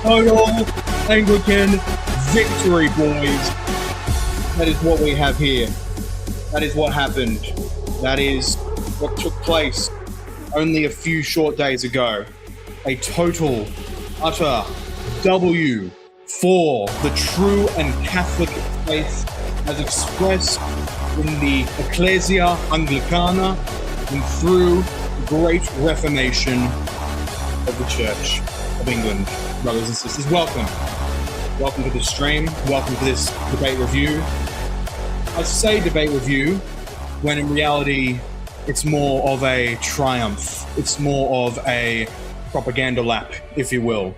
total Anglican victory, boys. That is what we have here. That is what happened. That is what took place only a few short days ago. A total, utter W for the true and Catholic faith as expressed in the Ecclesia Anglicana and through the Great Reformation of the Church of England. Brothers and sisters, welcome. Welcome to the stream. Welcome to this debate review. I say debate review when in reality it's more of a triumph. It's more of a propaganda lap, if you will.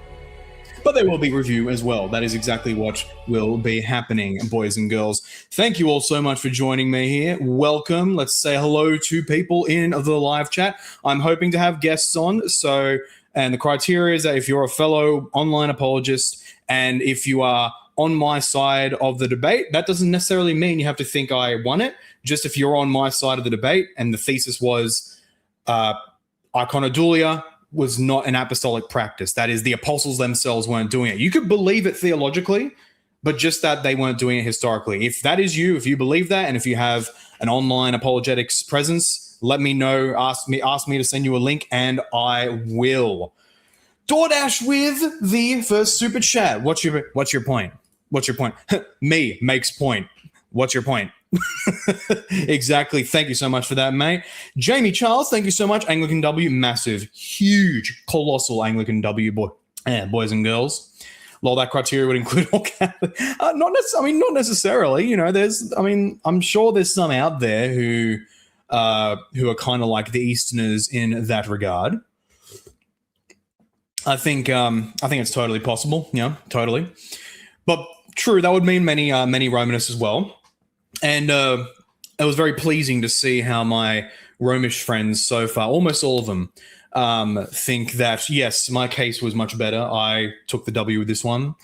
But there will be review as well. That is exactly what will be happening, boys and girls. Thank you all so much for joining me here. Welcome. Let's say hello to people in the live chat. I'm hoping to have guests on. And the criteria is that if you're a fellow online apologist and if you are on my side of the debate, that doesn't necessarily mean you have to think I won it. Just if you're on my side of the debate and the thesis was Iconodulia was not an apostolic practice. That is, the apostles themselves weren't doing it. You could believe it theologically, but just that they weren't doing it historically. If that is you, if you believe that, and if you have an online apologetics presence, let me know. Ask me to send you a link, and I will. DoorDash with the first super chat. What's your point? What's your point? Me makes point. What's your point? Exactly. Thank you so much for that, mate. Jamie Charles, thank you so much. Anglican W, massive, huge, colossal Anglican W, boys and girls. Lol, that criteria would include all Catholic. Not necessarily. You know, I'm sure there's some out there who are kind of like the Easterners in that regard. I think it's totally possible. Yeah, totally. But true, that would mean many Romanists as well. And it was very pleasing to see how my Romish friends so far, almost all of them, think that, yes, my case was much better. I took the W with this one.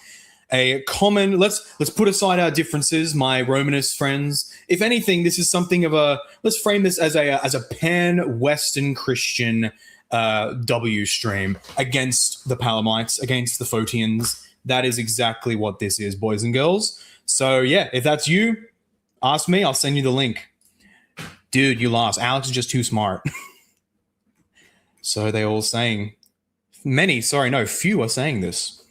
A common, let's put aside our differences, my Romanist friends. If anything, this is something of let's frame this as a pan-Western Christian W stream against the Palamites, against the Photians. That is exactly what this is, boys and girls. So, yeah, if that's you, ask me, I'll send you the link. Dude, you lost. Alex is just too smart. So they're all saying, few are saying this.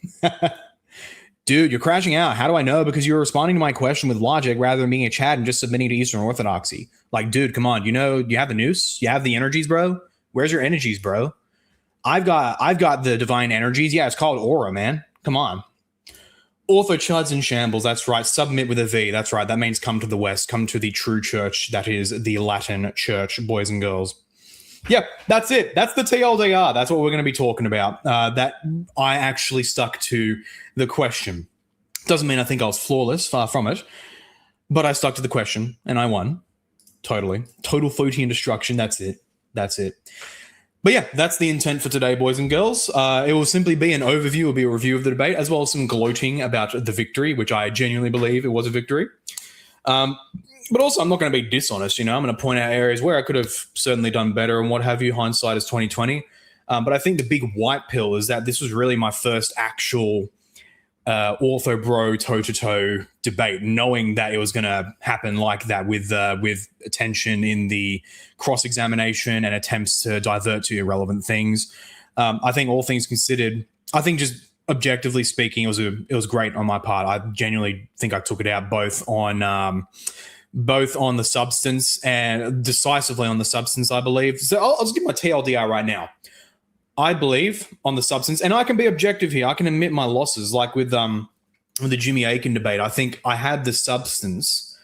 Dude, you're crashing out. How do I know? Because you're responding to my question with logic rather than being a chat and just submitting to Eastern Orthodoxy. Like, dude, come on. You know, you have the noose? You have the energies, bro? Where's your energies, bro? I've got the divine energies. Yeah, it's called aura, man. Come on. Ortho chuds in shambles, that's right. Submit with a V, that's right. That means come to the West, come to the true church, that is the Latin church, boys and girls. Yep, that's it. That's the TLDR. That's what we're going to be talking about. That I actually stuck to the question. Doesn't mean I think I was flawless, far from it. But I stuck to the question, and I won. Totally. Total Photian destruction, that's it. That's it. But yeah, that's the intent for today, boys and girls. It will simply be an overview, it will be a review of the debate, as well as some gloating about the victory, which I genuinely believe it was a victory. But also, I'm not going to be dishonest, you know. I'm going to point out areas where I could have certainly done better and what have you. Hindsight is 20/20. But I think the big white pill is that this was really my first actual ortho bro toe-to-toe debate, knowing that it was going to happen like that with attention in the cross-examination and attempts to divert to irrelevant things. I think all things considered, I think just objectively speaking, it was great on my part. I genuinely think I took it out both on the substance and decisively on the substance, I believe. So I'll just give my TLDR right now. I believe on the substance, and I can be objective here. I can admit my losses, like with the Jimmy Aiken debate. I think I had the substance,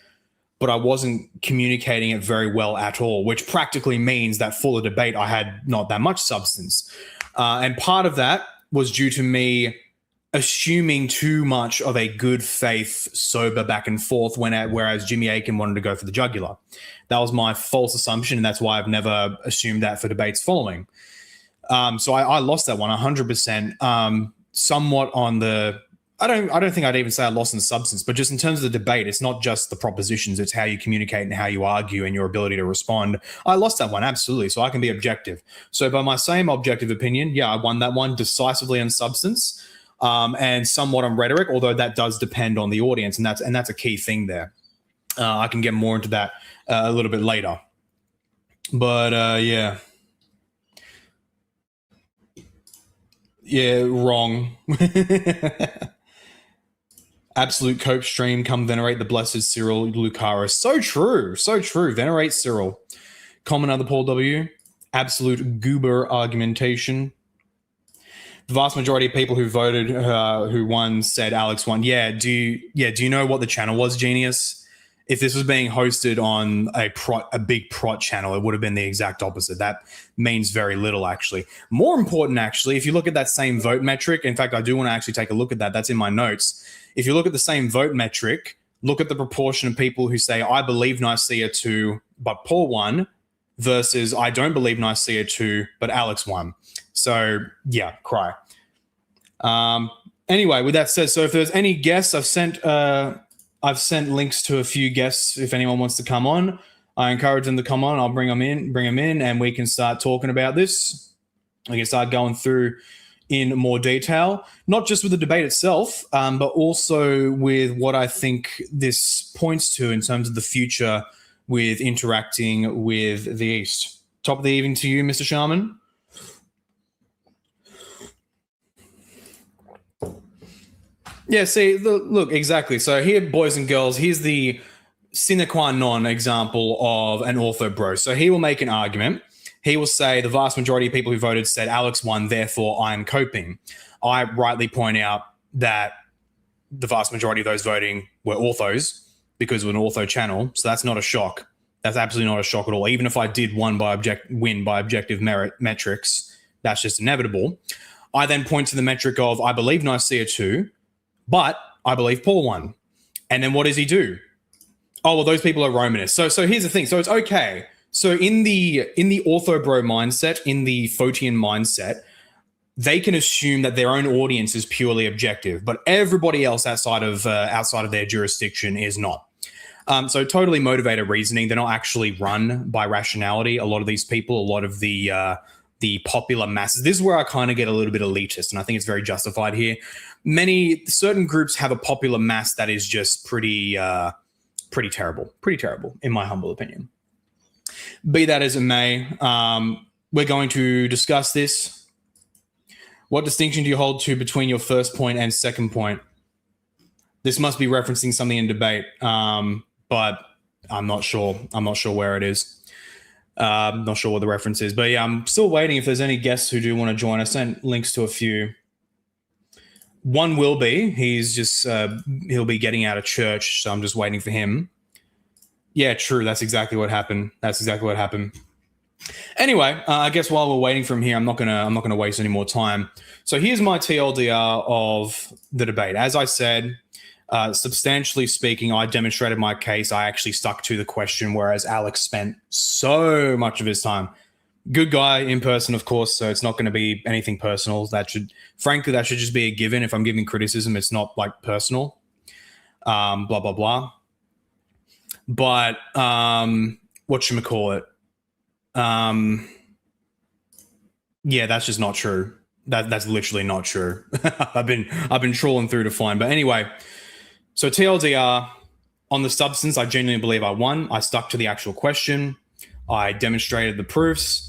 but I wasn't communicating it very well at all, which practically means that for the debate, I had not that much substance. And part of that was due to me assuming too much of a good faith, sober back and forth whereas Jimmy Aiken wanted to go for the jugular. That was my false assumption, and that's why I've never assumed that for debates following. So I lost that one 100%. Somewhat on the, I don't think I'd even say I lost in the substance, but just in terms of the debate, it's not just the propositions, it's how you communicate and how you argue and your ability to respond. I lost that one, absolutely. So I can be objective. So by my same objective opinion, yeah, I won that one decisively on substance. and somewhat on rhetoric, although that does depend on the audience, and that's a key thing there. I can get more into that a little bit later. But yeah. Yeah, wrong. Absolute cope stream, come venerate the blessed Cyril Lucaris. So true, so true. Venerate Cyril. Common other Paul W. Absolute goober argumentation. The vast majority of people who voted, who won, said Alex won. Yeah, do you know what the channel was, Genius? If this was being hosted on a big prot channel, it would have been the exact opposite. That means very little, actually. More important, actually, if you look at that same vote metric, in fact, I do want to actually take a look at that. That's in my notes. If you look at the same vote metric, look at the proportion of people who say, I believe Nicaea 2, but Paul won, versus I don't believe Nicaea 2, but Alex won. So, yeah, cry. Anyway, with that said, so if there's any guests, I've sent links to a few guests. If anyone wants to come on, I encourage them to come on. I'll bring them in, and we can start talking about this. We can start going through in more detail, not just with the debate itself, but also with what I think this points to in terms of the future with interacting with the East. Top of the evening to you, Mr. Sharman. Yeah, see, look, exactly. So here, boys and girls, here's the sine qua non example of an ortho bro. So he will make an argument. He will say the vast majority of people who voted said Alex won, therefore I'm coping. I rightly point out that the vast majority of those voting were orthos because of an ortho channel. So that's not a shock. That's absolutely not a shock at all. Even if I did win by objective metrics, that's just inevitable. I then point to the metric of I believe Nicaea 2, but I believe Paul won. And then what does he do? Oh, well, those people are Romanists. So here's the thing. So it's okay. So in the ortho bro mindset, in the Photian mindset, they can assume that their own audience is purely objective, but everybody else outside of their jurisdiction is not. So totally motivated reasoning. They're not actually run by rationality. A lot of these people, a lot of the popular masses. This is where I kind of get a little bit elitist, and I think it's very justified here. Certain groups have a popular mass that is just pretty terrible in my humble opinion. Be that as it may, we're going to discuss this. What distinction do you hold to between your first point and second point? This must be referencing something in debate, but I'm not sure. I'm not sure where it is. I'm not sure what the reference is, but yeah, I'm still waiting. If there's any guests who do want to join, I sent links to a few. One will be. He's just he'll be getting out of church, so I'm just waiting for him. Yeah, true. That's exactly what happened. Anyway, I guess while we're waiting for him here, I'm not gonna waste any more time. So here's my TLDR of the debate. As I said, substantially speaking, I demonstrated my case. I actually stuck to the question, whereas Alex spent so much of his time. Good guy in person, of course, so it's not going to be anything personal. That should just be a given. If I'm giving criticism, it's not like personal. Blah blah blah. But whatchamacallit? Yeah, that's just not true. That's literally not true. I've been trawling through to find. But anyway, so TLDR, on the substance, I genuinely believe I won. I stuck to the actual question. I demonstrated the proofs.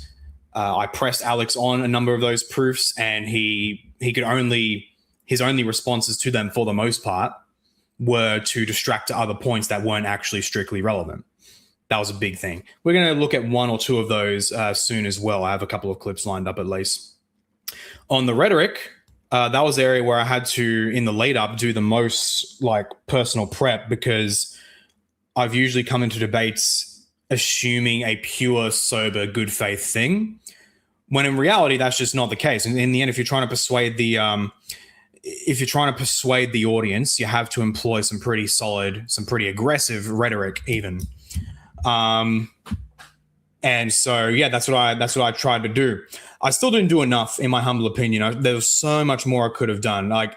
I pressed Alex on a number of those proofs, and his only responses to them, for the most part, were to distract to other points that weren't actually strictly relevant. That was a big thing. We're going to look at one or two of those soon as well. I have a couple of clips lined up at least. On the rhetoric, that was the area where I had to, in the lead up, do the most like personal prep, because I've usually come into debates assuming a pure, sober, good faith thing, when in reality that's just not the case. And in the end, if you're trying to persuade the audience, you have to employ some pretty solid, some pretty aggressive rhetoric, even. And so yeah, that's what I tried to do. I still didn't do enough, in my humble opinion. There was so much more I could have done. Like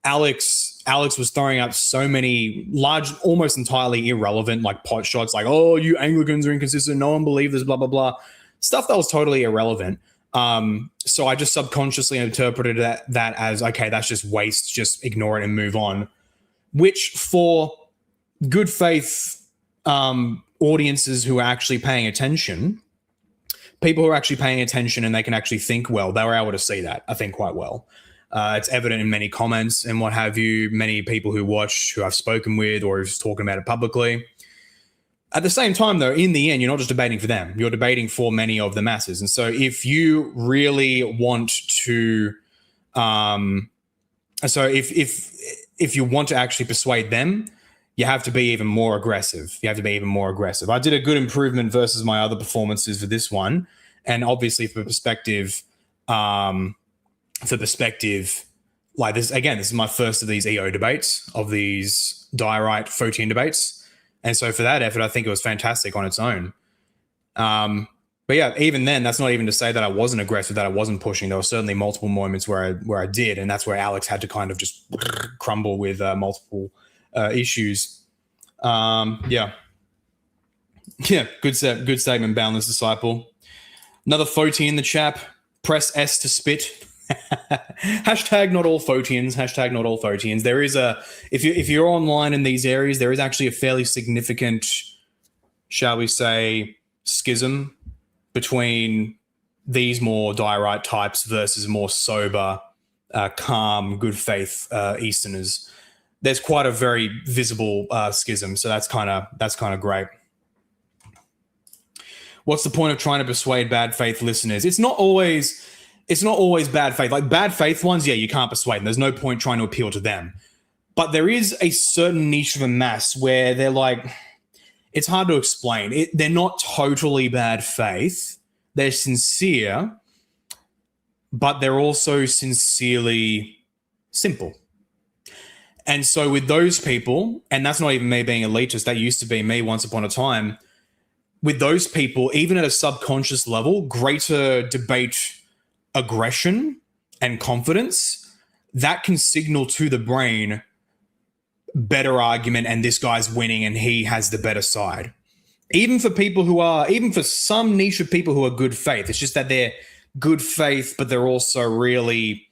Alex was throwing out so many large, almost entirely irrelevant, like pot shots, like, oh, you Anglicans are inconsistent, no one believes this, blah, blah, blah. Stuff that was totally irrelevant. So I just subconsciously interpreted that as, okay, that's just waste, just ignore it and move on, which for good faith audiences who are actually paying attention, people who are actually paying attention and they can actually think well, they were able to see that, I think, quite well. It's evident in many comments and what have you, many people who watch, who I've spoken with or who's talking about it publicly. At the same time, though, in the end, you're not just debating for them. You're debating for many of the masses. And so if you really want to if you want to actually persuade them, you have to be even more aggressive. I did a good improvement versus my other performances for this one. And obviously for perspective, like this, again, this is my first of these EO debates, of these diorite Photian debates. And so for that effort, I think it was fantastic on its own. But yeah, even then, that's not even to say that I wasn't aggressive, that I wasn't pushing. There were certainly multiple moments where I did, and that's where Alex had to kind of just crumble with multiple issues. Yeah, good statement, Boundless Disciple. Another Photian in the chap. Press S to spit. Hashtag not all Photians. There is if you're online in these areas, there is actually a fairly significant, shall we say, schism between these more diorite types versus more sober, calm, good faith Easterners. There's quite a very visible schism, so that's kind of great. What's the point of trying to persuade bad faith listeners? It's not always bad faith. Like bad faith ones, yeah, you can't persuade them. There's no point trying to appeal to them. But there is a certain niche of a mass where they're like, it's hard to explain. They're not totally bad faith. They're sincere, but they're also sincerely simple. And so with those people, and that's not even me being elitist, that used to be me once upon a time, with those people, even at a subconscious level, greater debate aggression and confidence, that can signal to the brain better argument and this guy's winning and he has the better side. Even for some niche of people who are good faith, it's just that they're good faith, but they're also really,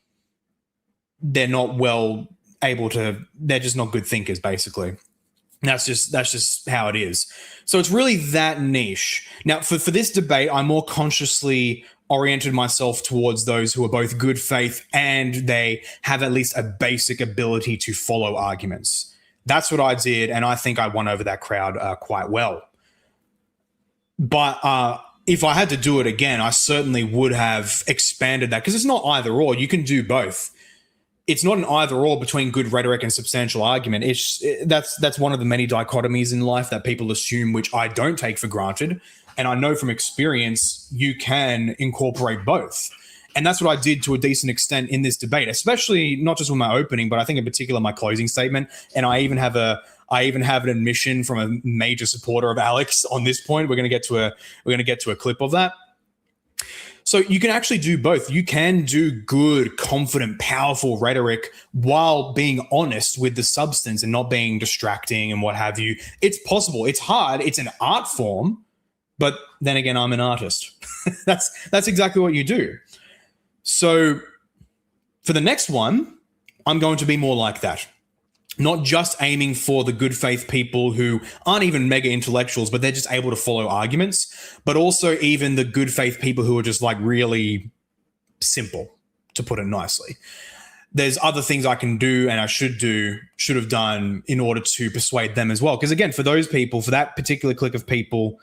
they're not well able to, they're just not good thinkers, basically. That's just how it is. So it's really that niche. Now, for this debate, I more consciously oriented myself towards those who are both good faith and they have at least a basic ability to follow arguments. That's what I did, and I think I won over that crowd quite well. But if I had to do it again, I certainly would have expanded that, because it's not either or. You can do both. It's not an either or between good rhetoric and substantial argument. That's one of the many dichotomies in life that people assume, which I don't take for granted. And I know from experience, you can incorporate both. And that's what I did to a decent extent in this debate, especially not just with my opening, but I think in particular my closing statement. And I even have an admission from a major supporter of Alex on this point. We're going to get to a clip of that. So you can actually do both. You can do good, confident, powerful rhetoric while being honest with the substance and not being distracting and what have you. It's possible. It's hard. It's an art form. But then again, I'm an artist. That's exactly what you do. So for the next one, I'm going to be more like that. Not just aiming for the good faith people who aren't even mega intellectuals, but they're just able to follow arguments, but also even the good faith people who are just like really simple, to put it nicely. There's other things I can do and I should have done in order to persuade them as well. Because again, for those people, for that particular clique of people,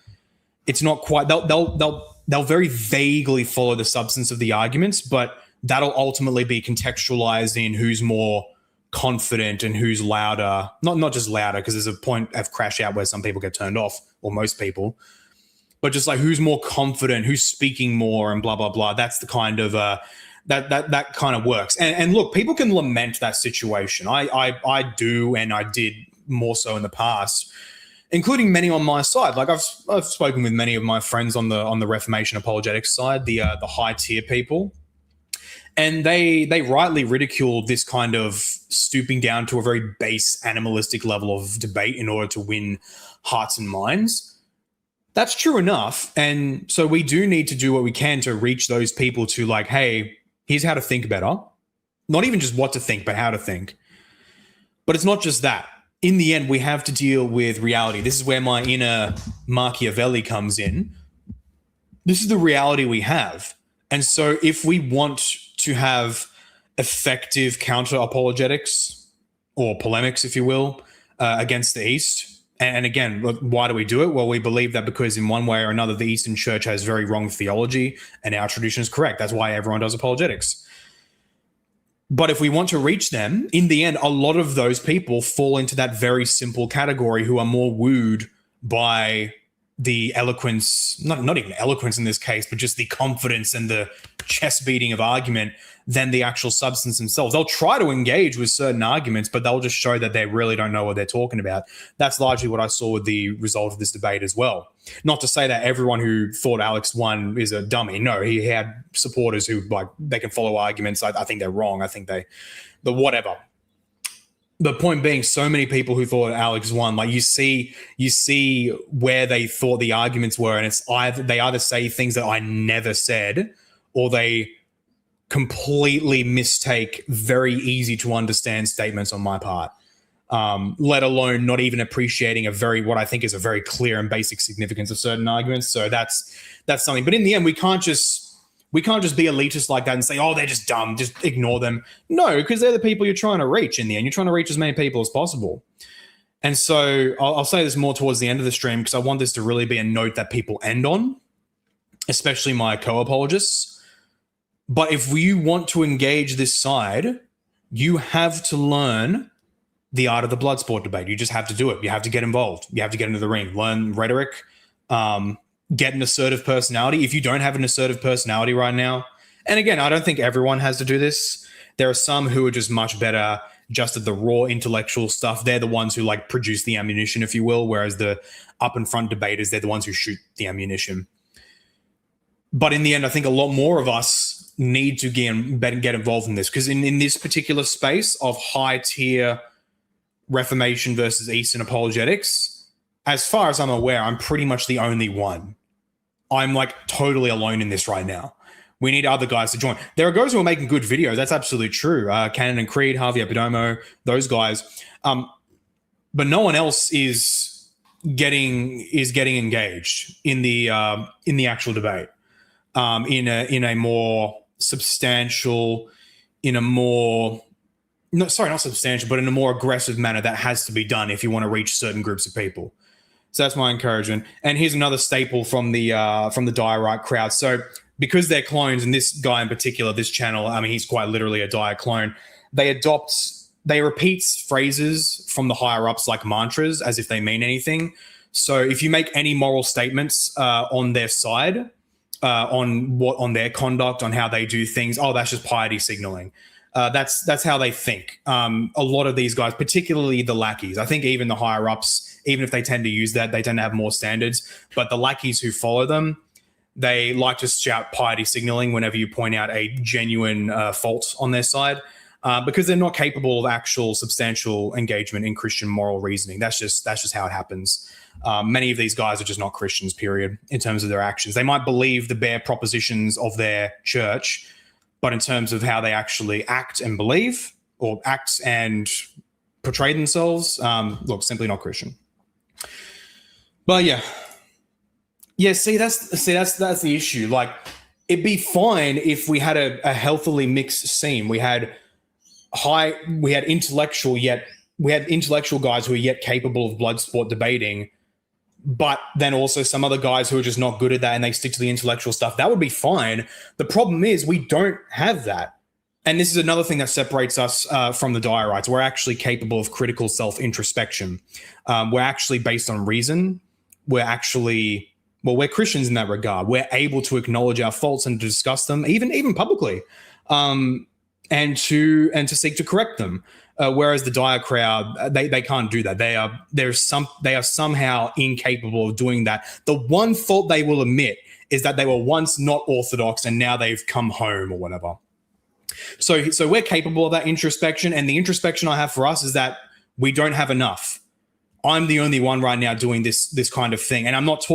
it's not quite, they'll very vaguely follow the substance of the arguments, but that'll ultimately be contextualized in who's more confident and who's louder. Not just louder, because there's a point of crash out where some people get turned off, or most people, but just like who's more confident, who's speaking more, and blah blah blah. That's the kind of that kind of works. And look, people can lament that situation. I do, and I did more so in the past, including many on my side. Like I've spoken with many of my friends on the Reformation apologetics side, the high tier people. And they rightly ridicule this kind of stooping down to a very base animalistic level of debate in order to win hearts and minds. That's true enough. And so we do need to do what we can to reach those people to like, hey, here's how to think better. Not even just what to think, but how to think. But it's not just that. In the end, we have to deal with reality. This is where my inner Machiavelli comes in. This is the reality we have. And so if we want to have effective counter-apologetics or polemics, if you will, against the East, and again, why do we do it? Well, we believe that because in one way or another, the Eastern Church has very wrong theology and our tradition is correct. That's why everyone does apologetics. But if we want to reach them, in the end, a lot of those people fall into that very simple category who are more wooed by the eloquence, not even eloquence in this case, but just the confidence and the chest beating of argument than the actual substance themselves. They'll try to engage with certain arguments, but they'll just show that they really don't know what they're talking about. That's largely what I saw with the result of this debate as well. Not to say that everyone who thought Alex won is a dummy. No, he had supporters who like they can follow arguments. I think they're wrong. I think but whatever. The point being, so many people who thought Alex won, like you see where they thought the arguments were, and it's they either say things that I never said, or they completely mistake very easy to understand statements on my part. Let alone not even appreciating what I think is a very clear and basic significance of certain arguments. So that's something. But in the end, we can't just be elitist like that and say, oh, they're just dumb, just ignore them. No, because they're the people you're trying to reach in the end. You're trying to reach as many people as possible. And so I'll say this more towards the end of the stream because I want this to really be a note that people end on, especially my co-apologists. But if you want to engage this side, you have to learn the art of the blood sport debate. You just have to do it. You have to get involved. You have to get into the ring, learn rhetoric, get an assertive personality. If you don't have an assertive personality right now, and again, I don't think everyone has to do this. There are some who are just much better just at the raw intellectual stuff. They're the ones who like produce the ammunition, if you will, whereas the up and front debaters, they're the ones who shoot the ammunition. But in the end, I think a lot more of us need to get involved in this because in this particular space of high tier Reformation versus Eastern apologetics, as far as I'm aware, I'm pretty much the only one. I'm like totally alone in this right now. We need other guys to join. There are guys who are making good videos. That's absolutely true. Cannon and Creed, Harvey Epidomo, those guys. But no one else is getting engaged in the actual debate. In a more substantial, not substantial, but in a more aggressive manner that has to be done if you want to reach certain groups of people. So that's my encouragement. And here's another staple from the dire right crowd. So because they're clones, and this guy in particular, this channel, I mean, he's quite literally a dire clone. They repeat phrases from the higher ups like mantras as if they mean anything. So if you make any moral statements on their side, on their conduct, on how they do things, oh, that's just piety signaling. That's how they think. A lot of these guys, particularly the lackeys, I think even the higher ups, even if they tend to use that, they tend to have more standards. But the lackeys who follow them, they like to shout piety signaling whenever you point out a genuine fault on their side, because they're not capable of actual substantial engagement in Christian moral reasoning. That's just how it happens. Many of these guys are just not Christians, period, in terms of their actions. They might believe the bare propositions of their church, but in terms of how they actually act and believe, or act and portray themselves, simply not Christian. But yeah. See, that's the issue. Like, it'd be fine if we had a healthily mixed scene. We had intellectual guys who are yet capable of blood sport debating, but then also some other guys who are just not good at that and they stick to the intellectual stuff. That would be fine. The problem is we don't have that. And this is another thing that separates us from the Diarites. We're actually capable of critical self-introspection. We're actually based on reason. We're Christians in that regard. We're able to acknowledge our faults and to discuss them, even publicly, and to seek to correct them. Whereas the dire crowd, they can't do that. They are somehow incapable of doing that. The one fault they will admit is that they were once not orthodox and now they've come home or whatever. So we're capable of that introspection, and the introspection I have for us is that we don't have enough. I'm the only one right now doing this kind of thing. And I'm not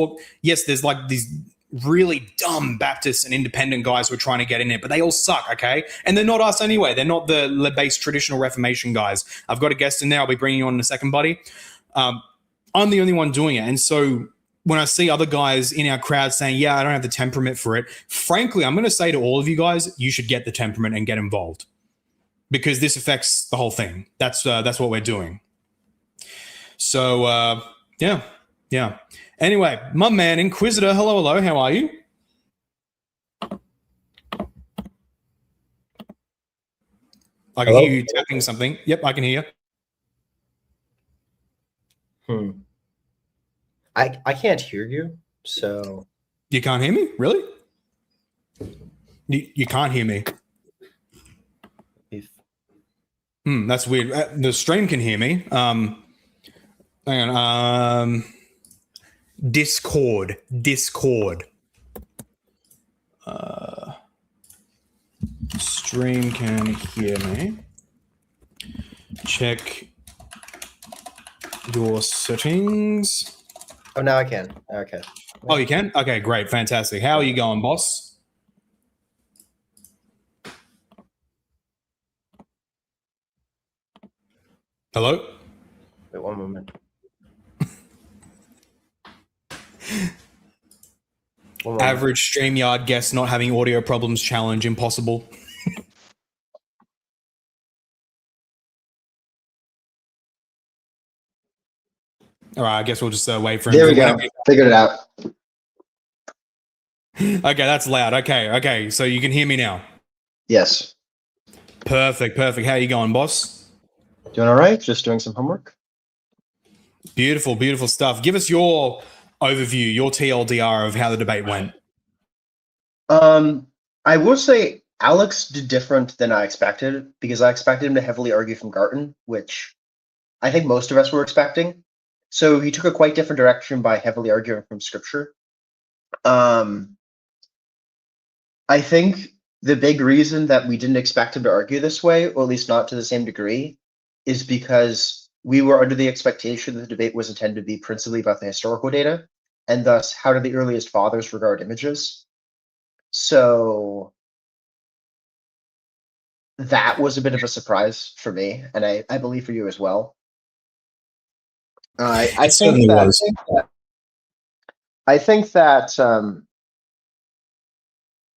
yes, there's like these really dumb Baptists and independent guys who are trying to get in it, but they all suck, okay? And they're not us anyway. They're not the base traditional Reformation guys. I've got a guest in there. I'll be bringing you on in a second, buddy. I'm the only one doing it. And so when I see other guys in our crowd saying, yeah, I don't have the temperament for it, frankly, I'm going to say to all of you guys, you should get the temperament and get involved, because this affects the whole thing. That's what we're doing. So, yeah. Anyway, my man, Inquisitor, hello, how are you? I can hear you tapping something. Yep, I can hear you. I can't hear you, so... You can't hear me? Really? You can't hear me? That's weird. The stream can hear me. Hang on. Discord. Stream can hear me. Check your settings. Oh, now I can. Okay. Oh, you can? Okay, great. Fantastic. How are you going, boss? Hello? Wait one moment. Average StreamYard guest not having audio problems challenge impossible. All right, I guess we'll just wait for him. There we go. Figured it out. Okay, that's loud. Okay. So you can hear me now? Yes. Perfect. How you going, boss? Doing all right. Just doing some homework. Beautiful stuff. Give us your overview, your TLDR of how the debate went. I will say Alex did different than I expected, because I expected him to heavily argue from Garten, which I think most of us were expecting. So he took a quite different direction by heavily arguing from scripture. I think the big reason that we didn't expect him to argue this way, or at least not to the same degree, is because we were under the expectation that the debate was intended to be principally about the historical data, and thus how do the earliest fathers regard images. So that was a bit of a surprise for me, and I believe for you as well. I think that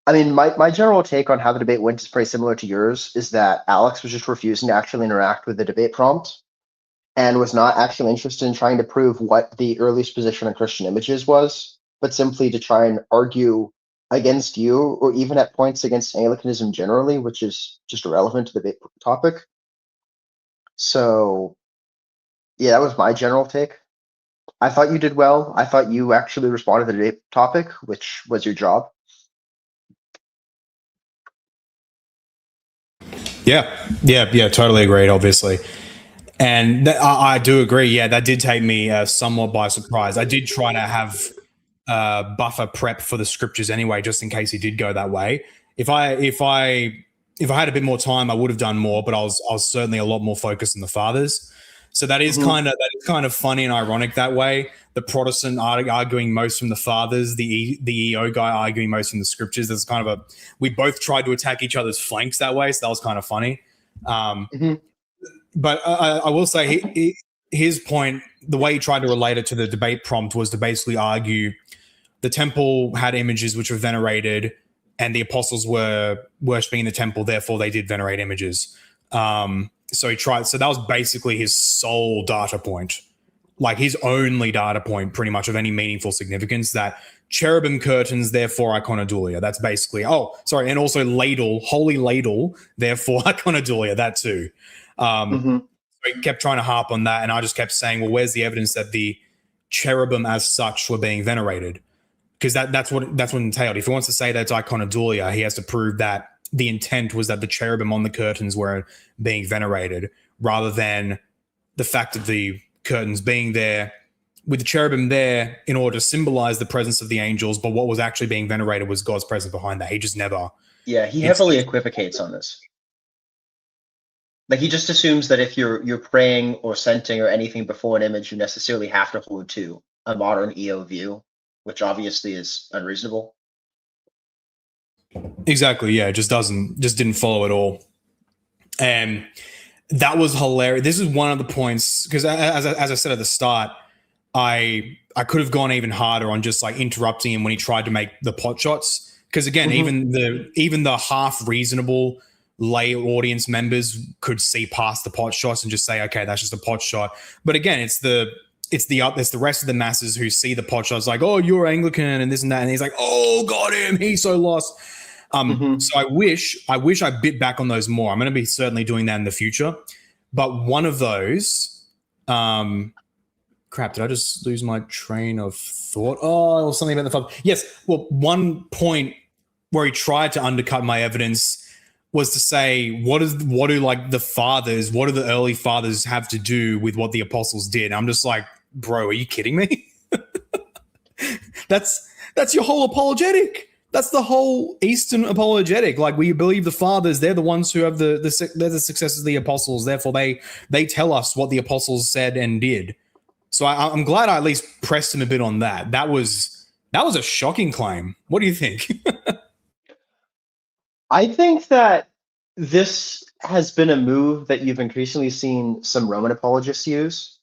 I mean, my general take on how the debate went is pretty similar to yours, is that Alex was just refusing to actually interact with the debate prompt and was not actually interested in trying to prove what the earliest position on Christian images was, but simply to try and argue against you, or even at points against Anglicanism generally, which is just irrelevant to the debate topic. So yeah, that was my general take. I thought you did well. I thought you actually responded to the debate topic, which was your job. Yeah, totally agreed, obviously. And I do agree. Yeah, that did take me somewhat by surprise. I did try to have buffer prep for the scriptures anyway, just in case he did go that way. If I had a bit more time, I would have done more, but I was certainly a lot more focused on the fathers. So that is kind of funny and ironic that way. The Protestant arguing most from the fathers, the EO guy arguing most from the scriptures. There's kind of we both tried to attack each other's flanks that way, so that was kind of funny. But I will say his point, the way he tried to relate it to the debate prompt, was to basically argue the temple had images which were venerated, and the apostles were worshipping in the temple, therefore they did venerate images. So that was basically his sole data point, like his only data point pretty much of any meaningful significance, that cherubim curtains, therefore Iconodulia. That's basically, and also ladle, holy ladle, therefore Iconodulia, that too. So he kept trying to harp on that, and I just kept saying, well, where's the evidence that the cherubim as such were being venerated? Because that's what entailed. If he wants to say that it's Iconodulia, he has to prove that the intent was that the cherubim on the curtains were being venerated, rather than the fact of the curtains being there with the cherubim there in order to symbolize the presence of the angels, but what was actually being venerated was God's presence behind that. He just never... Yeah, he heavily equivocates on this. Like he just assumes that if you're praying or scenting or anything before an image, you necessarily have to hold to a modern EO view, which obviously is unreasonable. Exactly. Yeah. It just didn't follow at all. And that was hilarious. This is one of the points, because as I said at the start, I could have gone even harder on just like interrupting him when he tried to make the pot shots. Because again, even the half reasonable lay audience members could see past the pot shots and just say, okay, that's just a pot shot. But again, it's the rest of the masses who see the pot shots like, oh, you're Anglican and this and that, and he's like, oh, got him, he's so lost. So I wish I bit back on those more. I'm going to be certainly doing that in the future. But one of those, crap, did I just lose my train of thought? Oh, it was something about the father. Yes. Well, one point where he tried to undercut my evidence was to say, what do like the fathers, what do the early fathers have to do with what the apostles did? And I'm just like, bro, are you kidding me? That's your whole apologetic. That's the whole Eastern apologetic. Like, we believe the fathers, they're the ones who have they're the successors of the apostles. Therefore, they tell us what the apostles said and did. So I'm glad I at least pressed him a bit on that. That was a shocking claim. What do you think? I think that this has been a move that you've increasingly seen some Roman apologists use,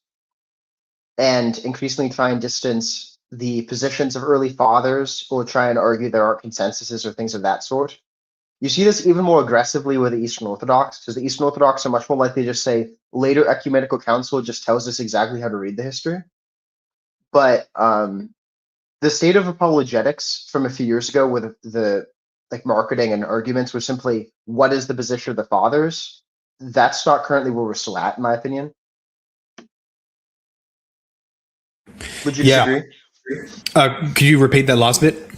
and increasingly try and distance the positions of early fathers or try and argue there aren't consensuses or things of that sort. You see this even more aggressively with the Eastern Orthodox, because the Eastern Orthodox are much more likely to just say later ecumenical council just tells us exactly how to read the history. But the state of apologetics from a few years ago with the like marketing and arguments were simply, what is the position of the fathers? That's not currently where we're still at, in my opinion. Would you disagree? Could you repeat that last bit?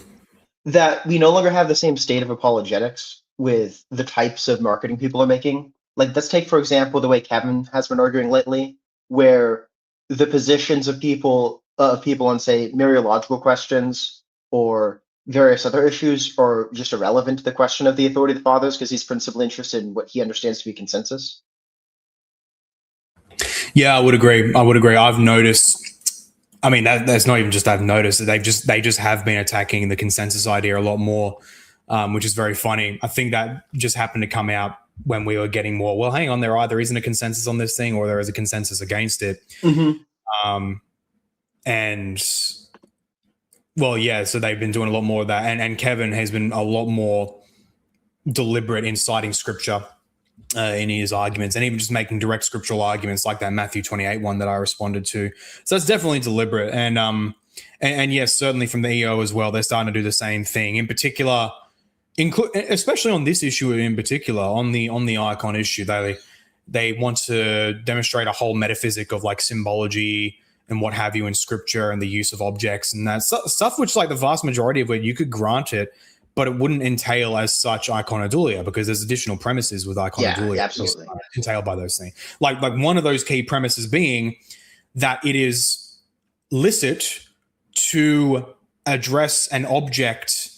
That we no longer have the same state of apologetics with the types of marketing people are making. Like, let's take, for example, the way Kevin has been arguing lately, where the positions of people on, say, Mariological questions or various other issues are just irrelevant to the question of the authority of the fathers, because he's principally interested in what he understands to be consensus. Yeah, I would agree. I've noticed. I mean, that's not even just I've noticed that they just have been attacking the consensus idea a lot more, which is very funny. I think that just happened to come out when we were getting more, well, hang on, there either isn't a consensus on this thing or there is a consensus against it. And well, yeah, so they've been doing a lot more of that. And Kevin has been a lot more deliberate in citing scripture in his arguments, and even just making direct scriptural arguments like that Matthew 28 one that I responded to. So that's definitely deliberate. And yes, certainly from the EO as well, they're starting to do the same thing. In particular, especially on this issue in particular, on the icon issue, they want to demonstrate a whole metaphysic of like symbology and what have you in scripture and the use of objects and that stuff, which like the vast majority of it, you could grant it, but it wouldn't entail as such Iconodulia, because there's additional premises with Iconodulia absolutely entailed by those things. Like one of those key premises being that it is licit to address an object,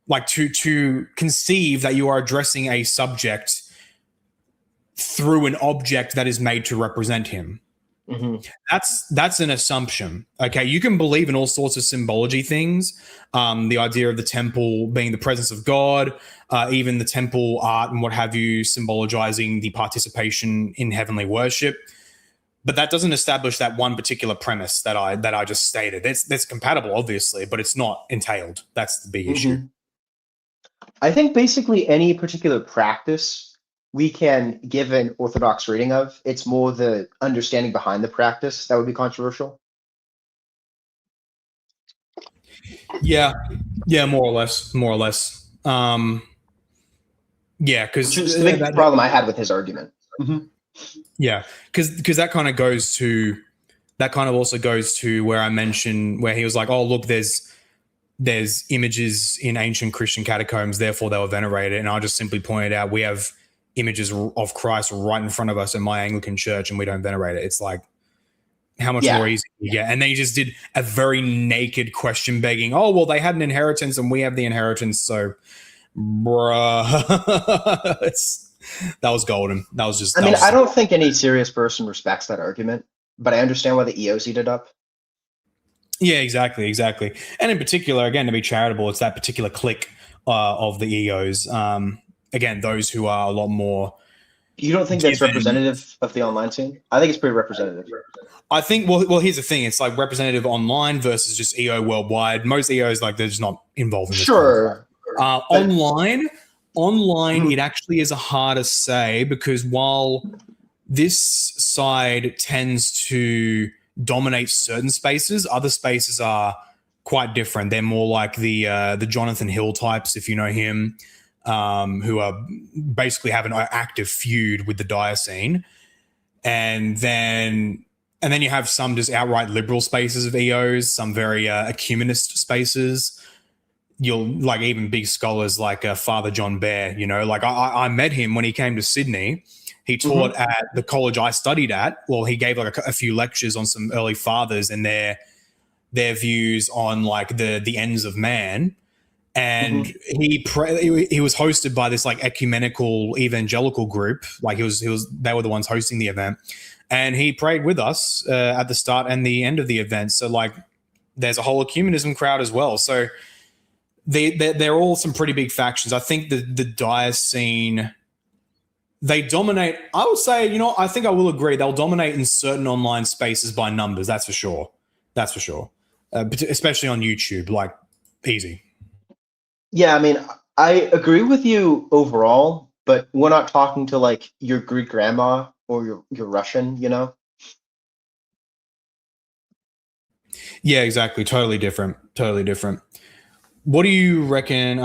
like to conceive that you are addressing a subject through an object that is made to represent him. That's an assumption. Okay, you can believe in all sorts of symbology things. The idea of the temple being the presence of God, even the temple art and what have you, symbolizing the participation in heavenly worship. But that doesn't establish that one particular premise that I just stated. That's compatible, obviously, but it's not entailed. That's the big issue. I think basically any particular practice we can give an orthodox reading of. It's more the understanding behind the practice that would be controversial. Yeah, more or less. Yeah, because the big problem I had with his argument. Yeah, because that kind of also goes to where I mentioned where he was like, oh, look, there's images in ancient Christian catacombs, therefore they were venerated. And I just simply pointed out we have images of Christ right in front of us in my Anglican church and we don't venerate it. It's like, how much more easy can you get? And they just did a very naked question begging, oh, well, they had an inheritance and we have the inheritance. So, bruh, That was golden. That was just. I That mean, was I just don't think any serious person respects that argument, but I understand why the EOs eat it up. yeah, exactly. And in particular, again, to be charitable, it's that particular clique of the EOs. Again, those who are a lot more You don't think that's given. representative of the online scene? I think it's pretty representative. I think. Well, here's the thing. It's like representative online versus just EO worldwide. Most EOs, like, they're just not involved in this kind of stuff. Sure, but Online, Mhm. it actually is a harder say because while this side tends to dominate certain spaces, other spaces are quite different. They're more like the Jonathan Hill types, if you know him, who are basically have an active feud with the Dire scene, and then you have some just outright liberal spaces of EOs, some very ecumenist spaces. You'll like even big scholars like Father John Bear. You know, like I met him when he came to Sydney. He taught Mhm. at the college I studied at. Well, he gave like a few lectures on some early fathers and their views on like the ends of man. And Mhm. he was hosted by this like ecumenical evangelical group. Like they were the ones hosting the event, and he prayed with us at the start and the end of the event. So like, there's a whole ecumenism crowd as well. So they're all some pretty big factions. I think the Dire scene, they dominate. I would say, I think I will agree. They'll dominate in certain online spaces by numbers. That's for sure. That's for sure. Especially on YouTube, like easy. Yeah, I mean, I agree with you overall, but we're not talking to like your Greek grandma or your Russian, you know? Yeah, exactly. Totally different. Totally different. What do you reckon?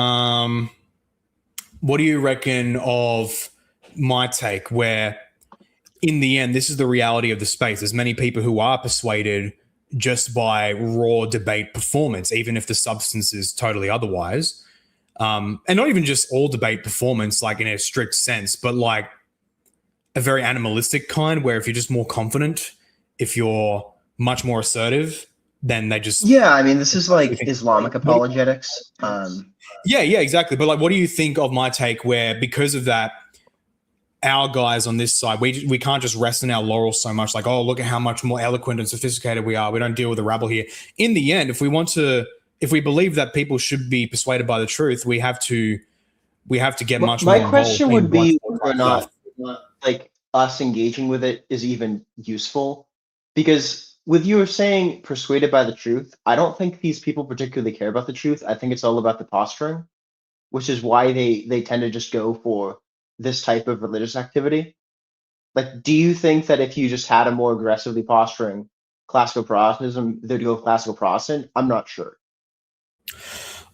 What do you reckon of my take? Where in the end, this is the reality of the space. There's many people who are persuaded just by raw debate performance, even if the substance is totally otherwise. And not even just all debate performance, like in a strict sense, but like a very animalistic kind, where if you're just more confident, if you're much more assertive, then they just. Yeah, I mean, this is like Islamic apologetics. Yeah, exactly. But like, what do you think of my take? Where because of that, our guys on this side, we can't just rest in our laurels so much. Like, oh, look at how much more eloquent and sophisticated we are. We don't deal with the rabble here. In the end, if we believe that people should be persuaded by the truth, we have to get much My more involved question in would much be more whether or stuff. not like us engaging with it is even useful. Because with you saying persuaded by the truth, I don't think these people particularly care about the truth. I think it's all about the posturing, which is why they tend to just go for this type of religious activity. Like, do you think that if you just had a more aggressively posturing classical Protestantism, they'd go classical Protestant? I'm not sure.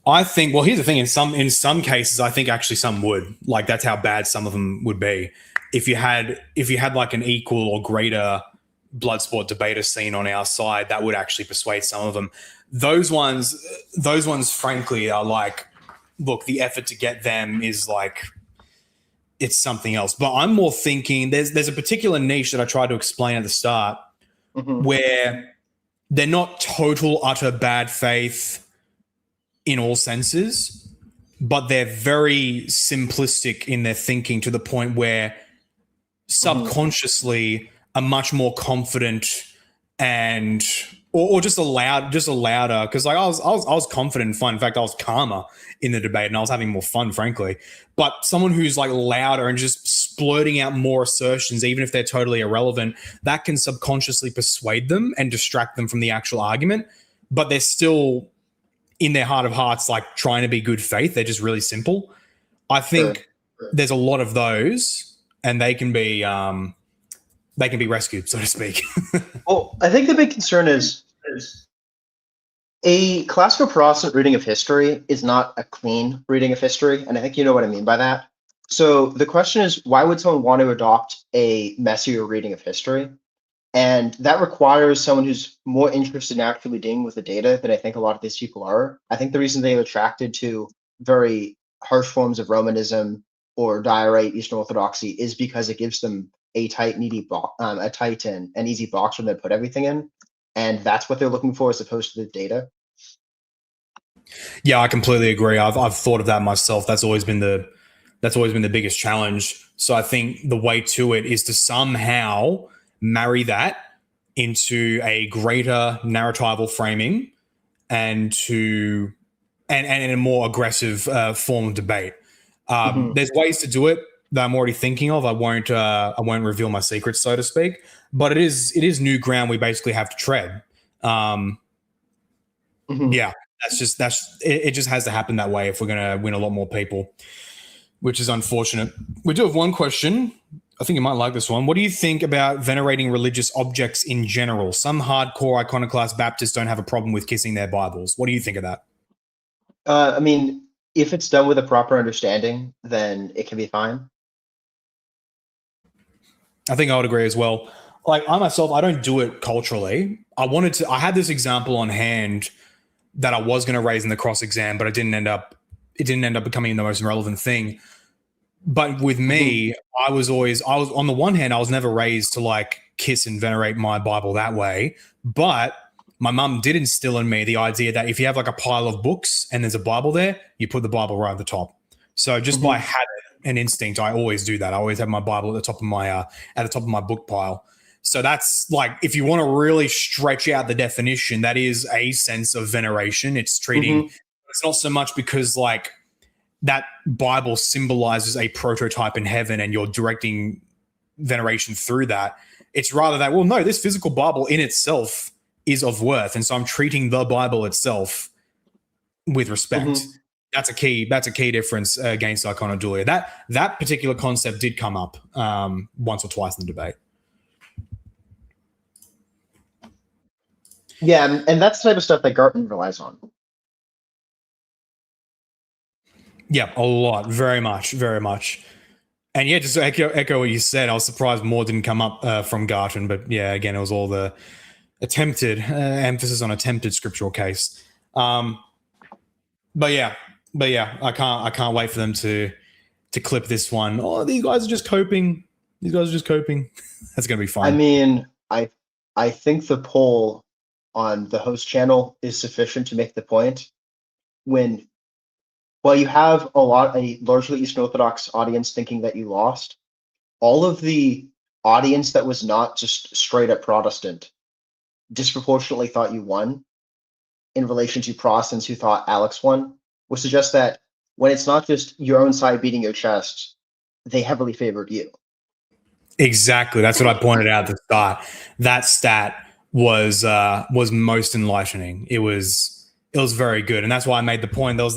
I think. Well, here's the thing: in some cases, I think actually some would. Like, that's how bad some of them would be. If you had like an equal or greater blood sport debater scene on our side, that would actually persuade some of them. Those ones, frankly, are like, look, the effort to get them is like, it's something else. But I'm more thinking there's a particular niche that I tried to explain at the start Hmm. where they're not total utter bad faith in all senses, but they're very simplistic in their thinking to the point where Hmm. subconsciously are much more confident and or just louder because like I was confident and fun. In fact, I was calmer in the debate and I was having more fun, frankly. But someone who's like louder and just splurting out more assertions, even if they're totally irrelevant, that can subconsciously persuade them and distract them from the actual argument. But they're still in their heart of hearts like trying to be good faith. They're just really simple. I Sure. think there's a lot of those, and they can be rescued, so to speak. Well, I think the big concern is a classical Protestant reading of history is not a clean reading of history, and I think you know what I mean by that. So the question is, why would someone want to adopt a messier reading of history? And that requires someone who's more interested in actually dealing with the data than I think a lot of these people are. I think the reason they're attracted to very harsh forms of Romanism or diorite Eastern Orthodoxy is because it gives them a tight, needy box, a tight and an easy box for them to put everything in, and that's what they're looking for as opposed to the data. Yeah, I completely agree. I've thought of that myself. That's always been the biggest challenge So I think the way to it is to somehow marry that into a greater narratival framing and to and in a more aggressive form of debate. There's ways to do it that I'm already thinking of. I won't reveal my secrets, so to speak. But it is new ground we basically have to tread. Yeah, it just has to happen that way if we're going to win a lot more people, which is unfortunate. We do have one question. I think you might like this one. What do you think about venerating religious objects in general? Some hardcore iconoclast Baptists don't have a problem with kissing their Bibles. What do you think of that? I mean, if it's done with a proper understanding, then it can be fine. I think I would agree as well. Like I myself, I don't do it culturally. I had this example on hand that I was going to raise in the cross exam, but it didn't end up becoming the most relevant thing. But with me, I was on the one hand, I was never raised to like kiss and venerate my Bible that way. But my mum did instill in me the idea that if you have like a pile of books and there's a Bible there, you put the Bible right at the top. So just by habit and instinct, I always do that. I always have my Bible at the top of my book pile. So that's like, if you want to really stretch out the definition, that is a sense of veneration. It's treating, it's not so much because like that Bible symbolizes a prototype in heaven and you're directing veneration through that. It's rather that, well, no, this physical Bible in itself is of worth. And so I'm treating the Bible itself with respect. That's a key difference against Iconodulia. That particular concept did come up once or twice in the debate. Yeah, and that's the type of stuff that Gartman relies on. Yeah, a lot, very much. And yeah, just echo what you said. I was surprised more didn't come up from Garton, but yeah, again, it was all the attempted emphasis on attempted scriptural case. But yeah, I can't wait for them to clip this one. Oh, these guys are just coping. That's gonna be fun. I mean, I think the poll on the host channel is sufficient to make the point. While you have a largely Eastern Orthodox audience thinking that you lost, all of the audience that was not just straight up Protestant disproportionately thought you won in relation to Protestants who thought Alex won, which suggests that when it's not just your own side beating your chest, they heavily favored you. Exactly. That's what I pointed out at the start. That stat was most enlightening. It was very good, and that's why I made the point. There was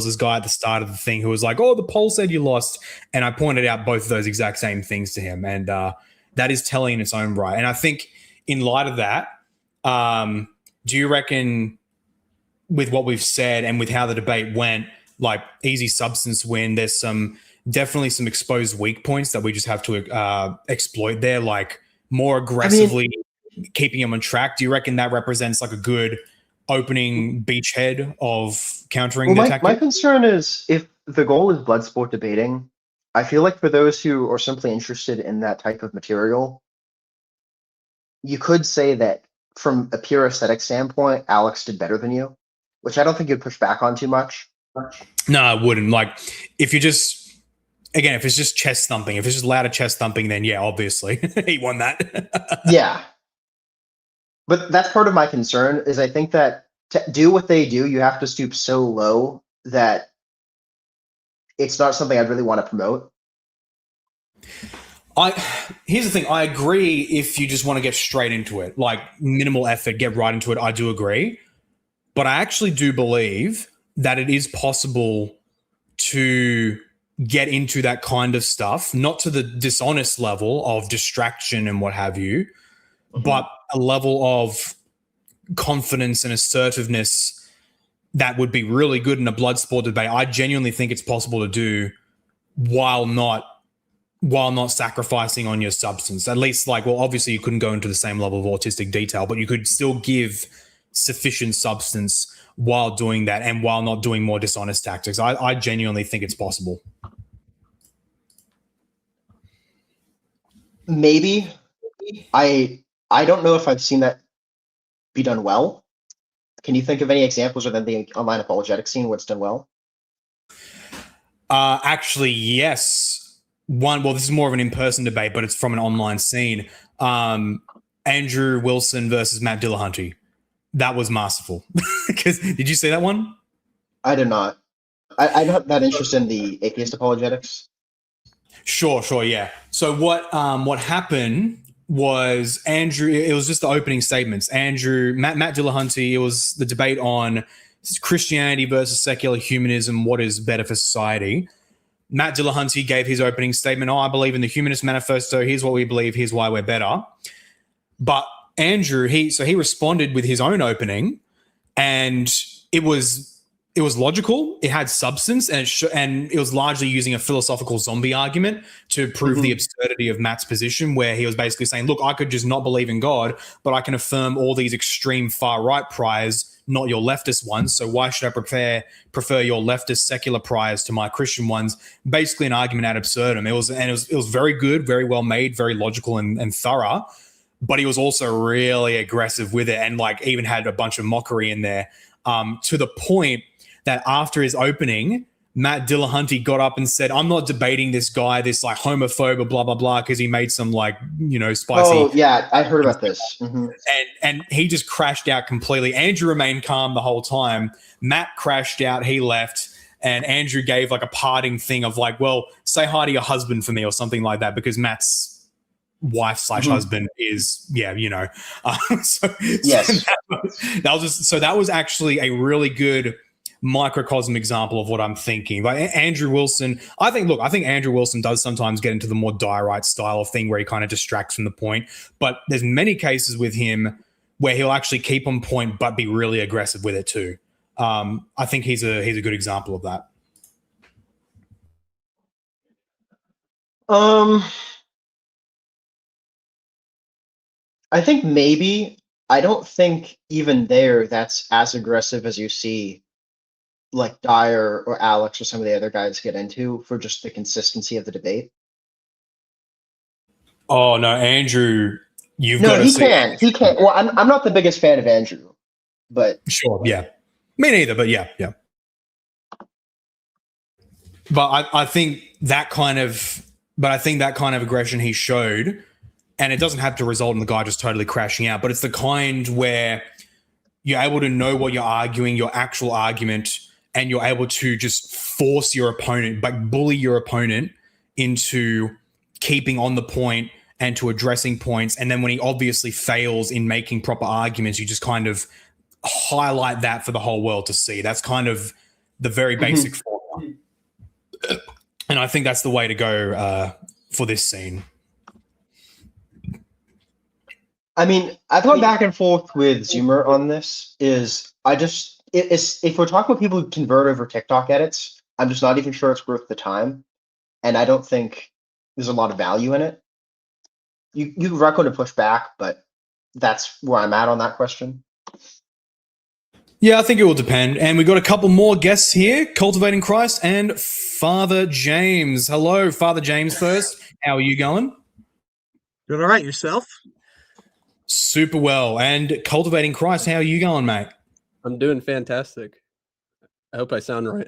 this guy at the start of the thing who was like, "Oh, the poll said you lost," and I pointed out both of those exact same things to him, and that is telling in its own right. And I think in light of that, do you reckon, with what we've said and with how the debate went, like easy substance win, there's definitely some exposed weak points that we just have to exploit there, like more aggressively keeping them on track? Do you reckon that represents like a good opening beachhead of countering the tactic? My concern is, if the goal is blood sport debating, I feel like for those who are simply interested in that type of material, you could say that from a pure aesthetic standpoint, Alex did better than you, which I don't think you'd push back on too much. No, I wouldn't. Like, if it's just chest thumping, if it's just louder chest thumping, then yeah, obviously he won that. Yeah. But that's part of my concern, is I think that to do what they do, you have to stoop so low that it's not something I'd really want to promote. Here's the thing. I agree if you just want to get straight into it, like minimal effort, get right into it. I do agree. But I actually do believe that it is possible to get into that kind of stuff, not to the dishonest level of distraction and what have you, but a level of confidence and assertiveness that would be really good in a blood sport debate. I genuinely think it's possible to do while not sacrificing on your substance. At least, like, well, obviously you couldn't go into the same level of autistic detail, but you could still give sufficient substance while doing that and while not doing more dishonest tactics. I genuinely think it's possible. Maybe. I don't know if I've seen that be done well. Can you think of any examples within the online apologetic scene where it's done well? Actually, yes. one. Well, this is more of an in-person debate, but it's from an online scene. Um, Andrew Wilson versus Matt Dillahunty. That was masterful. Because did you see that one? I did not. I'm not that interested in the atheist apologetics. Sure, sure, yeah. So what happened was Andrew. It was just the opening statements. Matt Dillahunty. It was the debate on Christianity versus secular humanism. What is better for society? Matt Dillahunty gave his opening statement. Oh, I believe in the Humanist Manifesto. Here's what we believe. Here's why we're better. But Andrew, he responded with his own opening, and it was logical. It had substance, and it was largely using a philosophical zombie argument to prove the absurdity of Matt's position, where he was basically saying, "Look, I could just not believe in God, but I can affirm all these extreme far right priors, not your leftist ones. So why should I prefer your leftist secular priors to my Christian ones?" Basically, an argument ad absurdum. It was very good, very well made, very logical and thorough. But he was also really aggressive with it, and like even had a bunch of mockery in there, to the point that after his opening, Matt Dillahunty got up and said, "I'm not debating this guy, this like homophobe, blah blah blah," because he made some like spicy. Oh yeah, I heard about this. And he just crashed out completely. Andrew remained calm the whole time. Matt crashed out. He left. And Andrew gave like a parting thing of like, "Well, say hi to your husband for me," or something like that, because Matt's wife / husband is so Yes. that was actually a really good microcosm example of what I'm thinking. Like Andrew Wilson, I think Andrew Wilson does sometimes get into the more diorite style of thing where he kind of distracts from the point, but there's many cases with him where he'll actually keep on point but be really aggressive with it too. I think he's a good example of that. I think maybe. I don't think even there that's as aggressive as you see like Dyer or Alex or some of the other guys get into for just the consistency of the debate. Oh no, Andrew, you've No, got to he see. can. He can. Well, I'm not the biggest fan of Andrew, but Sure, yeah. Me neither, but yeah. But I think that kind of aggression he showed, and it doesn't have to result in the guy just totally crashing out, but it's the kind where you're able to know what you're arguing, your actual argument, and you're able to just force your opponent, like bully your opponent into keeping on the point and to addressing points. And then when he obviously fails in making proper arguments, you just kind of highlight that for the whole world to see. That's kind of the very basic formula. And I think that's the way to go for this scene. I mean, I've gone back and forth with Zoomer on this. If we're talking about people who convert over TikTok edits, I'm just not even sure it's worth the time, and I don't think there's a lot of value in it. You reckon to push back, but that's where I'm at on that question. Yeah, I think it will depend. And we've got a couple more guests here, Cultivating Christ and Father James. Hello, Father James first. How are you going? Doing all right, yourself? Super well. And Cultivating Christ, how are you going, mate? I'm doing fantastic. I hope I sound right.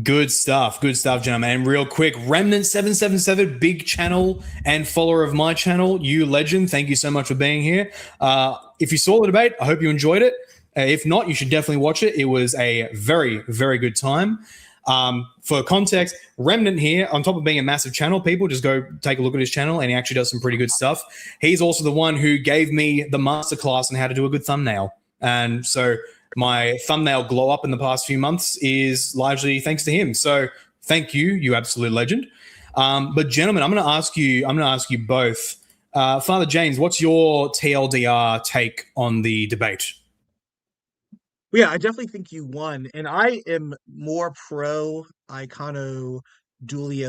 Good stuff, gentlemen. And real quick, Remnant777, big channel and follower of my channel, you legend. Thank you so much for being here. If you saw the debate, I hope you enjoyed it. If not, you should definitely watch it. It was a very, very good time. For context, Remnant here, on top of being a massive channel, people just go take a look at his channel, and he actually does some pretty good stuff. He's also the one who gave me the masterclass on how to do a good thumbnail. And so my thumbnail glow up in the past few months is largely thanks to him. So thank you, you absolute legend. But gentlemen, I'm going to ask you both. Father James, what's your TLDR take on the debate? Well, yeah, I definitely think you won, and I am more pro Iconodulia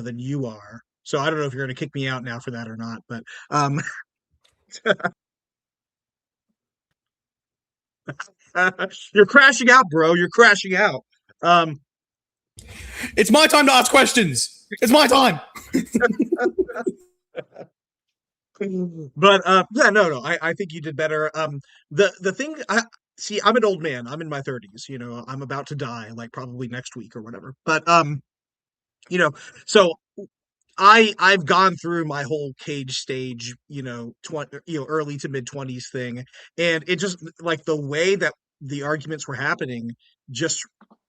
than you are. So I don't know if you're going to kick me out now for that or not, but you're crashing out, bro. You're crashing out. It's my time to ask questions. It's my time. But yeah, no, I think you did better. The thing I see, I'm an old man. I'm in my 30s. I'm about to die, like probably next week or whatever. But so I've gone through my whole cage stage, early to mid-20s thing, and it just like the way that the arguments were happening just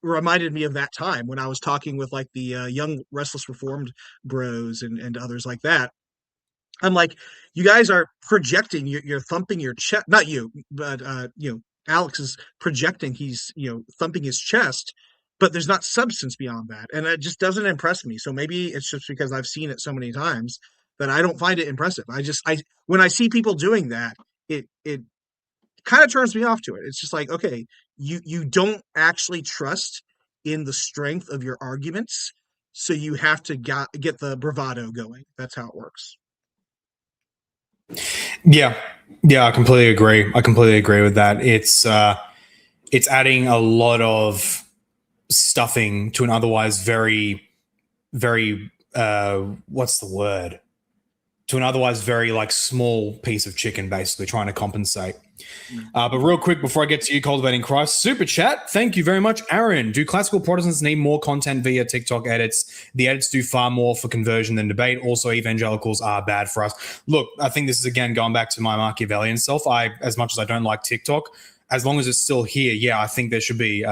reminded me of that time when I was talking with like the young restless reformed bros and others like that. I'm like, you guys are projecting, you're thumping your chest, not you, but Alex is projecting, he's thumping his chest, but there's not substance beyond that, and it just doesn't impress me. So maybe it's just because I've seen it so many times that I don't find it impressive. I when I see people doing that, it kind of turns me off to it. It's just like, okay, you don't actually trust in the strength of your arguments, so you have to get the bravado going. That's how it works. Yeah, I completely agree with that. It's adding a lot of stuffing to an otherwise very, very what's the word? To an otherwise very like small piece of chicken, basically trying to compensate. But real quick, before I get to you, Cultivating Christ, super chat. Thank you very much, Aaron. Do classical Protestants need more content via TikTok edits? The edits do far more for conversion than debate. Also, evangelicals are bad for us. Look, I think this is again going back to my Machiavellian self. As much as I don't like TikTok, as long as it's still here, yeah, I think there should be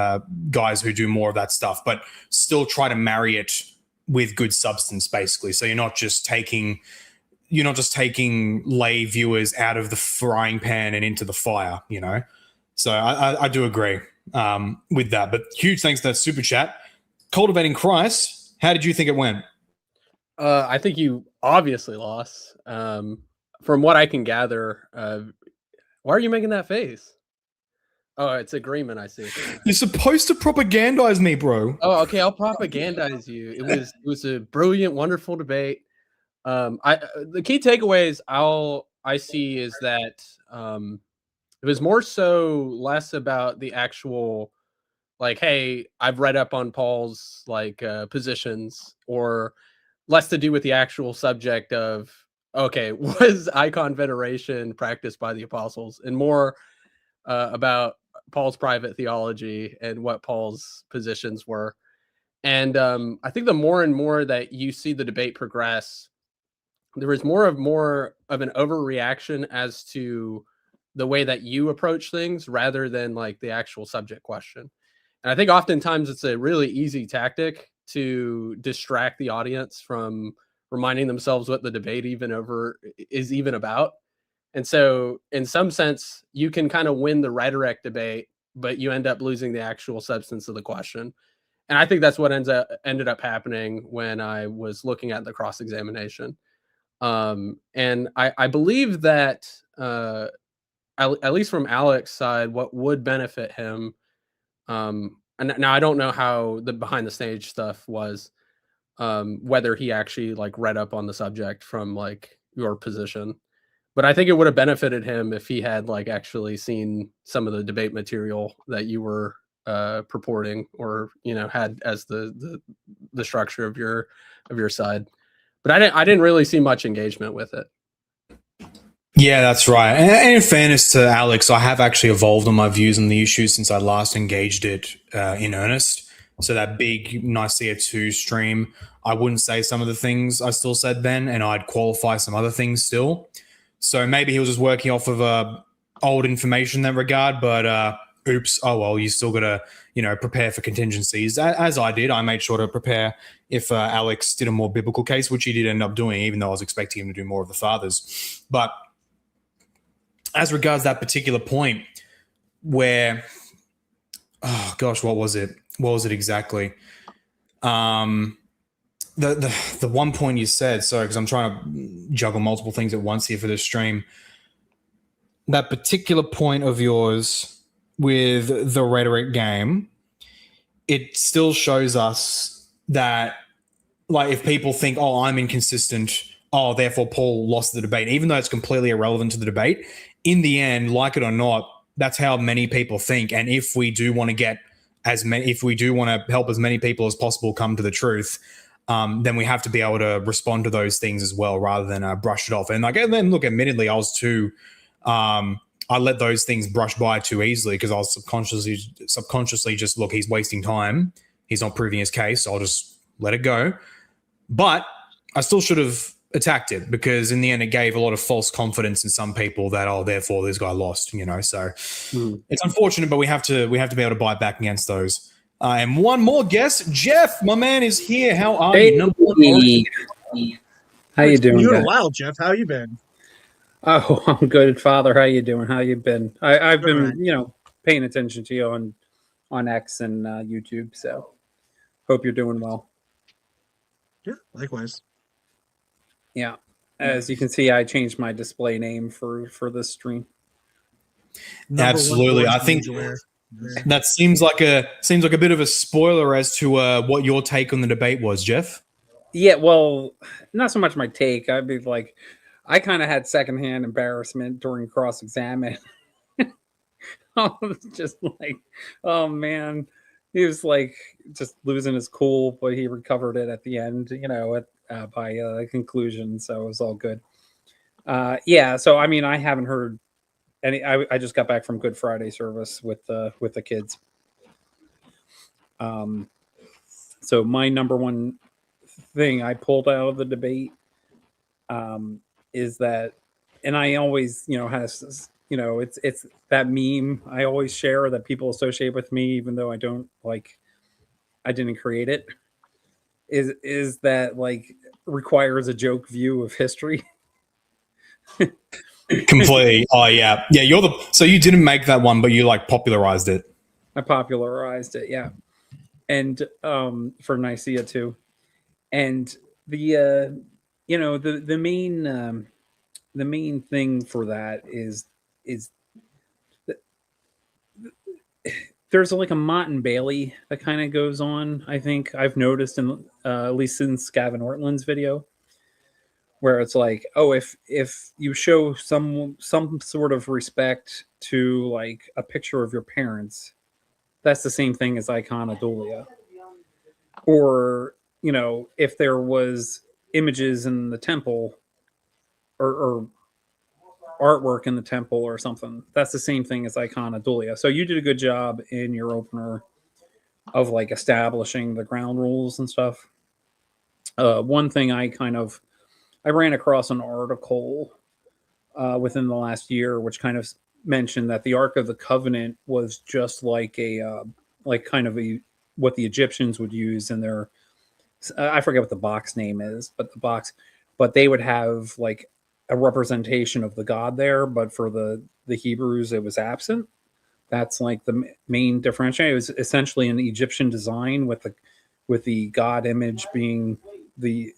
guys who do more of that stuff, but still try to marry it with good substance, basically. So you're not just taking lay viewers out of the frying pan and into the fire, So I do agree with that. But huge thanks to that super chat. Cultivating Christ, how did you think it went? I think you obviously lost. From what I can gather, why are you making that face? Oh, it's agreement, I see. You're supposed to propagandize me, bro. Oh, okay, I'll propagandize you. It was a brilliant, wonderful debate. The key takeaways I see is that it was more so less about the actual like, hey, I've read up on Paul's like positions, or less to do with the actual subject of, okay, was icon veneration practiced by the apostles, and more about Paul's private theology and what Paul's positions were. And I think the more and more that you see the debate progress, there is more of an overreaction as to the way that you approach things rather than like the actual subject question. And I think oftentimes it's a really easy tactic to distract the audience from reminding themselves what the debate is even about. And so in some sense, you can kind of win the rhetoric debate, but you end up losing the actual substance of the question. And I think that's what ended up happening when I was looking at the cross-examination. And I believe that at least from Alex's side, what would benefit him, and now I don't know how the behind the stage stuff was, whether he actually like read up on the subject from like your position, but I think it would have benefited him if he had like actually seen some of the debate material that you were purporting, or had as the structure of your side. But I didn't really see much engagement with it. Yeah, that's right. And in fairness to Alex, I have actually evolved on my views on the issue since I last engaged it in earnest. So that big Nicaea 2 stream, I wouldn't say some of the things I still said then, and I'd qualify some other things still. So maybe he was just working off of old information in that regard, but oops, oh well, you still got to, prepare for contingencies. As I did, I made sure to prepare if Alex did a more biblical case, which he did end up doing, even though I was expecting him to do more of the fathers. But as regards that particular point where, oh gosh, what was it? What was it exactly? The one point you said, sorry, because I'm trying to juggle multiple things at once here for this stream. That particular point of yours with the rhetoric game, it still shows us that, like, if people think, oh, I'm inconsistent, oh, therefore Paul lost the debate, even though it's completely irrelevant to the debate, in the end, like it or not, that's how many people think. And if we do want to help as many people as possible come to the truth, then we have to be able to respond to those things as well, rather than brush it off. And then look, admittedly, I was too. I let those things brush by too easily because I was subconsciously just, look, he's wasting time. He's not proving his case. So I'll just let it go. But I still should have attacked it, because in the end it gave a lot of false confidence in some people that, oh, therefore this guy lost, so it's unfortunate, but we have to be able to bite back against those. And one more guest, Jeff, my man, is here. How are you? Number one. How you doing, You in a guys? while, Jeff. How you been? Oh, I'm good, Father. How you doing? How you been? I've been, Alright. paying attention to you on X and YouTube. So, hope you're doing well. Yeah, likewise. Yeah, as you can see, I changed my display name for this stream. Number Absolutely. one I think aware. that seems like a bit of a spoiler as to what your take on the debate was, Jeff. Yeah, well, not so much my take. I'd be like, I kind of had secondhand embarrassment during cross-examine. I was just like, oh man, he was like just losing his cool, but he recovered it at the end, by conclusion. So it was all good. Yeah. So I mean, I haven't heard any. I just got back from Good Friday service with the kids. So my number one thing I pulled out of the debate is that, and I always, it's that meme I always share that people associate with me, even though I didn't create it. Is that like requires a joke view of history? Completely. Oh yeah. So you didn't make that one, but you popularized it. I popularized it, yeah, and for Nicaea too, and the main thing for that is there's like a Mott and Bailey that kind of goes on. I think I've noticed in at least since Gavin Ortland's video, where it's like, oh, if you show some sort of respect to like a picture of your parents, that's the same thing as Iconodulia. Or if there was images in the temple or artwork in the temple or something, that's the same thing as Iconodulia. So you did a good job in your opener of like establishing the ground rules and stuff. One thing I ran across an article within the last year, which kind of mentioned that the Ark of the Covenant was just like what the Egyptians would use in their, I forget what the box name is, but they would have like a representation of the god there, but for the Hebrews it was absent. That's like the main differentiator. It was essentially an Egyptian design with the god image being the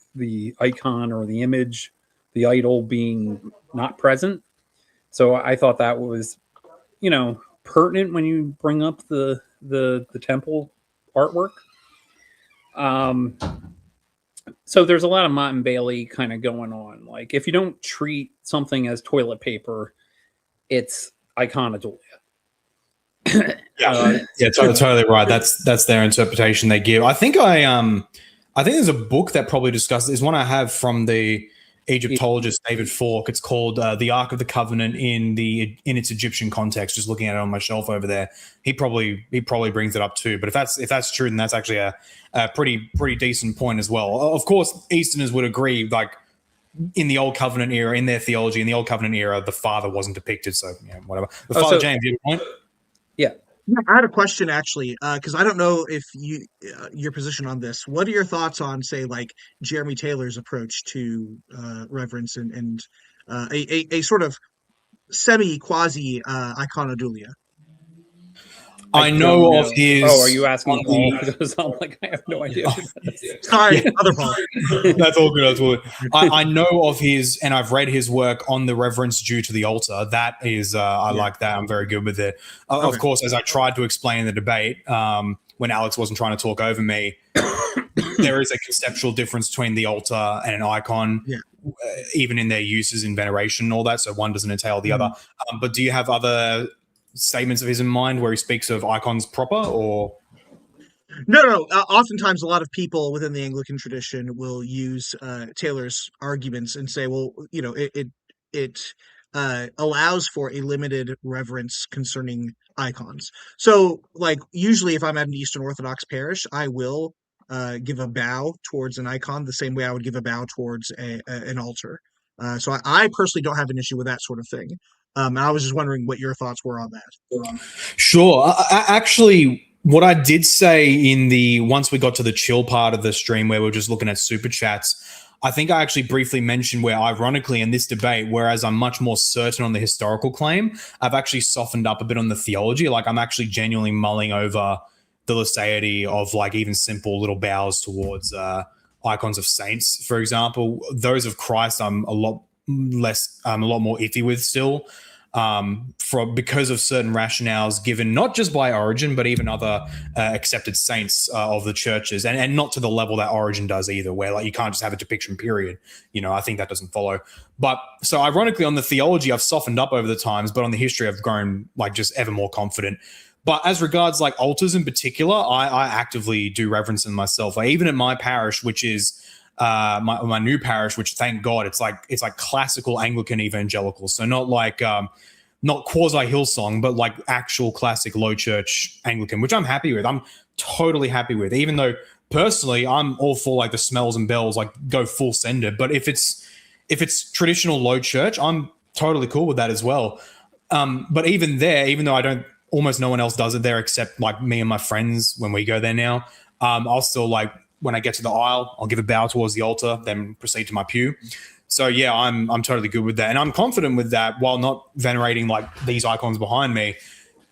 icon or the image, the idol being not present. So I thought that was pertinent when you bring up the temple artwork. So there's a lot of Mott and Bailey kind of going on. Like if you don't treat something as toilet paper, it's Iconodulia. Totally right. That's their interpretation they give. I think there's a book that probably discusses. There's one I have from the Egyptologist David Falk. It's called "The Ark of the Covenant in its Egyptian Context." Just looking at it on my shelf over there, he probably brings it up too. But if that's true, then that's actually a pretty decent point as well. Of course, Easterners would agree. Like in the Old Covenant era, in their theology, in the Old Covenant era, the Father wasn't depicted. So whatever. But Father James, you have a point? Yeah. I had a question actually, because I don't know if your position on this. What are your thoughts on, say, like Jeremy Taylor's approach to reverence and a sort of quasi Iconodulia? I know of his. Oh, are you asking Paul? Because I'm like, I have no idea. Sorry, other Paul. That's all good. That's all good. I know of his, and I've read his work on the reverence due to the altar. That is, I like that. I'm very good with it. Of course, as I tried to explain in the debate, when Alex wasn't trying to talk over me, there is a conceptual difference between the altar and an icon, even in their uses in veneration and all that. So one doesn't entail the other. But do you have other statements of his in mind where he speaks of icons proper, or No. Oftentimes, a lot of people within the Anglican tradition will use Taylor's arguments and say, well, it allows for a limited reverence concerning icons. So, like, usually if I'm at an Eastern Orthodox parish, I will give a bow towards an icon the same way I would give a bow towards an altar. So I personally don't have an issue with that sort of thing. And I was just wondering what your thoughts were on that. Sure. Actually, what I did say in the once we got to the chill part of the stream where we are just looking at super chats, I think I actually briefly mentioned where, ironically, in this debate, whereas I'm much more certain on the historical claim, I've actually softened up a bit on the theology. Like, I'm actually genuinely mulling over the laicity of like even simple little bows towards icons of saints, for example. Those of Christ, I'm a lot more iffy with still, because of certain rationales given not just by Origin but even other accepted saints of the churches, and not to the level that Origin does either, where like you can't just have a depiction period. I think that doesn't follow. But so ironically, on the theology, I've softened up over the times, but on the history, I've grown like just ever more confident. But as regards like altars in particular, I actively do reverence them myself. Like, even at my parish, which is my new parish, which thank God it's like classical Anglican evangelical, so not like not quasi Hillsong, but like actual classic low church Anglican, which I'm happy with. I'm totally happy with, even though personally I'm all for like the smells and bells, like go full sender. But if it's traditional low church, I'm totally cool with that as well. But even there, even though almost no one else does it there except like me and my friends when we go there now, I'll still like, when I get to the aisle, I'll give a bow towards the altar, then proceed to my pew. So yeah, I'm totally good with that. And I'm confident with that while not venerating like these icons behind me,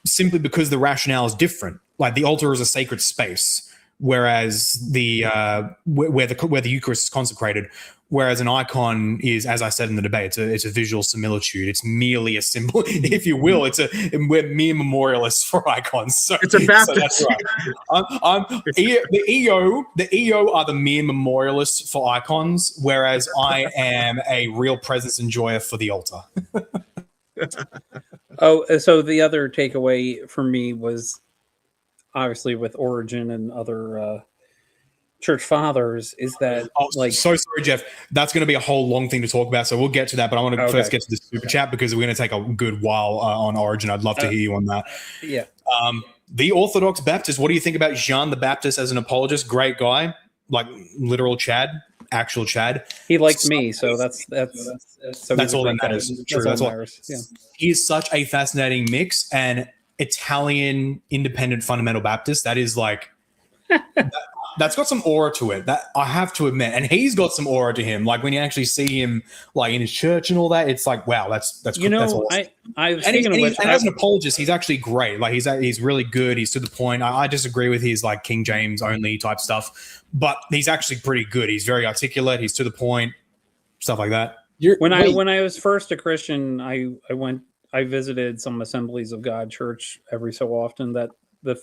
simply because the rationale is different. Like, the altar is a sacred space, whereas the where the Eucharist is consecrated, whereas an icon is, as I said in the debate, it's a visual similitude. It's merely a symbol, if you will. We're mere memorialists for icons. So it's a Baptist. So that's right. The EO are the mere memorialists for icons, whereas I am a real presence enjoyer for the altar. So the other takeaway for me was obviously with Origin and other church fathers is that so sorry, Jeff, that's going to be a whole long thing to talk about, so we'll get to that, but I want to first get to the super chat because we're going to take a good while on Origin. I'd love to hear you on that. The Orthodox Baptist, what do you think about Jean the Baptist as an apologist? Great guy, like literal Chad, actual Chad. He liked me, so that's all that matters. True. That's all. Yeah. He is such a fascinating mix, and Italian independent fundamental Baptist, that is like that's got some aura to it, that I have to admit. And he's got some aura to him. Like, when you actually see him like in his church and all that, it's like, wow, that's that's awesome. I was thinking of which, and as an apologist, he's actually great. Like, he's really good. He's to the point. I disagree with his like King James only type stuff, but he's actually pretty good. He's very articulate. He's to the point, stuff like that. When I was first a Christian, I visited some Assemblies of God church every so often. That the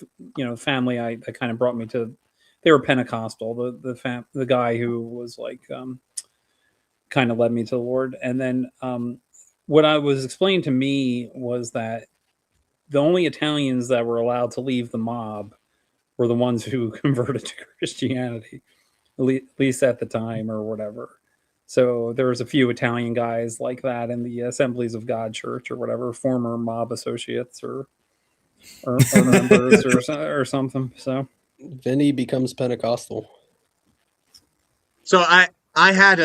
family that kind of brought me to. They were Pentecostal. The guy who was like kind of led me to the Lord, and then what I was explained to me was that the only Italians that were allowed to leave the mob were the ones who converted to Christianity, at least at the time or whatever. So there was a few Italian guys like that in the Assemblies of God church or whatever, former mob associates or members or something. So Vinny becomes Pentecostal. So I had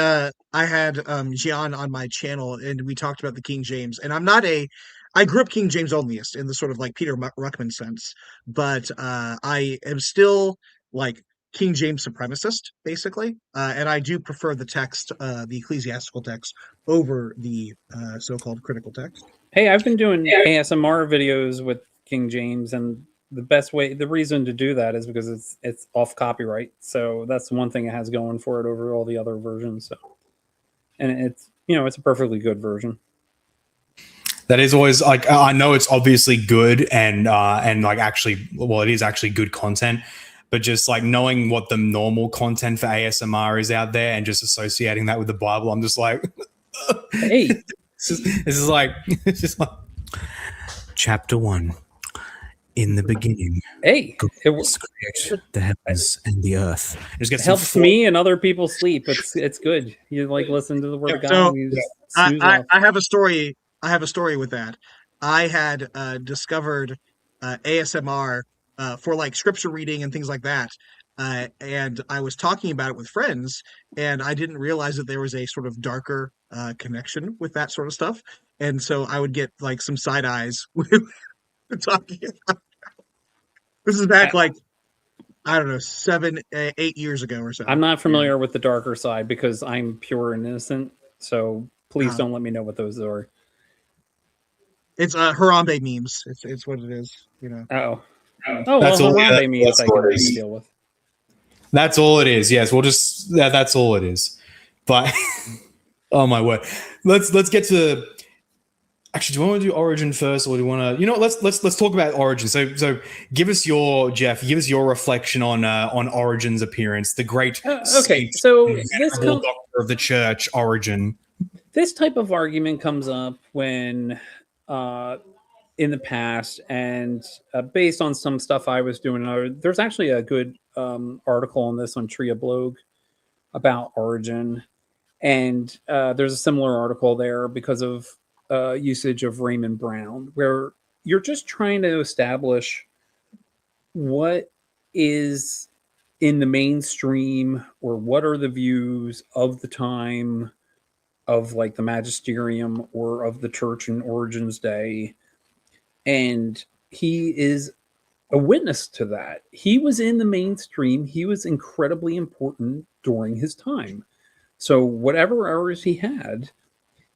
Gian on my channel, and we talked about the King James. And I grew up King James onlyist in the sort of like Peter Ruckman sense, but I am still like King James supremacist, basically, and I do prefer the text, the ecclesiastical text, over the so-called critical text. Hey, I've been doing ASMR videos with King James, and the reason to do that is because it's off copyright. So that's one thing it has going for it over all the other versions. So, and it's a perfectly good version. That is always like, I know it's obviously good and like actually, well, it is actually good content. But just like knowing what the normal content for ASMR is out there and just associating that with the Bible, I'm just like, hey, this is like, it's just like chapter 1. In the beginning, God created the heavens and the earth. It helps me and other people sleep. It's good. You like listen to the word of God. So I have a story. I have a story with that. I had discovered ASMR for like scripture reading and things like that and I was talking about it with friends, and I didn't realize that there was a sort of darker connection with that sort of stuff, and so I would get like some side eyes with talking. This is back like I don't know 8 years ago or so. I'm not familiar with the darker side because I'm pure and innocent. So please don't let me know what those are. It's Harambe memes. It's what it is. You know. Oh, That's all. Harambe memes I what can it is. deal with. That's all it is. Yes, we'll just that's all it is. But oh my word, let's get to. Actually, do you want to do Origin first, or do you want to? You know, let's talk about Origin. So give us your reflection on Origin's appearance, the great. Okay, so this doctor of the church, Origin. This type of argument comes up when, in the past, and based on some stuff I was doing, there's actually a good article on this on Tria Blog about Origin, and there's a similar article there because of usage of Raymond Brown, where you're just trying to establish what is in the mainstream or what are the views of the time of like the magisterium or of the church in Origen's day. And he is a witness to that. He was in the mainstream. He was incredibly important during his time. So whatever errors he had,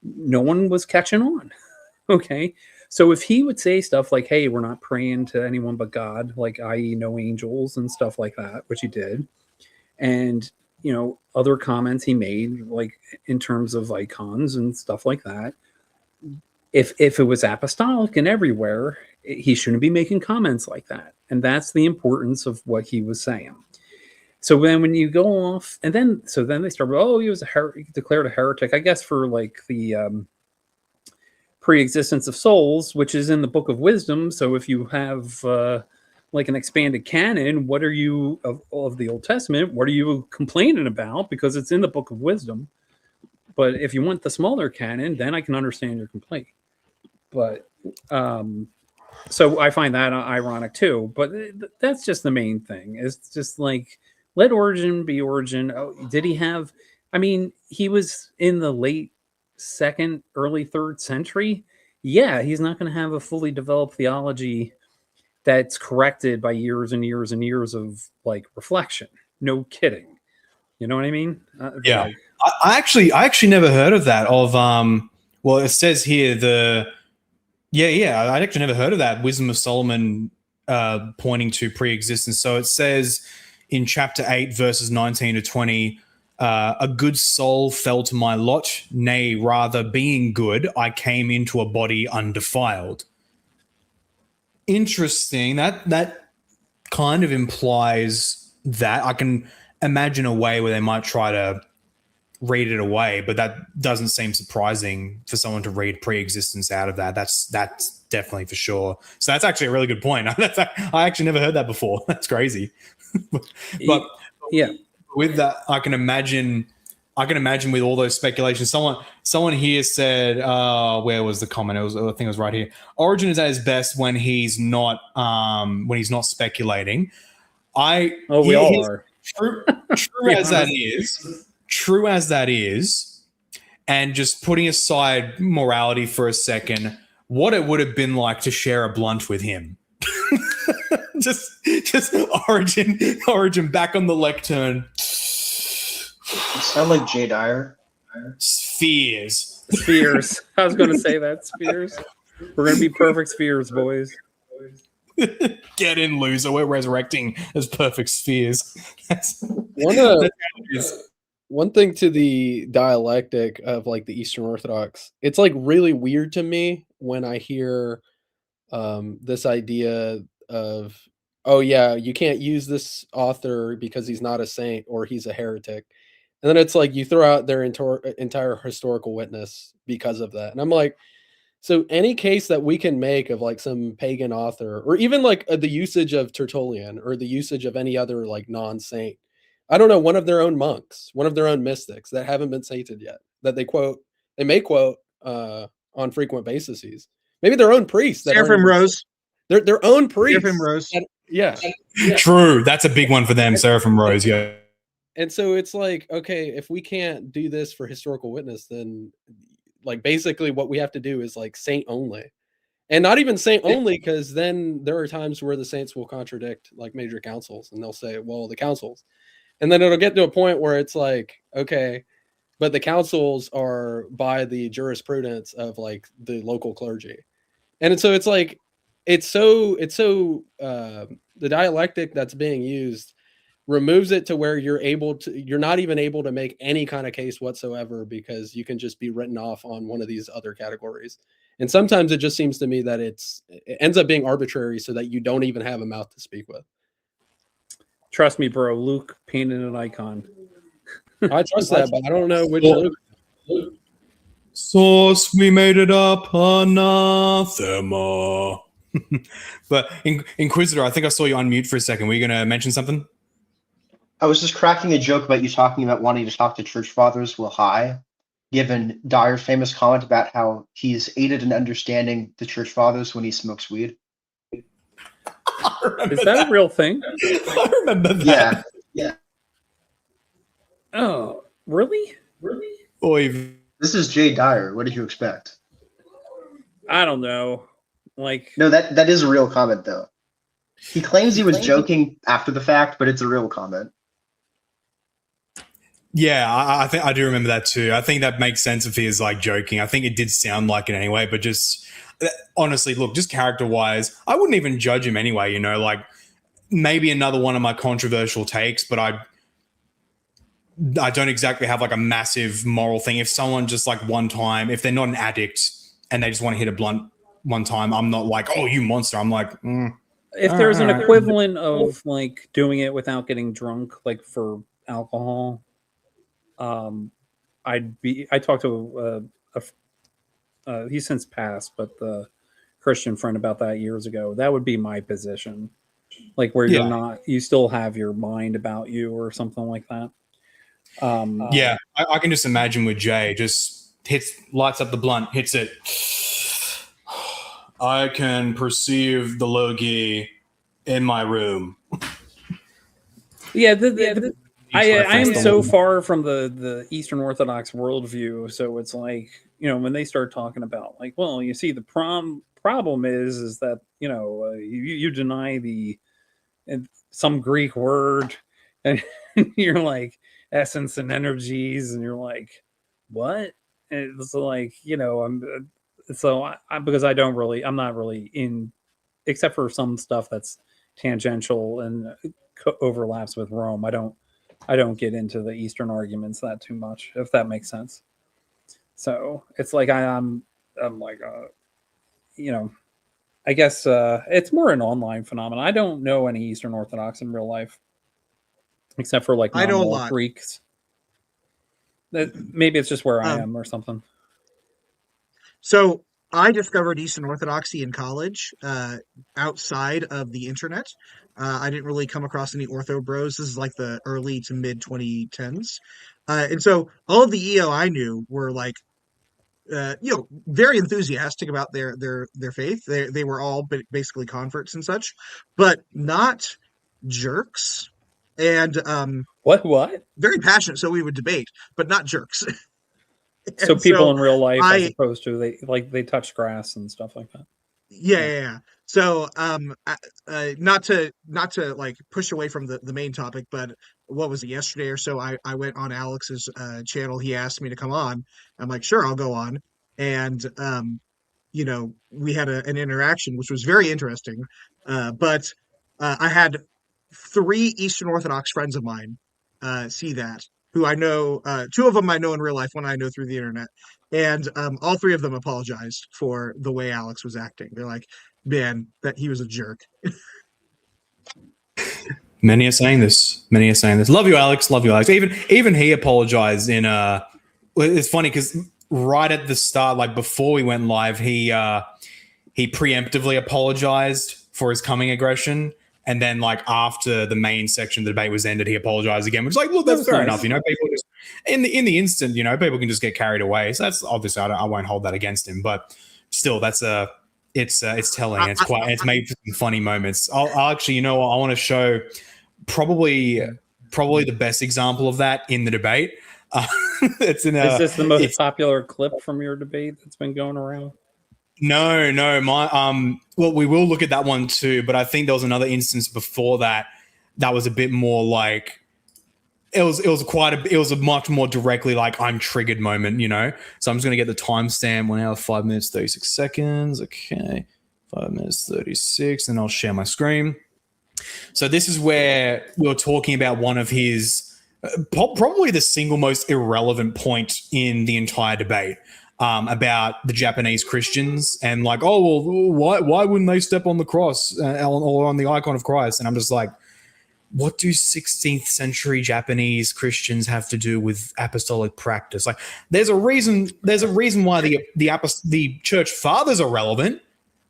no one was catching on. Okay. So if he would say stuff like, hey, we're not praying to anyone but God, like i.e. no angels and stuff like that, which he did. And, you know, other comments he made, like in terms of icons and stuff like that. If it was apostolic and everywhere, he shouldn't be making comments like that. And that's the importance of what he was saying. So then when you go off, and then they start, oh, he was declared a heretic, I guess, for like the pre-existence of souls, which is in the Book of Wisdom. So if you have like an expanded canon, what are you of the Old Testament? What are you complaining about? Because it's in the Book of Wisdom. But if you want the smaller canon, then I can understand your complaint. But so I find that ironic too. But that's just the main thing. It's just like, let Origin be Origin. Oh, did he have? I mean, he was in the late 2nd, early 3rd century. Yeah, he's not going to have a fully developed theology that's corrected by years and years and years of like reflection. No kidding. You know what I mean? Yeah. Like, I actually never heard of that. Well, it says here I actually never heard of that. Wisdom of Solomon pointing to pre-existence. So it says in chapter 8, verses 19 to 20, a good soul fell to my lot, nay, rather being good, I came into a body undefiled. Interesting. That kind of implies that. I can imagine a way where they might try to read it away, but that doesn't seem surprising for someone to read pre-existence out of that. That's definitely for sure. So that's actually a really good point. I actually never heard that before. That's crazy. But yeah, with that, I can imagine with all those speculations. Someone here said, where was the comment? I think it was right here. Origin is at his best when he's not speculating. We all are. True as that is. True as that is, and just putting aside morality for a second, what it would have been like to share a blunt with him. just Origin back on the lectern. You sound like Jay Dyer. Spheres. I was going to say that. Spheres. We're going to be perfect spheres, boys. Get in, loser. We're resurrecting as perfect spheres. One thing to the dialectic of like the Eastern Orthodox, it's like really weird to me when I hear this idea of, oh yeah, you can't use this author because he's not a saint or he's a heretic. And then it's like you throw out their entire historical witness because of that. And I'm like, so any case that we can make of like some pagan author, or even like the usage of Tertullian or the usage of any other like non-saint, I don't know, one of their own monks, one of their own mystics that haven't been sainted yet, that they may quote on frequent basis. Maybe their own priests. Seraphim Rose. Their own priests. Seraphim Rose. Yeah. True. That's a big one for them, Seraphim Rose. Yeah. And so it's like, okay, if we can't do this for historical witness, then like basically what we have to do is like saint only. And not even saint only, because then there are times where the saints will contradict like major councils and they'll say, well, the councils. And then it'll get to a point where it's like, okay, but the councils are by the jurisprudence of like the local clergy. And so it's like, the dialectic that's being used removes it to where you're not even able to make any kind of case whatsoever, because you can just be written off on one of these other categories. And sometimes it just seems to me that it ends up being arbitrary so that you don't even have a mouth to speak with. Trust me, bro. Luke painted an icon. I trust that, but I don't know which Luke. Source, we made it up, anathema. But Inquisitor, I think I saw you on mute for a second. Were you going to mention something? I was just cracking a joke about you talking about wanting to talk to church fathers while high, given Dyer's famous comment about how he's aided in understanding the church fathers when he smokes weed. Is that a real thing? I remember that. Yeah. Oh, really? Oy. This is Jay Dyer. What did you expect? I don't know. Like, No, that is a real comment, though. He claims he was joking after the fact, but it's a real comment. Yeah, I think I do remember that too. I think that makes sense if he is like joking. I think it did sound like it anyway, but just honestly, look, just character-wise, I wouldn't even judge him anyway, you know, like maybe another one of my controversial takes, but I don't exactly have like a massive moral thing. If someone just like one time, if they're not an addict and they just want to hit a blunt one time, I'm not like, oh, you monster. I'm like, if there's an equivalent of like doing it without getting drunk, like for alcohol, I talked to he's since passed, but the Christian friend about that years ago. That would be my position, like where you still have your mind about you or something like that. Yeah, I can just imagine with Jay, just lights up the blunt, hits it. I can perceive the Logi in my room. Yeah, I am so far from the Eastern Orthodox worldview, so it's like, you know, when they start talking about like, well, you see, the problem is that, you know, you deny some Greek word, and you're like essence and energies, and you're like, what? And it's like, you know, because I'm not really in, except for some stuff that's tangential and overlaps with Rome. I don't get into the Eastern arguments that too much, if that makes sense. So it's like I'm like, you know, I guess it's more an online phenomenon. I don't know any Eastern Orthodox in real life, except for like I know a lot. Greeks. Maybe it's just where I am or something. So I discovered Eastern Orthodoxy in college, outside of the internet. I didn't really come across any Ortho bros. This is like the early to mid 2010s. And so all of the EO I knew were like, you know, very enthusiastic about their faith. They were all basically converts and such, but not jerks. And What? very passionate, so we would debate, but not jerks. So people in real life, as opposed to they touch grass and stuff like that. Yeah. So not to like push away from the main topic, but what was it, yesterday or so, I went on Alex's channel. He asked me to come on. I'm like, sure, I'll go on. And you know, we had an interaction which was very interesting. But I had 3 Eastern Orthodox friends of mine see that, who I know, 2 of them I know in real life, one I know through the internet. And all 3 of them apologized for the way Alex was acting. They're like, man, that he was a jerk. Many are saying this. Love you, Alex. Even he apologized in it's funny because right at the start, like before we went live, he preemptively apologized for his coming aggression. And then, like, after the main section of the debate was ended, he apologized again, which is like, look, that's fair enough. You know, people just in the instant, you know, people can just get carried away. So that's obviously I won't hold that against him, but still, that's It's telling. It's made for some funny moments. I'll actually, you know what? I want to show probably the best example of that in the debate. Is this the most popular clip from your debate that's been going around? No, my well, we will look at that one too, but I think there was another instance before that was a bit more like it was a much more directly like I'm triggered moment, you know. So I'm just gonna get the timestamp, 1 hour 5 minutes 36 seconds. Okay, 5 minutes 36, and I'll share my screen. So this is where we were talking about one of his probably the single most irrelevant point in the entire debate. About the Japanese Christians and like, oh, well, why wouldn't they step on the cross or on the icon of Christ? And I'm just like, what do 16th century Japanese Christians have to do with apostolic practice? Like, there's a reason why the church fathers are relevant,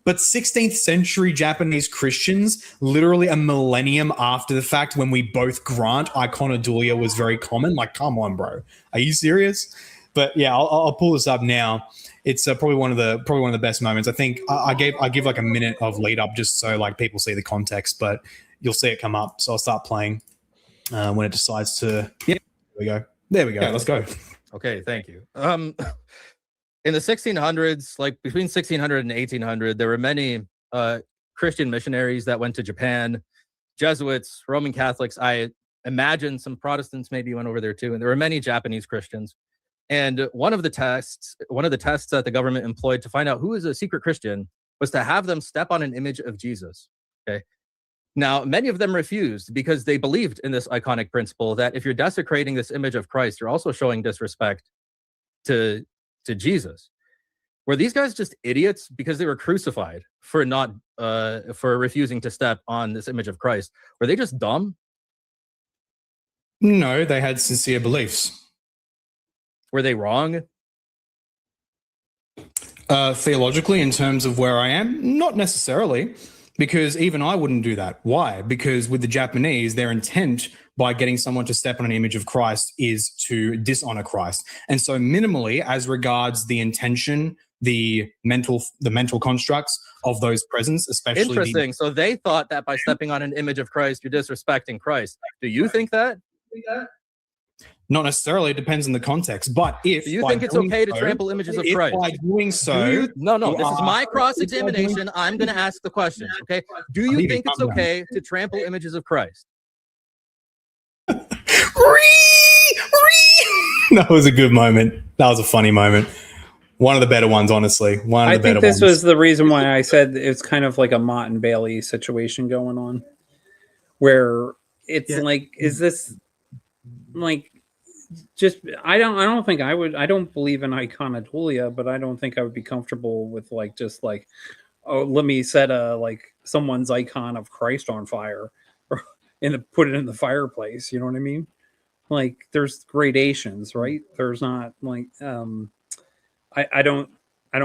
but 16th century Japanese Christians, literally a millennium after the fact, when we both grant Iconodulia was very common. Like, come on, bro, are you serious? But yeah, I'll pull this up now. It's probably one of the best moments. I think I give like a minute of lead up just so like people see the context, but you'll see it come up. So I'll start playing when it decides to. Yeah, there we go. Yeah, let's go. Okay, thank you. In the 1600s, like between 1600 and 1800, there were many Christian missionaries that went to Japan, Jesuits, Roman Catholics. I imagine some Protestants maybe went over there too, and there were many Japanese Christians. And one of the tests that the government employed to find out who is a secret Christian was to have them step on an image of Jesus. Okay. Now, many of them refused because they believed in this iconic principle that if you're desecrating this image of Christ, you're also showing disrespect to Jesus. Were these guys just idiots because they were crucified for refusing to step on this image of Christ? Were they just dumb? No, they had sincere beliefs. Were they wrong? Theologically, in terms of where I am, not necessarily, because even I wouldn't do that. Why? Because with the Japanese, their intent by getting someone to step on an image of Christ is to dishonor Christ. And so minimally, as regards the intention, the mental constructs of those presents, especially. Interesting. So they thought that by stepping on an image of Christ, you're disrespecting Christ. Do you think that? Not necessarily. It depends on the context. But if do you think it's okay to trample images of Christ? By doing so, no. This is my cross-examination. I'm going to ask the questions. Okay. Do you think it's okay to trample images of Christ? That was a good moment. That was a funny moment. One of the better ones, honestly. I think this was the reason why I said it's kind of like a Mott and Bailey situation going on, where it's like, is this like? Just I don't think I would. I don't believe in Iconodulia, but I don't think I would be comfortable with like just like, oh, let me set a like someone's icon of Christ on fire or put it in the fireplace. You know what I mean? Like there's gradations, right? There's not like I don't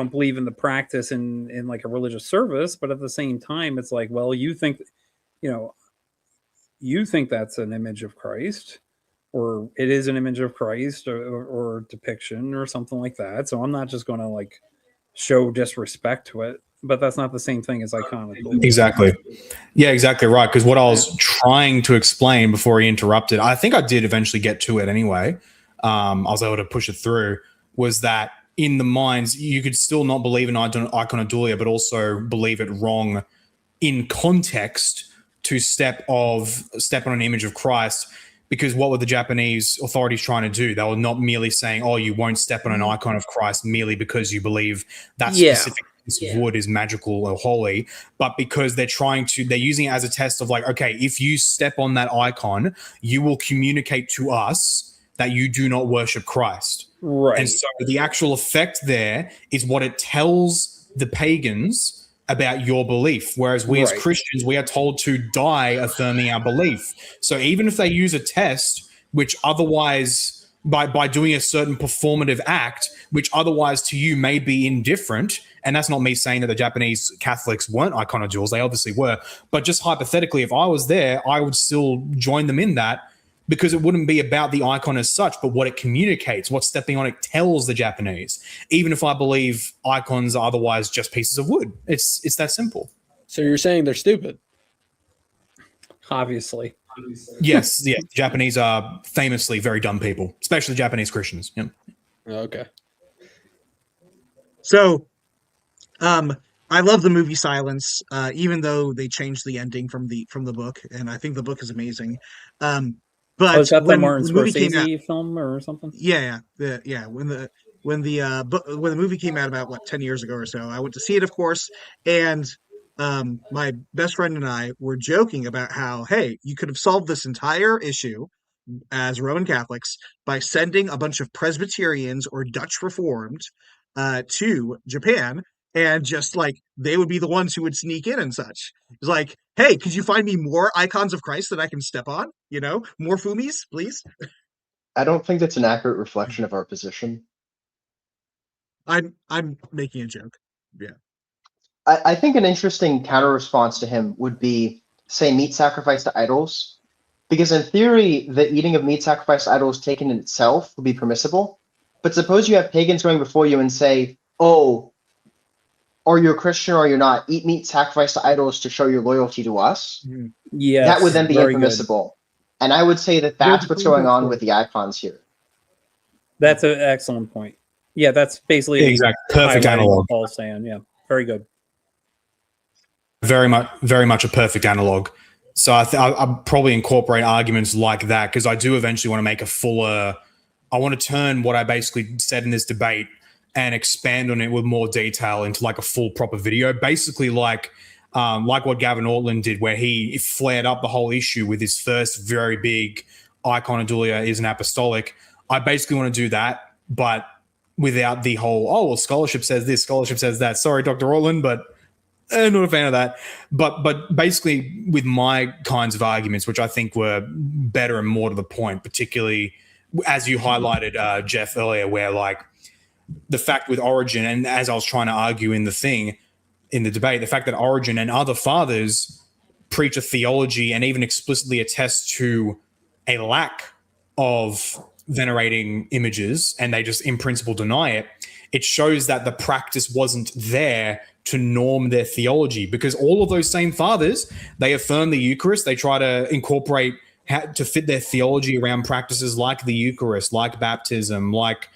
believe in the practice in like a religious service, but at the same time, it's like, well, you think that's an image of Christ. Or it is an image of Christ or depiction or something like that. So I'm not just going to like show disrespect to it, but that's not the same thing as Iconodulia. Exactly. Yeah, exactly right. Because what I was trying to explain before he interrupted, I think I did eventually get to it anyway. I was able to push it through, was that in the minds, you could still not believe in Iconodulia, but also believe it wrong in context to step on an image of Christ. Because what were the Japanese authorities trying to do? They were not merely saying, oh, you won't step on an icon of Christ merely because you believe that specific piece of wood is magical or holy, but because they're using it as a test of like, okay, if you step on that icon, you will communicate to us that you do not worship Christ. Right. And so the actual effect there is what it tells the pagans about your belief, whereas we as Christians, we are told to die affirming our belief. So even if they use a test which otherwise, by doing a certain performative act, which otherwise to you may be indifferent, and that's not me saying that the Japanese Catholics weren't iconodules, they obviously were, but just hypothetically, if I was there, I would still join them in that, because it wouldn't be about the icon as such, but what it communicates, what stepping on it tells the Japanese, even if I believe icons are otherwise just pieces of wood. It's that simple. So you're saying they're stupid? Obviously. Yes, yeah. Japanese are famously very dumb people, especially Japanese Christians. Yep. Okay. So, I love the movie Silence, even though they changed the ending from the book, and I think the book is amazing. But Is that the when Martin the movie came out, Scorsese film or something? yeah, when the movie came out about 10 years ago or so, I went to see it, of course, and my best friend and I were joking about how, hey, you could have solved this entire issue as Roman Catholics by sending a bunch of Presbyterians or Dutch Reformed to Japan, and just like they would be the ones who would sneak in and such. It's like, hey, could you find me more icons of Christ that I can step on? More Fumis, please. I don't think that's an accurate reflection of our position. I'm making a joke. Yeah. I think an interesting counter response to him would be, say, meat sacrificed to idols. Because in theory, the eating of meat sacrificed to idols taken in itself would be permissible. But suppose you have pagans going before you and say, oh, or you're a Christian or you're not, eat meat sacrificed to idols to show your loyalty to us. Yeah, That would then be impermissible. And I would say that that's what's going on with the icons here. That's an excellent point. Yeah, that's basically Exactly. Perfect highlighting analog. what Paul's saying. Yeah, very good. Very much a perfect analog. So I'll probably incorporate arguments like that because I do eventually want to make a fuller. I want to turn what I basically said in this debate and expand on it with more detail into like a full proper video. Basically, like what Gavin Ortland did, where he flared up the whole issue with his first very big Iconodulia is an apostolic. I basically want to do that, but without the whole scholarship says this, scholarship says that. Sorry, Dr. Ortland, but I'm not a fan of that. But basically with my kinds of arguments, which I think were better and more to the point, particularly as you highlighted, Jeff, earlier, where like the fact with Origin, and as I was trying to argue in the debate, the fact that Origin and other fathers preach a theology and even explicitly attest to a lack of venerating images, and they just in principle deny it, it shows that the practice wasn't there to norm their theology, because all of those same fathers, they affirm the Eucharist, they try to incorporate to fit their theology around practices like the Eucharist, like baptism, like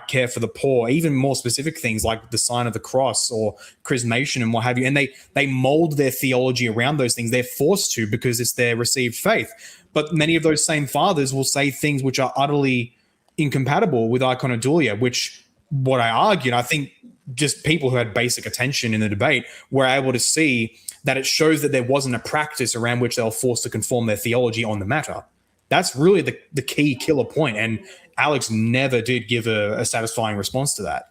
care for the poor, even more specific things like the sign of the cross or chrismation and what have you. And they mold their theology around those things. They're forced to because it's their received faith. But many of those same fathers will say things which are utterly incompatible with Iconodulia, which what I argued, I think just people who had basic attention in the debate were able to see that it shows that there wasn't a practice around which they were forced to conform their theology on the matter. That's really the key killer point. And Alex never did give a satisfying response to that.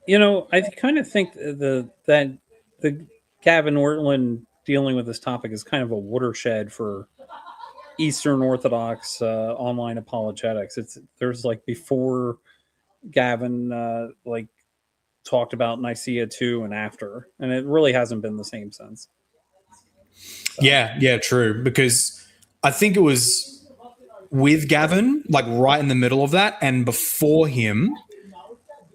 I kind of think that the Gavin Ortland dealing with this topic is kind of a watershed for Eastern Orthodox online apologetics. There's like before Gavin talked about Nicaea 2 and after, and it really hasn't been the same since. So. Yeah, true. Because I think it was with Gavin, like right in the middle of that, and before him,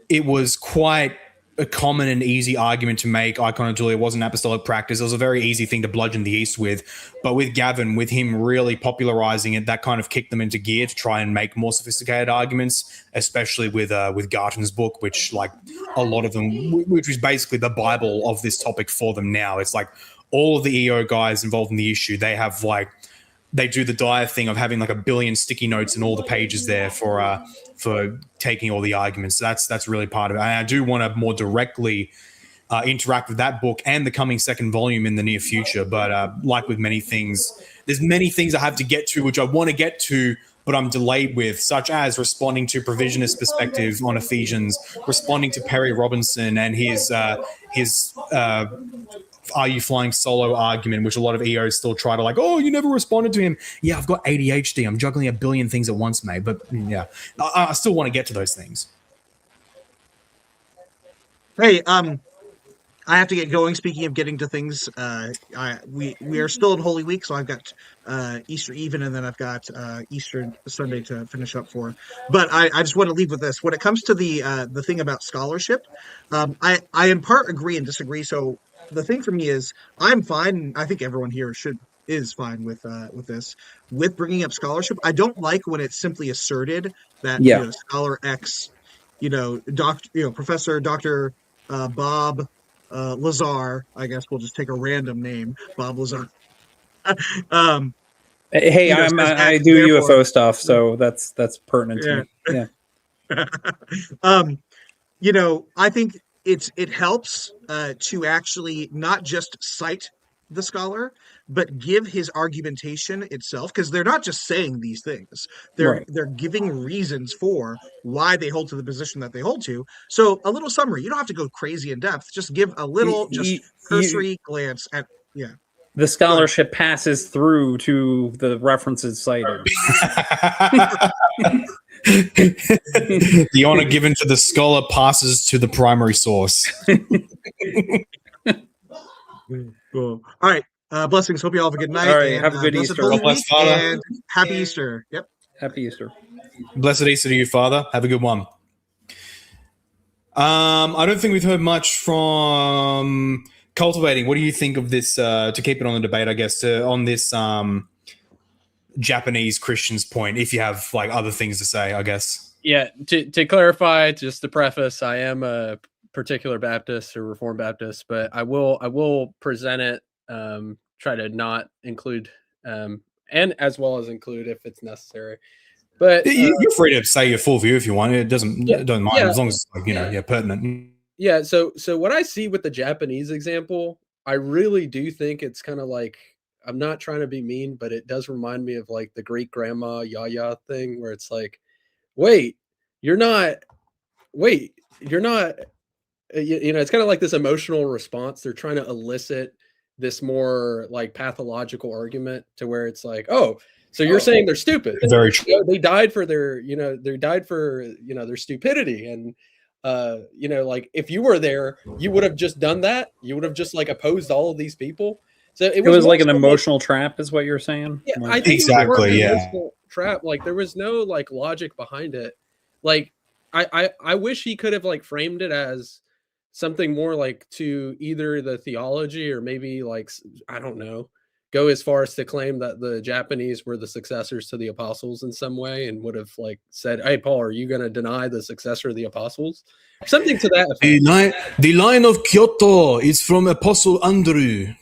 it was quite a common and easy argument to make. Iconodulia was an apostolic practice. It was a very easy thing to bludgeon the East with. But with Gavin, with him really popularizing it, that kind of kicked them into gear to try and make more sophisticated arguments, especially with Garton's book, which like a lot of them, which is basically the Bible of this topic for them now. It's like all of the EO guys involved in the issue, they have like, they do the dire thing of having like a billion sticky notes in all the pages there for taking all the arguments. So that's really part of it. And I do want to more directly interact with that book and the coming second volume in the near future. But like with many things, there's many things I have to get to, which I want to get to, but I'm delayed with, such as responding to provisionist perspective on Ephesians, responding to Perry Robinson and his are you flying solo argument, which a lot of EOs still try to like, oh, you never responded to him. Yeah, I've got ADHD. I'm juggling a billion things at once, mate. But yeah, I still want to get to those things. Hey, have to get going. Speaking of getting to things, we are still in Holy Week, so I've got Easter Even, and then I've got Easter Sunday to finish up for. But I just want to leave with this. When it comes to the thing about scholarship, I in part agree and disagree. So the thing for me is I'm fine. I think everyone here is fine with this, with bringing up scholarship. I don't like when it's simply asserted that Yeah. scholar X, Professor Dr. Bob Lazar, I guess we'll just take a random name, Bob Lazar. Hey, says I X, do therefore- UFO stuff, so that's pertinent to me. Yeah. I think it helps to actually not just cite the scholar, but give his argumentation itself, because they're not just saying these things. They're giving reasons for why they hold to the position that they hold to. So a little summary. You don't have to go crazy in depth. Just give a little, cursory glance at the scholarship passes through to the references cited. The honor given to the scholar passes to the primary source. Cool. All right. Blessings. Hope you all have a good night. All right. And, Have a good blessed Easter. Holy God bless, Week, Father. and happy Easter. Yep. Happy Easter. Blessed Easter to you, Father. Have a good one. I don't think we've heard much from Cultivating. What do you think of this, to keep it on the debate, I guess, on this Japanese Christians point, if you have like other things to say, I guess. Yeah, to clarify, just to preface, I am a particular Baptist or Reformed Baptist, but I will present it, try to not include, and as well as include if it's necessary. But You're free to say your full view if you want. It doesn't mind as long as it's like, pertinent. Yeah. So what I see with the Japanese example, I really do think it's kind of like, I'm not trying to be mean, but it does remind me of like the Greek grandma yaya thing, where it's like, wait, you're not, it's kind of like this emotional response. They're trying to elicit this more like pathological argument to where it's like, oh, so you're saying they're stupid. Very true. They died for their, their stupidity. And, like if you were there, you would have just done that. You would have just like opposed all of these people. So it was like an more emotional trap, is what you're saying? Yeah, Like, I think it was more of an Exactly, yeah. emotional trap. Like there was no like logic behind it. Like I wish he could have like framed it as something more like to either the theology or maybe like, I don't know, go as far as to claim that the Japanese were the successors to the apostles in some way, and would have like said, hey Paul, are you going to deny the successor of the apostles? Something to that effect. The line of Kyoto is from Apostle Andrew.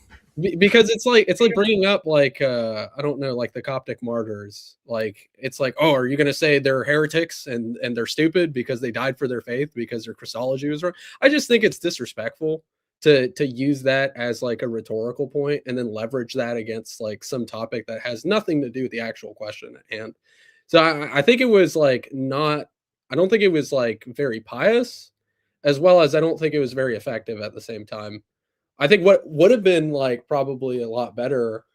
Because it's like bringing up like I don't know, like the Coptic martyrs. Like it's like, oh, are you going to say they're heretics and they're stupid because they died for their faith because their Christology was wrong? I just think it's disrespectful to use that as like a rhetorical point and then leverage that against like some topic that has nothing to do with the actual question at hand. So I think it was like I don't think it was like very pious, as well as I don't think it was very effective at the same time. I think what would have been like probably a lot better,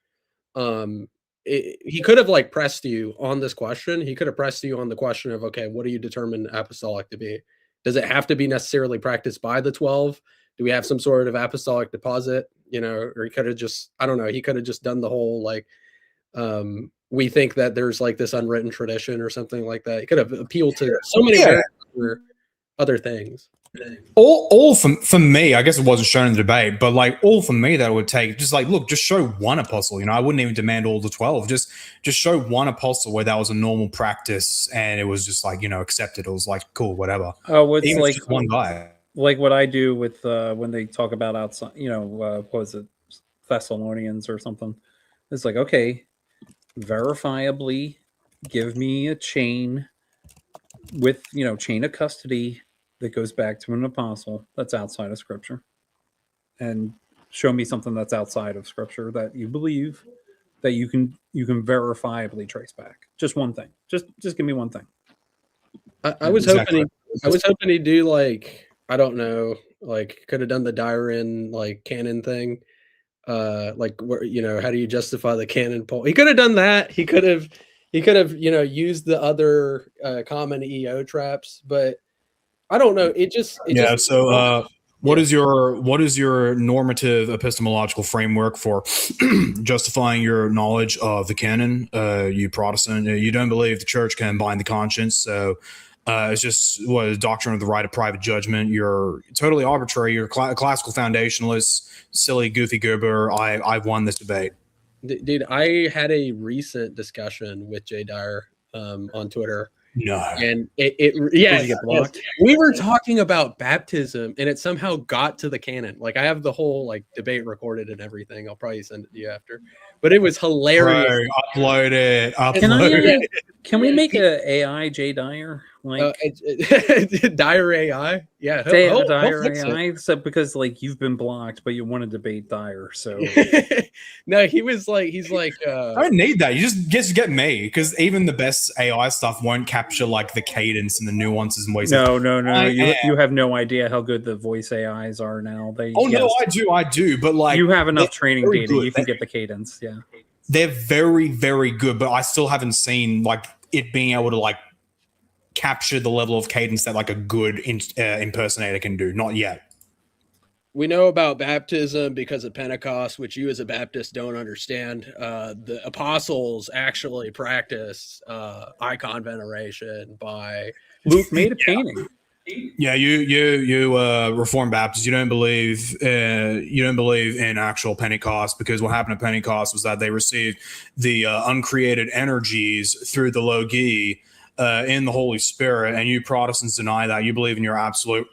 he could have like pressed you on this question. He could have pressed you on the question of, okay, what do you determine apostolic to be? Does it have to be necessarily practiced by the 12? Do we have some sort of apostolic deposit? Or he could have just, I don't know, he could have just done the whole like, we think that there's like this unwritten tradition or something like that. He could have appealed to so many other things. All for me, I guess it wasn't shown in the debate, but like all for me that would take just like, look, just show one apostle. I wouldn't even demand all the 12. Just show one apostle where that was a normal practice and it was just like, accepted. It was like, cool, whatever. Oh, it's Even like just one guy. Like what I do with when they talk about outside, what was it, Thessalonians or something? It's like, okay, verifiably give me a chain with, chain of custody that goes back to an apostle that's outside of Scripture, and show me something that's outside of Scripture that you believe that you can verifiably trace back. Just one thing. Just give me one thing. I was hoping he'd do like, I don't know, like could have done the Dyron like canon thing. Like where, how do you justify the canon poll? He could have done that. He could have, used the other common EO traps, but I don't know. What is your normative epistemological framework for justifying your knowledge of the canon? You Protestant, you don't believe the church can bind the conscience, so it's just what doctrine of the right of private judgment. You're totally arbitrary. You're a classical foundationalist, silly, goofy goober. I've won this debate. Dude, I had a recent discussion with Jay Dyer on Twitter. No. And Did you get blocked? we were talking about baptism, and it somehow got to the canon. Like, I have the whole like debate recorded and everything. I'll probably send it to you after. But it was hilarious. Bro, upload it. Can we make a AI Jay Dyer? Like Dyer AI? Yeah. Dyer AI, so because like you've been blocked, but you want to debate Dyer, so No, he's like I don't need that. You just get me, because even the best AI stuff won't capture like the cadence and the nuances and ways. No. You have no idea how good the voice AIs are now. No, I do. But like, you have enough training data, good. you can get the cadence. Yeah, they're very, very good. But I still haven't seen like it being able to like capture the level of cadence that like a good impersonator can do. Not yet. We know about baptism because of Pentecost, which you as a Baptist don't understand. The apostles actually practiced icon veneration by Luke made a painting. Yeah, you Reformed Baptists, you don't believe in actual Pentecost, because what happened at Pentecost was that they received the uncreated energies through the Logos in the Holy Spirit, and you Protestants deny that. You believe in your absolute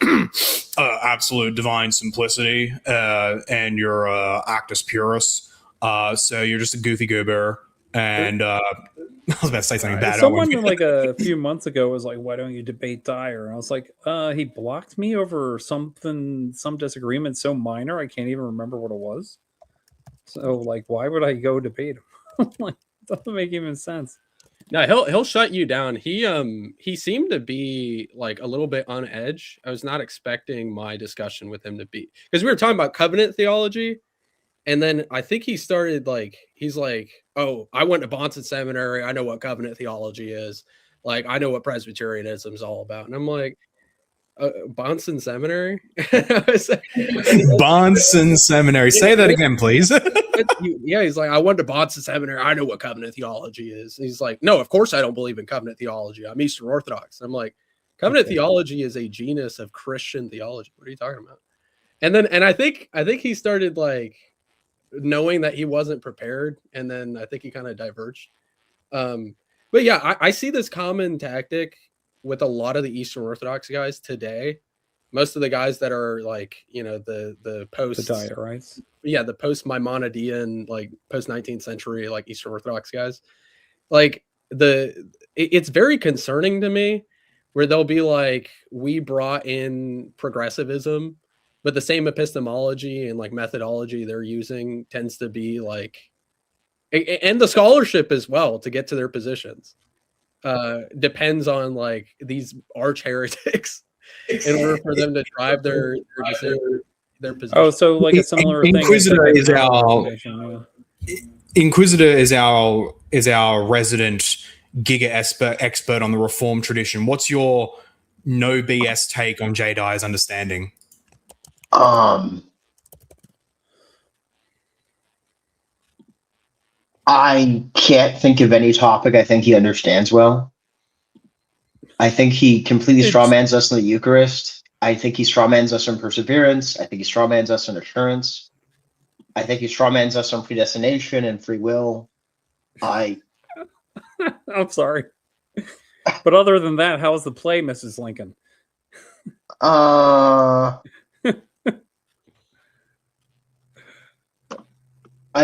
absolute divine simplicity and your actus purus. So you're just a goofy goober. And I was about to say something bad. Someone like a few months ago was like, "Why don't you debate Dyer?" And I was like, "He blocked me over some disagreement so minor I can't even remember what it was. So like, why would I go debate him?" Like, it doesn't make even sense. No, he'll shut you down. He seemed to be like a little bit on edge. I was not expecting my discussion with him to be, because we were talking about covenant theology, and then I think he started like, he's like, "Oh, I went to Bonson Seminary. I know what covenant theology is. Like, I know what Presbyterianism is all about." And I'm like, Bonson Seminary? Bonson Seminary. Say that again, please. Yeah, he's like, "I went to Bonson Seminary. I know what covenant theology is." And he's like, "No, of course I don't believe in covenant theology. I'm Eastern Orthodox." And I'm like, covenant theology is a genus of Christian theology. What are you talking about? And I think he started like knowing that he wasn't prepared, and then I think he kind of diverged. But yeah, I see this common tactic with a lot of the Eastern Orthodox guys today. Most of the guys that are like, you know, the post Diarites. Yeah, the post Maimonidean, like post 19th century, like Eastern Orthodox guys. Like it's very concerning to me, where they'll be like, "We brought in progressivism," but the same epistemology and like methodology they're using tends to be like, and the scholarship as well to get to their positions depends on like these arch heretics in order for them to drive their position. Oh, so like a similar Inquisitor thing. Inquisitor is our resident giga expert on the Reformed tradition. What's your no BS take on Jay Dyer's understanding? I can't think of any topic I think he understands well. I think he completely strawmans us in the Eucharist. I think he strawmans us on perseverance. I think he strawmans us on assurance. I think he strawmans us on predestination and free will. I'm sorry. But other than that, how was the play, Mrs. Lincoln? I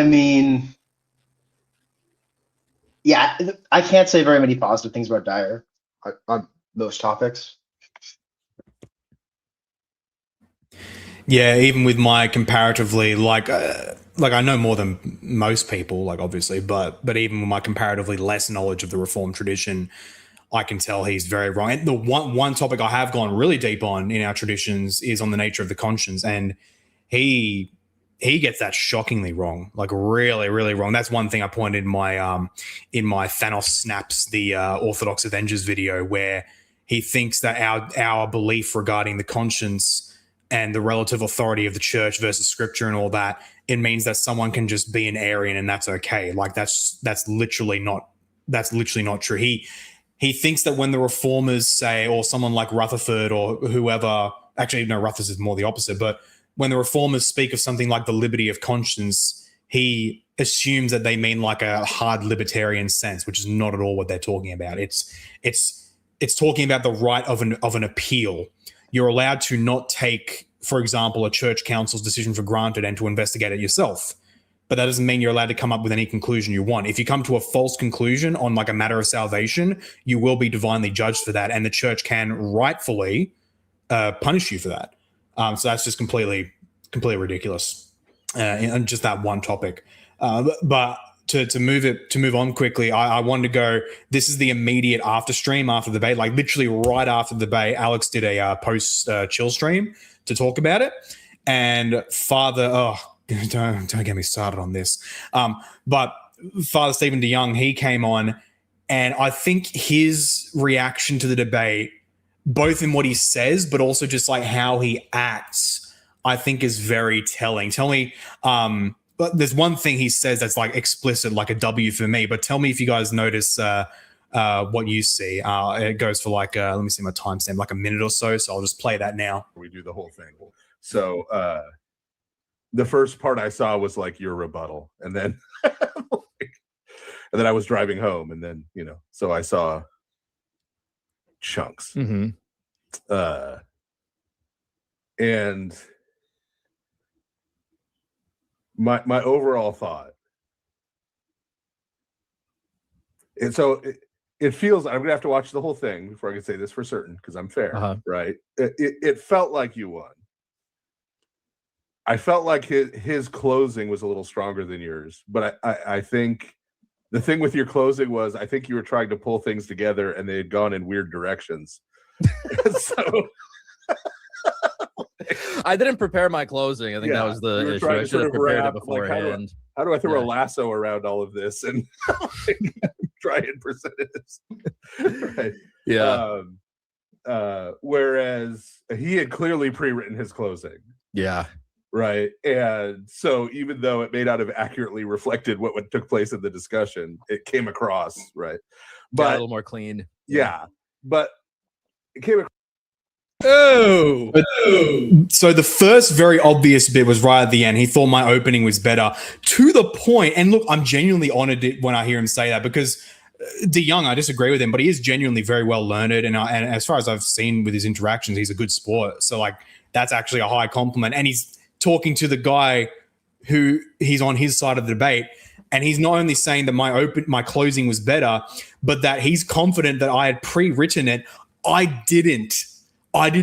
mean, yeah, I can't say very many positive things about Dyer on those topics. Yeah, even with my comparatively like I know more than most people, like obviously, but even with my comparatively less knowledge of the Reformed tradition, I can tell he's very wrong. And the one topic I have gone really deep on in our traditions is on the nature of the conscience, and he gets that shockingly wrong, like really, really wrong. That's one thing I pointed in my Thanos Snaps, the Orthodox Avengers video, where he thinks that our belief regarding the conscience and the relative authority of the church versus scripture and all that, it means that someone can just be an Arian and that's okay. Like that's literally not true. He thinks that when the reformers say, or someone like Rutherford or whoever, actually no, Rutherford is more the opposite, but when the reformers speak of something like the liberty of conscience, he assumes that they mean like a hard libertarian sense, which is not at all what they're talking about. It's talking about the right of an appeal. You're allowed to not take, for example, a church council's decision for granted and to investigate it yourself. But that doesn't mean you're allowed to come up with any conclusion you want. If you come to a false conclusion on like a matter of salvation, you will be divinely judged for that, and the church can rightfully punish you for that. So that's just completely ridiculous, and just that one topic. But to move on quickly, I wanted to go. This is the immediate after stream after the debate, like literally right after the debate. Alex did a post chill stream to talk about it, and Father. Don't get me started on this. But Father Stephen DeYoung, he came on, and I think his reaction to the debate, both in what he says, but also just like how he acts, I think is very telling. Tell me, but there's one thing he says that's like explicit, like a W for me, but tell me if you guys notice what you see. It goes for like, let me see my timestamp, like a minute or so. So I'll just play that now. We do the whole thing. So, the first part I saw was like your rebuttal, and then I was driving home, and then so I saw chunks. Mm-hmm. And my overall thought, and so it feels, I'm gonna have to watch the whole thing before I can say this for certain because I'm fair, right? It felt like you won. I felt like his closing was a little stronger than yours, but I think the thing with your closing was I think you were trying to pull things together and they had gone in weird directions. So I didn't prepare my closing. I think that was the issue. I should have prepared it beforehand. How do I throw a lasso around all of this and try and present it? Right. Yeah. Whereas he had clearly pre-written his closing. Yeah. Right. And so even though it may not have accurately reflected what took place in the discussion, it came across, right? But a little more clean. Yeah. But it came across. So the first very obvious bit was right at the end. He thought my opening was better, to the point. And look, I'm genuinely honored when I hear him say that, because DeYoung, I disagree with him, but he is genuinely very well learned. And as far as I've seen with his interactions, he's a good sport. So like, that's actually a high compliment. And he's talking to the guy who he's on his side of the debate, and he's not only saying that my closing was better, but that he's confident that I had pre-written it. I did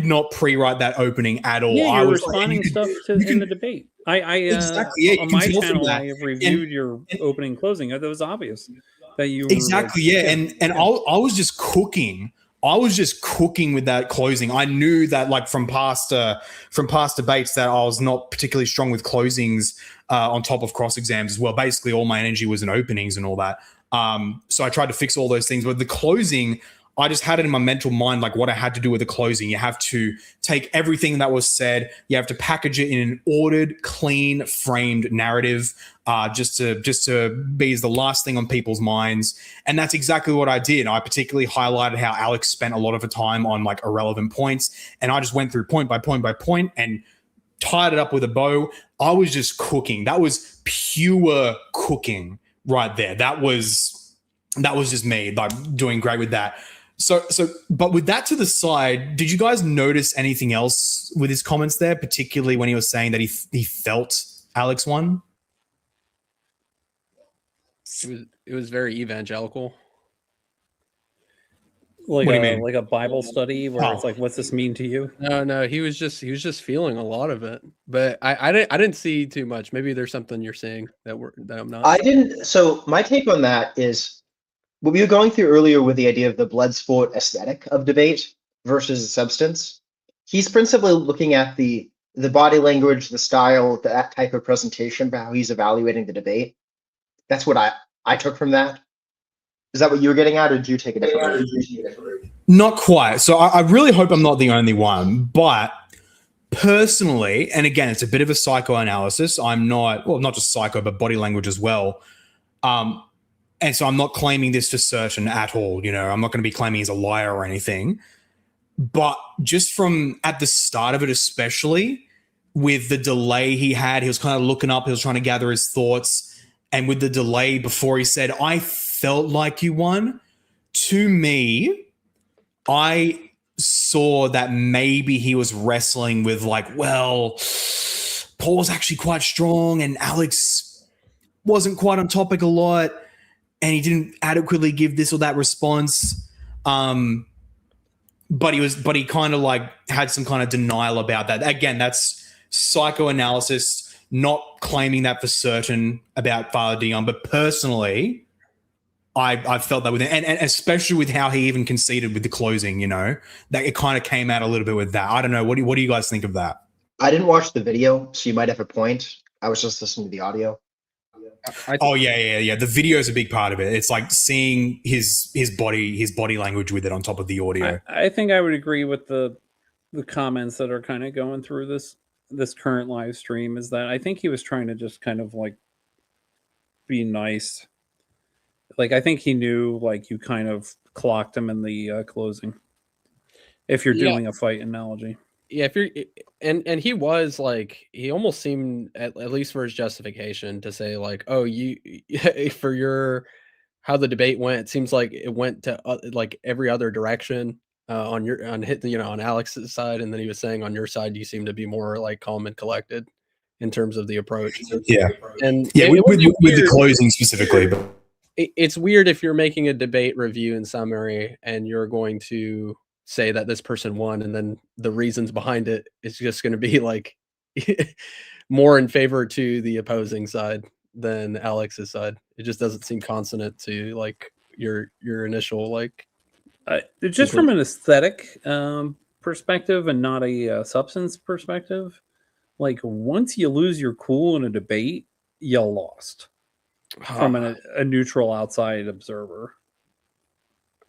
not pre-write that opening at all. Yeah, I you're was responding stuff in the debate. Exactly, yeah, on my channel, I have reviewed your opening and closing. That was obvious that you exactly, yeah. And I was just cooking. I was just cooking with that closing. I knew that, like from past debates, that I was not particularly strong with closings on top of cross exams as well. Basically, all my energy was in openings and all that. So I tried to fix all those things. But the closing, I just had it in my mental mind, like what I had to do with the closing. You have to take everything that was said. You have to package it in an ordered, clean, framed narrative, just to be the last thing on people's minds. And that's exactly what I did. I particularly highlighted how Alex spent a lot of the time on like irrelevant points, and I just went through point by point by point and tied it up with a bow. I was just cooking. That was pure cooking right there. That was just me, like doing great with that. So, but with that to the side, did you guys notice anything else with his comments there, particularly when he was saying that he felt Alex won? It was very evangelical. like What do you mean? like a Bible study where it's like, what's this mean to you? No, he was just feeling a lot of it, but I didn't see too much. Maybe there's something you're seeing that I'm not. I didn't. So my take on that is what we were going through earlier with the idea of the blood sport aesthetic of debate versus the substance. He's principally looking at the body language, the style, that type of presentation, but how he's evaluating the debate. That's what I took from that. Is that what you were getting at, or did you take a different route? Not quite. So I really hope I'm not the only one, but personally, and again, it's a bit of a psychoanalysis. I'm not just psycho, but body language as well. And so I'm not claiming this for certain at all. I'm not going to be claiming he's a liar or anything. But just from at the start of it, especially with the delay he had, he was kind of looking up, he was trying to gather his thoughts. And with the delay before he said, I felt like you won, to me, I saw that maybe he was wrestling with Paul's actually quite strong and Alex wasn't quite on topic a lot and he didn't adequately give this or that response. But he kind of had some kind of denial about that. Again, that's psychoanalysis, not claiming that for certain about Father Dion, but personally, I felt that with him, and especially with how he even conceded with the closing, that it kind of came out a little bit with that. I don't know. What do you guys think of that? I didn't watch the video, so you might have a point. I was just listening to the audio. Yeah. The video is a big part of it. It's like seeing his body language with it on top of the audio. I think I would agree with the comments that are kind of going through this current live stream, is that I think he was trying to just kind of be nice. I think he knew you kind of clocked him in the closing. If you're doing a fight analogy. Yeah, if you're and he was he almost seemed at least for his justification to say oh, you for your how the debate went, it seems like it went to every other direction on Alex's side, and then he was saying on your side you seem to be more calm and collected in terms of the approach. Yeah, and with the closing specifically, but it's weird if you're making a debate review in summary and you're going to say that this person won, and then the reasons behind it is just going to be more in favor to the opposing side than Alex's side. It just doesn't seem consonant to your initial just from an aesthetic perspective and not a substance perspective. Once you lose your cool in a debate, you lost from a neutral outside observer.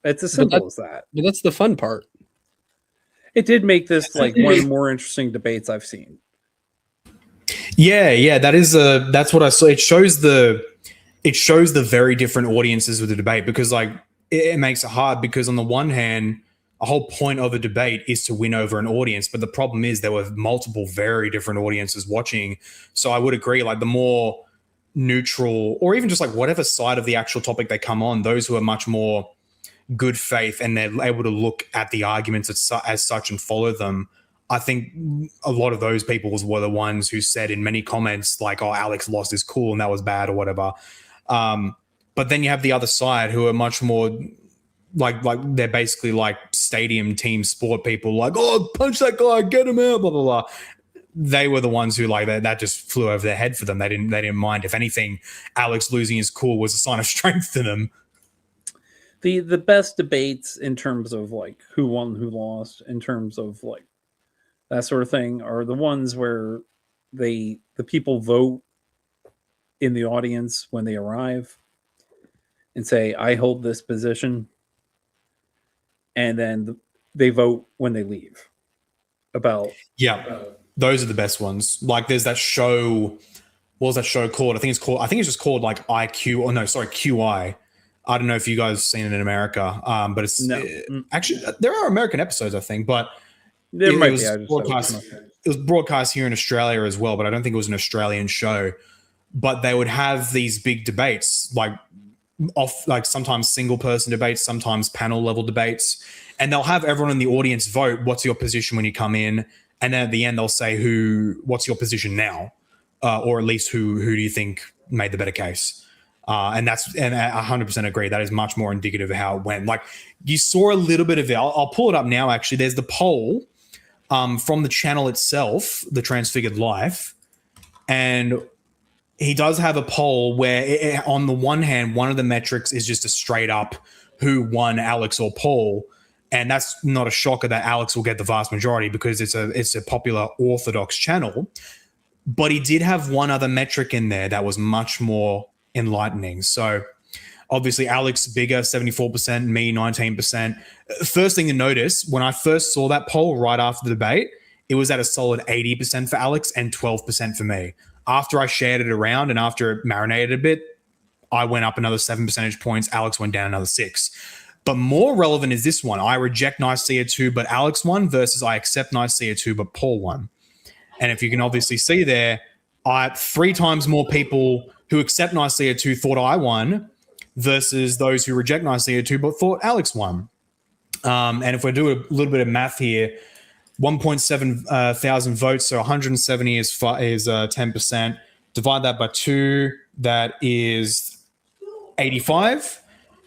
It's as simple as that. But that's the fun part. It did make this one of the more interesting debates I've seen. Yeah, that's what I saw. It shows the very different audiences with the debate, because it makes it hard, because on the one hand, a whole point of a debate is to win over an audience, but the problem is there were multiple very different audiences watching. So I would agree, the more neutral, or even just whatever side of the actual topic they come on, those who are much more good faith and they're able to look at the arguments as such and follow them, I think a lot of those people were the ones who said in many comments oh, Alex lost his cool and that was bad or whatever. But then you have the other side who are much more they're basically stadium team sport people, oh, punch that guy, get him out, blah blah blah. They were the ones who that just flew over their head for them. They didn't mind. If anything, Alex losing his cool was a sign of strength to them. The best debates in terms of who won, who lost, in terms of that sort of thing, are the ones where the people vote in the audience when they arrive and say, I hold this position, and then they vote when they leave. Those are the best ones. There's that show. What was that show called? I think it's just called QI. I don't know if you guys have seen it in America, but it's actually there are American episodes, I think, but it was broadcast here in Australia as well, but I don't think it was an Australian show. But they would have these big debates, sometimes single person debates, sometimes panel level debates, and they'll have everyone in the audience vote, what's your position when you come in? And then at the end they'll say what's your position now? Or at least who do you think made the better case? And I 100% agree. That is much more indicative of how it went. You saw a little bit of it. I'll pull it up now. Actually, there's the poll from the channel itself, The Transfigured Life, and he does have a poll where, on the one hand, one of the metrics is just a straight up who won, Alex or Paul, and that's not a shocker that Alex will get the vast majority because it's a popular Orthodox channel. But he did have one other metric in there that was much more enlightening. So obviously Alex bigger, 74%, me 19%. First thing to notice, when I first saw that poll right after the debate, it was at a solid 80% for Alex and 12% for me. After I shared it around and after it marinated a bit, I went up another 7 percentage points. Alex went down another 6. But more relevant is this one. I reject Nicaea 2, but Alex won versus I accept Nicaea 2, but Paul won. And if you can obviously see there, 3 times more people who accept Nicaea 2 thought I won versus those who reject Nicaea 2 but thought Alex won. And if we do a little bit of math here, 1.7 thousand votes, so 170 is 10%. Divide that by 2, that is 85.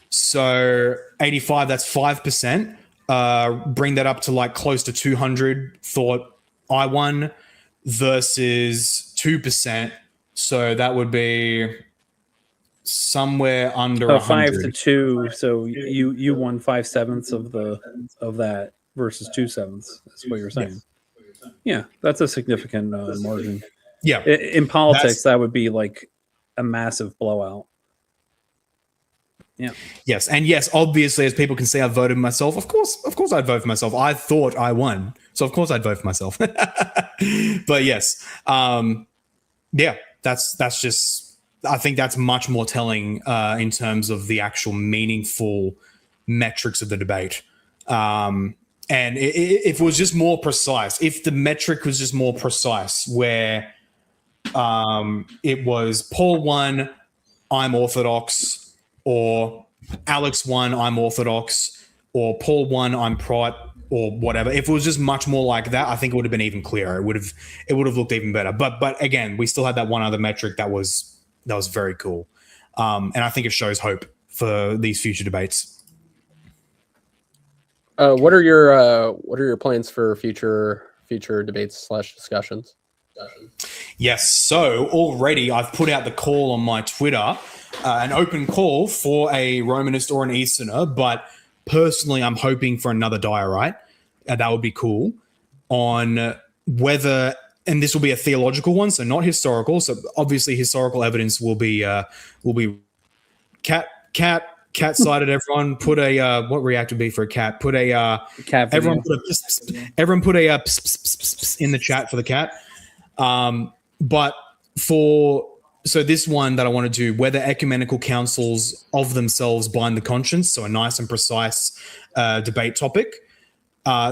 So 85, that's 5%. Bring that up to like close to 200 thought I won versus 2%. So that would be somewhere under 5 100. to 2. So you won 5/7 of that versus 2/7. That's what you're saying. Yeah, that's a significant margin. Yeah. In politics, that would be like a massive blowout. Yeah. Yes, and yes, obviously, as people can see, I voted myself. Of course, I'd vote for myself. I thought I won, so of course I'd vote for myself. But yes, yeah, that's just. I think that's much more telling in terms of the actual meaningful metrics of the debate. And if it was just more precise, if the metric was just more precise, where it was Paul won, I'm Orthodox. Or Alex won, I'm Orthodox, or Paul won, I'm Prot, or whatever. If it was just much more like that, I think it would have been even clearer. It would have looked even better. But again, we still had that one other metric that was very cool, and I think it shows hope for these future debates. What are your plans for future debates / discussions? Yes, so already I've put out the call on my Twitter. An open call for a Romanist or an Easterner, but personally, I'm hoping for another diorite. That would be cool. On whether, and this will be a theological one, so not historical. So obviously, historical evidence will be cat sided. Everyone put a what react would be for a cat? Put a cat. Everyone put a in the chat for the cat. But so this one that I want to do, whether ecumenical councils of themselves bind the conscience, so a nice and precise debate topic.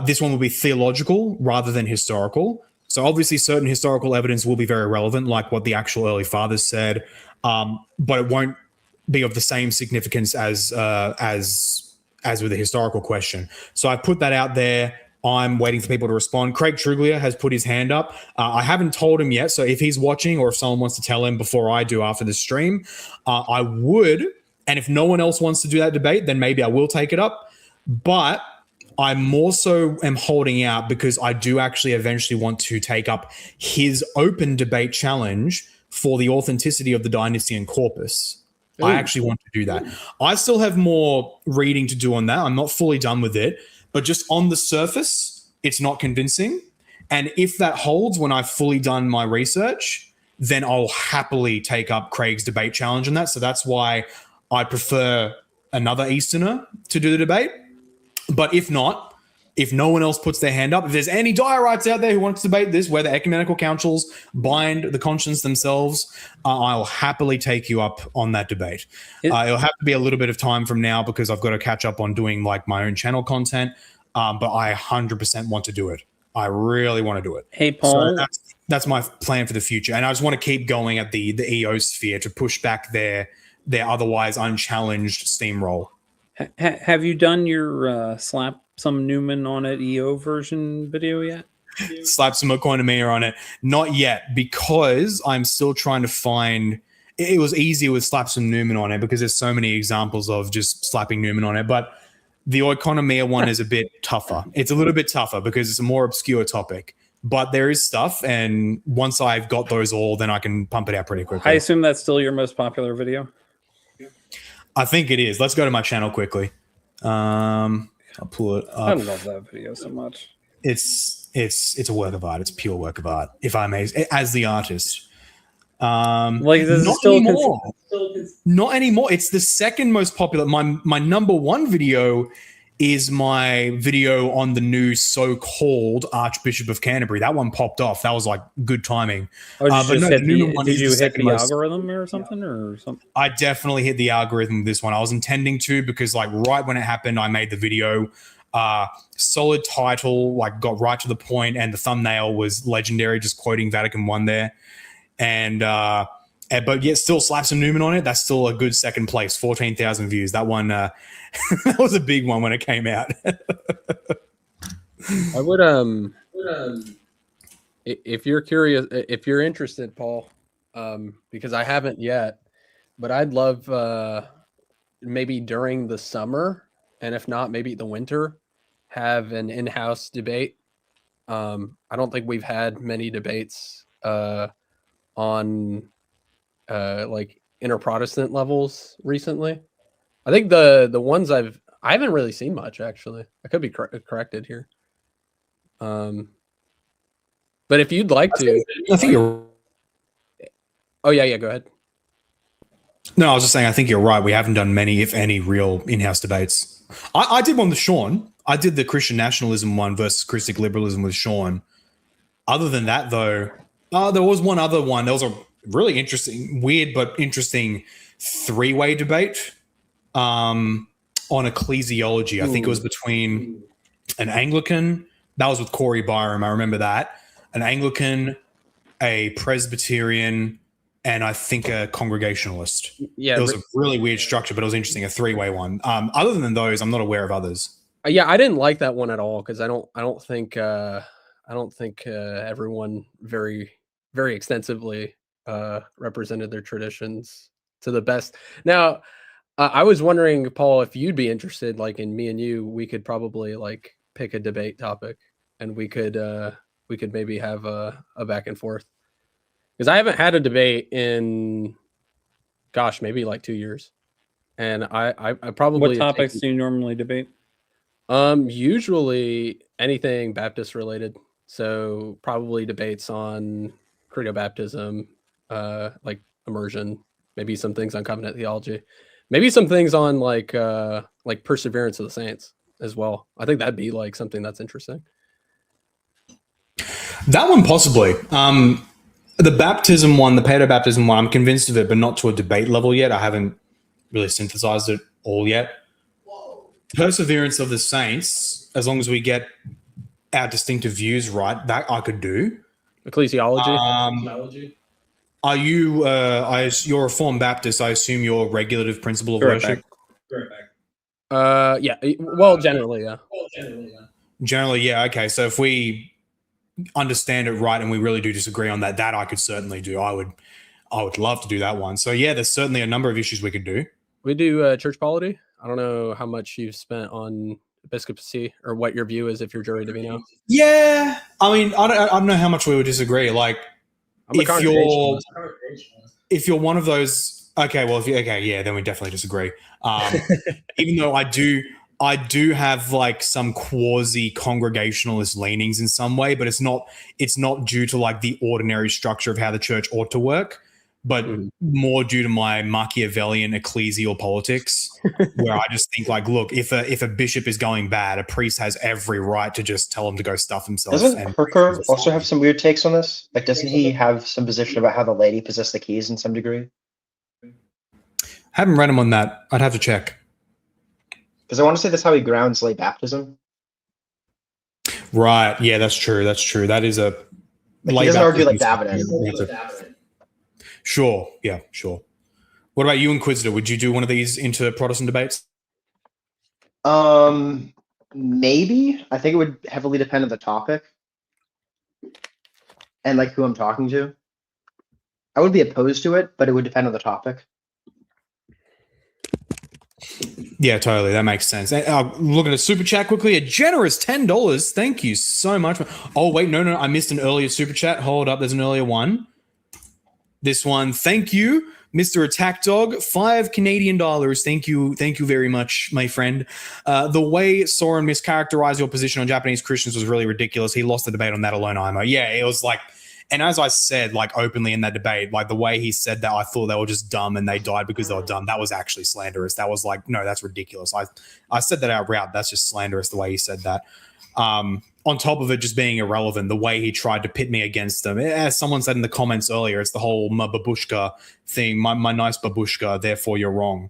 This one will be theological rather than historical. So obviously certain historical evidence will be very relevant, like what the actual early fathers said, but it won't be of the same significance as with the historical question. So I put that out there. I'm waiting for people to respond. Craig Truglia has put his hand up. I haven't told him yet, so if he's watching or if someone wants to tell him before I do after the stream, I would. And if no one else wants to do that debate, then maybe I will take it up. But I more so am holding out because I do actually eventually want to take up his open debate challenge for the authenticity of the Dionysian corpus. Ooh. I actually want to do that. I still have more reading to do on that. I'm not fully done with it. But just on the surface, it's not convincing. And if that holds when I've fully done my research, then I'll happily take up Craig's debate challenge on that. So that's why I prefer another Easterner to do the debate. But if not, if no one else puts their hand up, if there's any diorites out there who want to debate this, whether ecumenical councils bind the conscience themselves, I'll happily take you up on that debate. It'll have to be a little bit of time from now because I've got to catch up on doing like my own channel content. But I 100% want to do it. I really want to do it. Hey, Paul. So that's my plan for the future. And I just want to keep going at the EO sphere to push back their otherwise unchallenged steamroll. Have you done your slap some Newman on it EO version video yet? Slap some Iconodulia on it. Not yet, because I'm still trying to find. It was easier with slap some Newman on it because there's so many examples of just slapping Newman on it. But the Iconodulia one is a bit tougher. It's a little bit tougher because it's a more obscure topic. But there is stuff, and once I've got those all, then I can pump it out pretty quickly. I assume that's still your most popular video? I think it is. Let's go to my channel quickly. I'll pull it up. I love that video so much. It's a work of art. It's pure work of art, if I may, as the artist. Not anymore. Not anymore. It's the second most popular. My number one video is my video on the new so-called Archbishop of Canterbury. That one popped off. That was like good timing. Oh, But no, the Newman one did is you the hit second the most. algorithm or something? I definitely hit the algorithm with this one. I was intending to, because like right when it happened, I made the video. Solid title, like got right to the point, and the thumbnail was legendary, just quoting Vatican I there. But yet still slap some Newman on it. That's still a good second place. 14,000 views. That one, that was a big one when it came out. I would if you're curious, if you're interested, Paul, because I haven't yet, but I'd love maybe during the summer, and if not, maybe the winter, have an in-house debate. I don't think we've had many debates on like inter-Protestant levels recently. I think the ones I haven't really seen much, actually. I could be corrected here. But if you'd like to, I think you're. Oh yeah, go ahead. No, I was just saying, I think you're right. We haven't done many, if any, real in-house debates. I did one with Sean. I did the Christian nationalism one versus Christic liberalism with Sean. Other than that, though, there was one other one. There was a really interesting, weird but interesting three-way debate on ecclesiology. I think it was between an Anglican. That was with Corey Byram. I remember that. An Anglican, a Presbyterian, and I think a Congregationalist. Yeah, it was a really weird structure, but it was interesting. A three-way one. Other than those, I'm not aware of others. Yeah, I didn't like that one at all, because I don't think everyone very extensively represented their traditions to the best. Now, I was wondering, Paul, if you'd be interested, like in me and you, we could probably like pick a debate topic, and we could maybe have a back and forth. Because I haven't had a debate in, gosh, maybe like 2 years, and I probably. What topics do you normally debate? Usually anything Baptist related. So probably debates on credo baptism, like immersion, maybe some things on covenant theology, maybe some things on like perseverance of the saints as well. I think that'd be like something that's interesting. That one possibly. The baptism one, the paedo-baptism one, I'm convinced of it, but not to a debate level yet. I haven't really synthesized it all yet. Perseverance of the saints, as long as we get our distinctive views right, that I could do. Ecclesiology. Are you? You're a Reformed Baptist. I assume you're regulative principle of worship. Yeah. Well, generally, yeah. Generally, yeah. Okay. So if we understand it right and we really do disagree on that, I could certainly do. I would love to do that one. So yeah, there's certainly a number of issues we could do. We do church polity. I don't know how much you've spent on episcopacy or what your view is if you're jury divino. Yeah, I mean, I don't know how much we would disagree. Like, if you're one of those, okay, well, yeah, then we definitely disagree. Even though I do have like some quasi congregationalist leanings in some way, but it's not due to like the ordinary structure of how the church ought to work, but more due to my Machiavellian ecclesial politics, where I just think like, look, if a bishop is going bad, a priest has every right to just tell him to go stuff himself. Doesn't Kirker also have some weird takes on this? Like, doesn't he have some position about how the laity possess the keys in some degree? Haven't read him on that. I'd have to check. Because I want to say that's how he grounds lay baptism. Right. Yeah, that's true. That is a. Like, he doesn't argue like David. Sure. Yeah, sure. What about you, Inquisitor? Would you do one of these into Protestant debates? Maybe. I think it would heavily depend on the topic and like who I'm talking to. I would be opposed to it, but it would depend on the topic. Yeah, totally. That makes sense. Look at a super chat quickly. A generous $10. Thank you so much. Oh, wait. No. I missed an earlier super chat. Hold up. There's an earlier one. This one. Thank you, Mr. Attack Dog. $5 Canadian. Thank you very much, my friend. The way Sorin mischaracterized your position on Japanese Christians was really ridiculous. He lost the debate on that alone, Imo. Yeah, it was like, And as I said, like openly in that debate, like the way he said that, I thought they were just dumb and they died because they were dumb. That was actually slanderous. That was like, no, that's ridiculous. I said that outright. That's just slanderous the way he said that. On top of it just being irrelevant, the way he tried to pit me against them. As someone said in the comments earlier, it's the whole my babushka thing, my nice babushka, therefore you're wrong.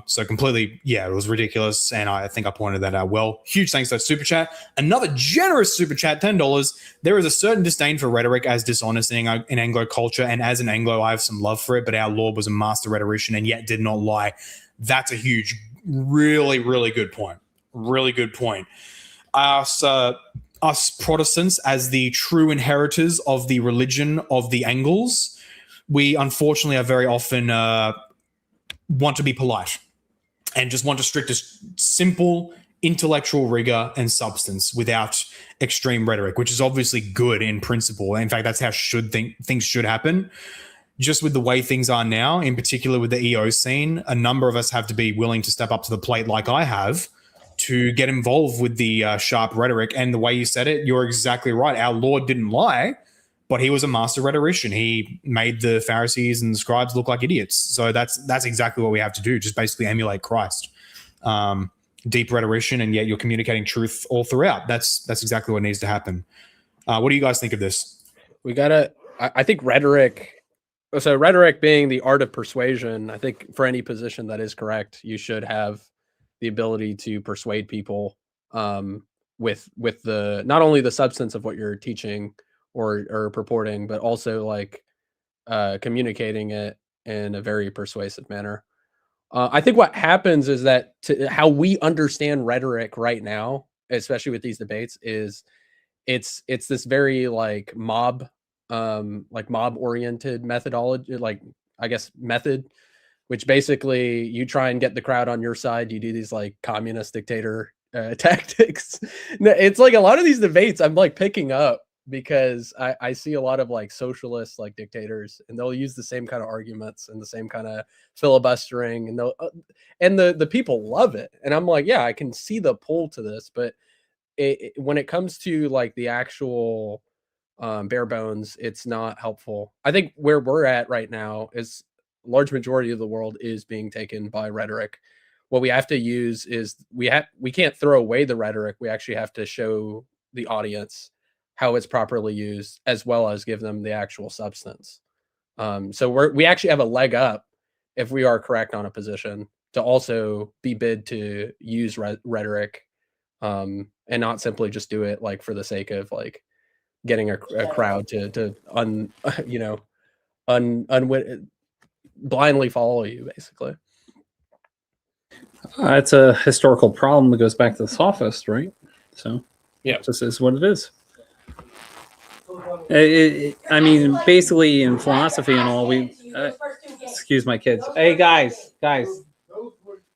So completely, yeah, it was ridiculous. And I think I pointed that out well. Huge thanks to that super chat. Another generous super chat, $10. There is a certain disdain for rhetoric as dishonest in Anglo culture. And as an Anglo, I have some love for it, but our Lord was a master rhetorician and yet did not lie. That's a huge, really, really good point. Really good point. Us Protestants, as the true inheritors of the religion of the Angles, we unfortunately are very often want to be polite and just want to strictest simple intellectual rigor and substance without extreme rhetoric, which is obviously good in principle. In fact, that's how things should happen. Just with the way things are now, in particular with the EO scene, a number of us have to be willing to step up to the plate like I have to get involved with the sharp rhetoric. And the way you said it, you're exactly right. Our Lord didn't lie, but he was a master rhetorician. He made the Pharisees and the scribes look like idiots. So that's exactly what we have to do, just basically emulate Christ. Deep rhetorician, and yet you're communicating truth all throughout. That's exactly what needs to happen. What do you guys think of this? I think rhetoric, so rhetoric being the art of persuasion, I think for any position that is correct, you should have the ability to persuade people with the not only the substance of what you're teaching or purporting, but also like communicating it in a very persuasive manner. I think what happens is that how we understand rhetoric right now, especially with these debates, is it's this very like mob oriented methodology, like I guess method, which basically you try and get the crowd on your side. You do these like communist dictator tactics. It's like a lot of these debates I'm like picking up because I see a lot of like socialist like dictators, and they'll use the same kind of arguments and the same kind of filibustering, and the people love it. And I'm like, yeah, I can see the pull to this, but when it comes to like the actual bare bones, it's not helpful. I think where we're at right now is large majority of the world is being taken by rhetoric. What we have to use is we can't throw away the rhetoric. We actually have to show the audience how it's properly used, as well as give them the actual substance. So we actually have a leg up if we are correct on a position to also be bid to use rhetoric, and not simply just do it like for the sake of like getting a crowd to blindly follow you, basically. It's a historical problem that goes back to the sophist, right? So yeah, this is what it is. I mean, basically in philosophy and all, we excuse my kids. Hey guys,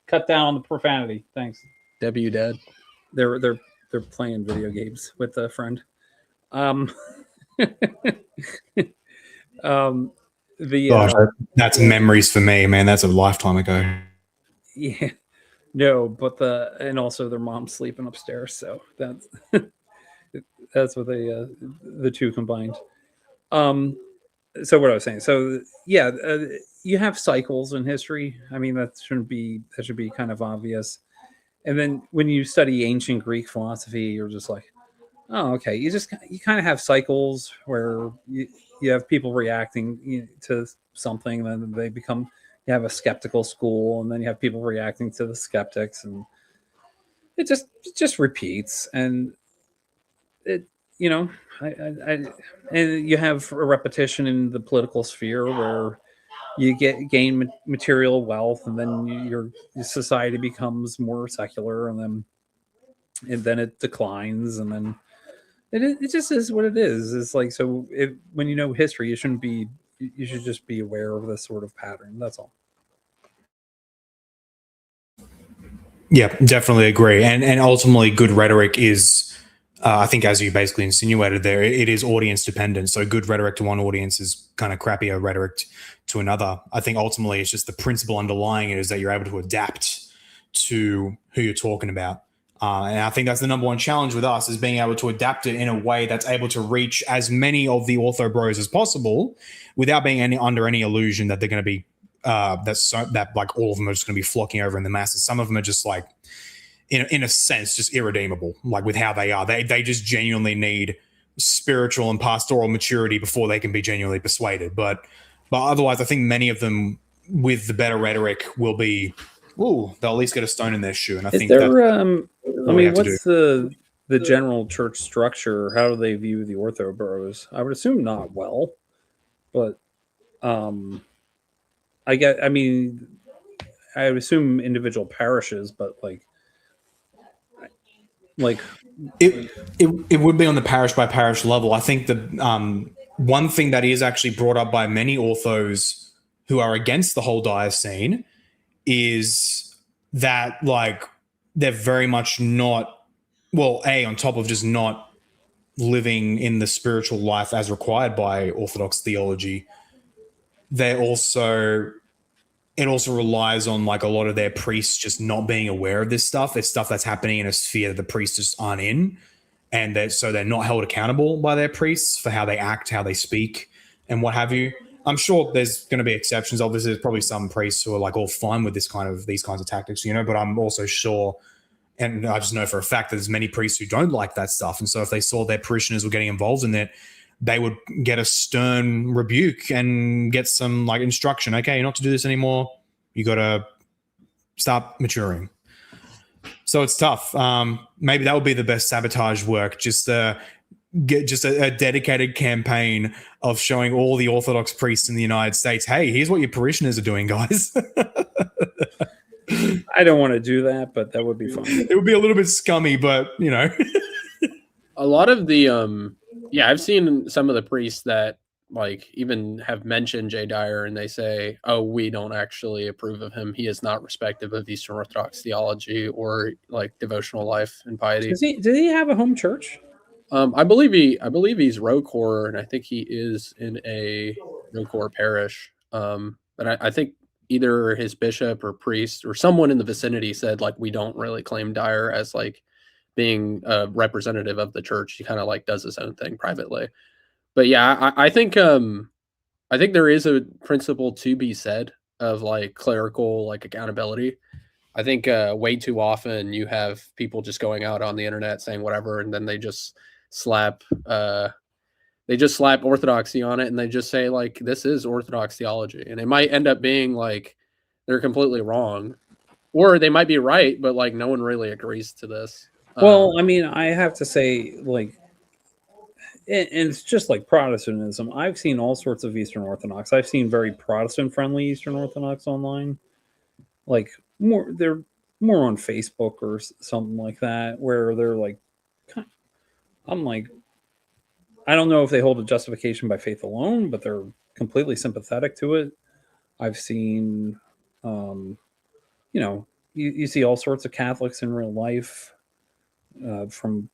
cut down on the profanity. Thanks. Debbie, you dead? They're playing video games with a friend. Gosh, that's memories for me, man. That's a lifetime ago. Yeah, no, but and also their mom's sleeping upstairs, so that's that's what the two combined. So what I was saying, so yeah, you have cycles in history. I mean, that should be kind of obvious. And then when you study ancient Greek philosophy, you're just like, oh, okay. You kind of have cycles where you have people reacting to something, and then you have a skeptical school, and then you have people reacting to the skeptics, and it just repeats. And it, and you have a repetition in the political sphere where you gain material wealth, and then your society becomes more secular, and then it declines, and then it just is what it is. It's like, so when you know history, you should just be aware of this sort of pattern. That's all. Yeah, definitely agree. And ultimately, good rhetoric is, I think, as you basically insinuated there, it is audience dependent. So good rhetoric to one audience is kind of crappier rhetoric to another. I think ultimately it's just the principle underlying it is that you're able to adapt to who you're talking about. And I think that's the number one challenge with us, is being able to adapt it in a way that's able to reach as many of the ortho bros as possible without being under any illusion that they're going to be that like all of them are just going to be flocking over in the masses. Some of them are just like, in a sense, just irredeemable, like with how they are. They just genuinely need spiritual and pastoral maturity before they can be genuinely persuaded. But otherwise, I think many of them with the better rhetoric will be, they'll at least get a stone in their shoe. And I think there, what's the general church structure? How do they view the ortho bros? I would assume not well, but I would assume individual parishes, but like it would be on the parish by parish level. I think the one thing that is actually brought up by many orthos who are against the whole diocesan is that like they're very much not, on top of just not living in the spiritual life as required by Orthodox theology, it also relies on like a lot of their priests just not being aware of this stuff. It's stuff that's happening in a sphere that the priests just aren't in. And so they're not held accountable by their priests for how they act, how they speak, and what have you. I'm sure there's going to be exceptions. Obviously, there's probably some priests who are like all fine with these kinds of tactics, but I'm also sure, and I just know for a fact that there's many priests who don't like that stuff. And so if they saw their parishioners were getting involved in it, they would get a stern rebuke and get some like instruction. Okay, you're not to do this anymore. You got to start maturing. So it's tough. Maybe that would be the best sabotage work. Just get a dedicated campaign of showing all the Orthodox priests in the United States, hey, here's what your parishioners are doing, guys. I don't want to do that, but that would be fun. It would be a little bit scummy, but a lot of the I've seen some of the priests that like even have mentioned Jay Dyer, and they say, oh, we don't actually approve of him. He is not respective of Eastern Orthodox theology or like devotional life and piety. Does he have a home church? I believe he's ROCOR, and I think he is in a ROCOR parish. But I think either his bishop or priest or someone in the vicinity said like, we don't really claim Dyer as like being a representative of the church. He kind of like does his own thing privately. But yeah, I think there is a principle to be said of like clerical like accountability. I think way too often you have people just going out on the internet saying whatever, and then they just slap orthodoxy on it, and they just say like, this is Orthodox theology, and it might end up being like they're completely wrong, or they might be right, but like no one really agrees to this. Well, I mean, I have to say, like, and it's just like Protestantism. I've seen all sorts of Eastern Orthodox. I've seen very Protestant-friendly Eastern Orthodox online. Like, they're more on Facebook or something like that, where they're like, I'm like, I don't know if they hold a justification by faith alone, but they're completely sympathetic to it. I've seen, you see all sorts of Catholics in real life, from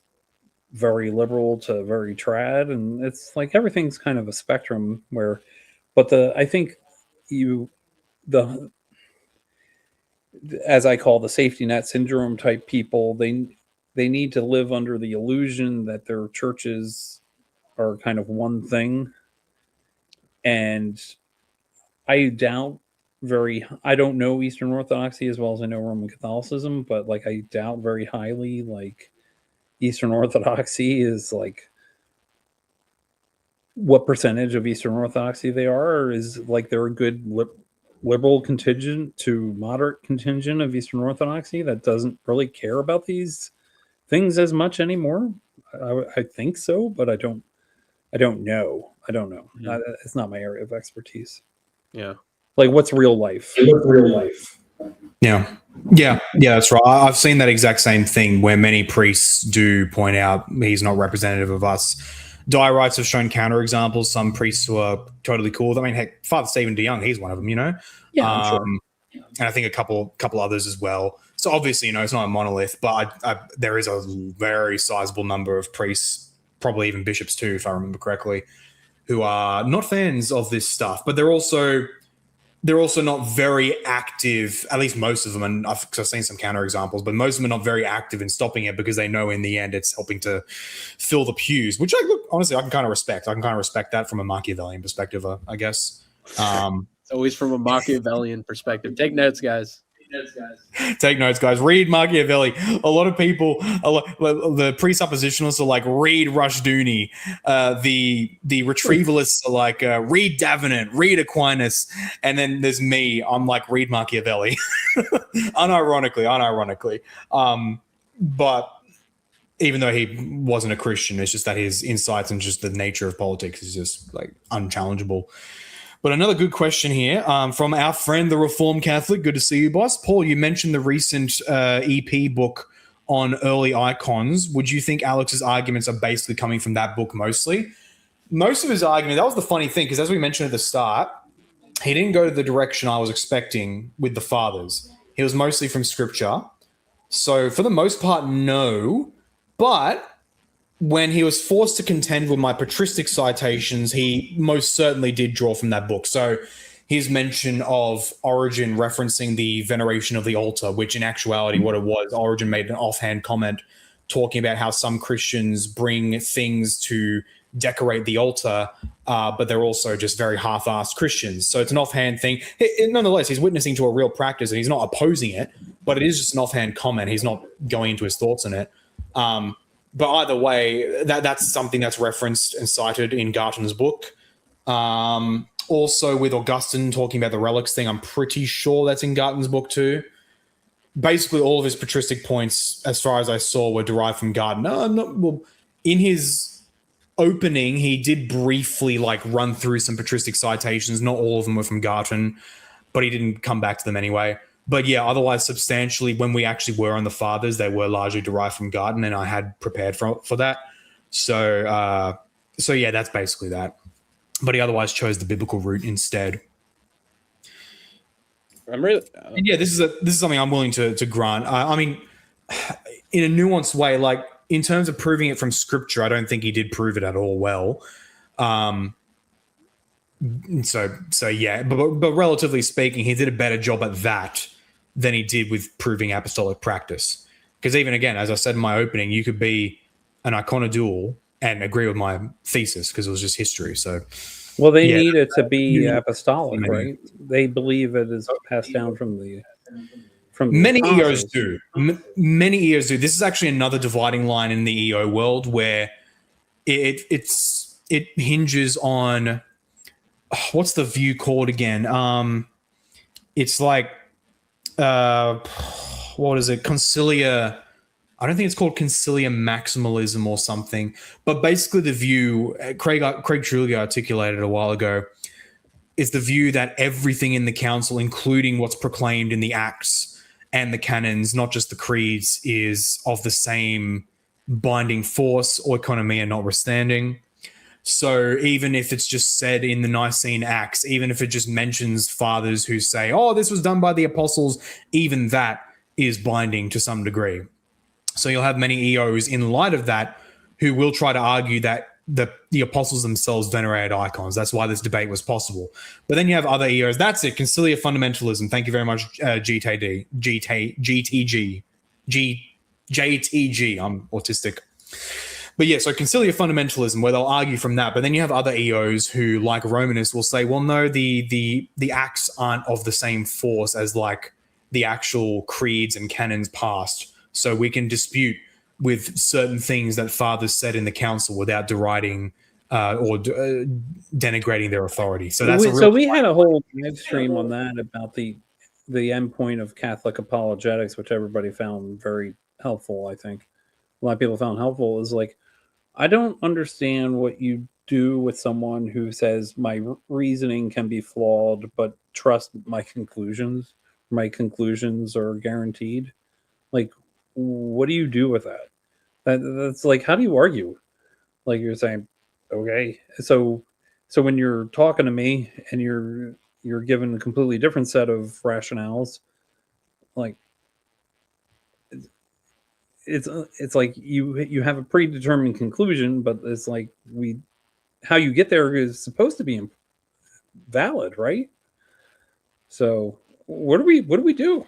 very liberal to very trad, and it's like everything's kind of a spectrum where, but I think as I call the safety net syndrome type people, they need to live under the illusion that their churches are kind of one thing. And I don't know Eastern Orthodoxy as well as I know Roman Catholicism, but like I doubt very highly like Eastern Orthodoxy is like what percentage of Eastern Orthodoxy they are, or is like they're a good liberal contingent to moderate contingent of Eastern Orthodoxy that doesn't really care about these things as much anymore. I think so, but I don't know. Yeah. It's not my area of expertise. Yeah. Like what's real life? Yeah, that's right. I've seen that exact same thing where many priests do point out he's not representative of us. Diorites have shown counterexamples. Some priests who are totally cool. I mean, heck, Father Stephen DeYoung, he's one of them, Yeah, I'm sure. And I think a couple others as well. So obviously, it's not a monolith, but there is a very sizable number of priests, probably even bishops too, if I remember correctly, who are not fans of this stuff. But they're also they're also not very active, at least most of them, and I've seen some counterexamples, but most of them are not very active in stopping it because they know in the end it's helping to fill the pews, which honestly, I can kind of respect. I can kind of respect that from a Machiavellian perspective, I guess. It's always from a Machiavellian perspective. Take notes, guys. Take notes, guys. Read Machiavelli. A lot of people, the presuppositionalists are like, read Rushdoony. The retrievalists are like, read Davenant, read Aquinas. And then there's me. I'm like, read Machiavelli. Unironically. But even though he wasn't a Christian, it's just that his insights and just the nature of politics is just like unchallengeable. But another good question here from our friend, the Reformed Catholic. Good to see you, boss. Paul, you mentioned the recent EP book on early icons. Would you think Alex's arguments are basically coming from that book mostly? Most of his argument, that was the funny thing, because as we mentioned at the start, he didn't go to the direction I was expecting with the fathers. He was mostly from scripture. So for the most part, no. But when he was forced to contend with my patristic citations, he most certainly did draw from that book. So his mention of Origen referencing the veneration of the altar, which in actuality what it was, Origen made an offhand comment talking about how some Christians bring things to decorate the altar, but they're also just very half-assed Christians. So it's an offhand thing. Nonetheless, he's witnessing to a real practice and he's not opposing it, but it is just an offhand comment. He's not going into his thoughts on it. But either way, that's something that's referenced and cited in Garton's book. Also with Augustine talking about the relics thing, I'm pretty sure that's in Garton's book too. Basically, all of his patristic points, as far as I saw, were derived from Garton. Well, in his opening, he did briefly run through some patristic citations. Not all of them were from Garton, but he didn't come back to them anyway. But yeah, otherwise, substantially, when we actually were on the fathers, they were largely derived from Garton, and I had prepared for that. So yeah, that's basically that. But he otherwise chose the biblical route instead. I'm really, and yeah, this is something I'm willing to grant. I mean, in a nuanced way, like in terms of proving it from scripture, I don't think he did prove it at all well. So yeah, but relatively speaking, he did a better job at that than he did with proving apostolic practice. Because even again, as I said in my opening, you could be an Iconodual and agree with my thesis because it was just history. So, well, they need it to be apostolic, right? They believe it is passed down from the many EOs do. Many EOs do. This is actually another dividing line in the EO world where it hinges on what's the view called again? It's like what is it? Concilia. I don't think it's called Concilia maximalism or something, but basically the view Craig truly articulated a while ago is the view that everything in the council, including what's proclaimed in the Acts and the canons, not just the creeds, is of the same binding force, oikonomia notwithstanding. So even if it's just said in the Nicene Acts, even if it just mentions fathers who say, oh, this was done by the apostles, even that is binding to some degree. So you'll have many EOs in light of that who will try to argue that the apostles themselves venerated icons. That's why this debate was possible. But then you have other EOs. That's it. Concilia fundamentalism. Thank you very much, GTG. JTG. I'm autistic. But yeah, so Concilia fundamentalism, where they'll argue from that. But then you have other EOs who, like Romanists, will say, well, no, the Acts aren't of the same force as like the actual creeds and canons past. So we can dispute with certain things that fathers said in the council without deriding or denigrating their authority. So that's we had a whole live stream on that about the endpoint of Catholic apologetics, which everybody found very helpful. I think a lot of people found helpful. Is like, I don't understand what you do with someone who says my reasoning can be flawed, but trust my conclusions. My conclusions are guaranteed. Like, what do you do with that? That's like, how do you argue? Like, you're saying, okay, so when you're talking to me and you're given a completely different set of rationales, like it's like you have a predetermined conclusion, but it's like how you get there is supposed to be valid, right? So what do we do?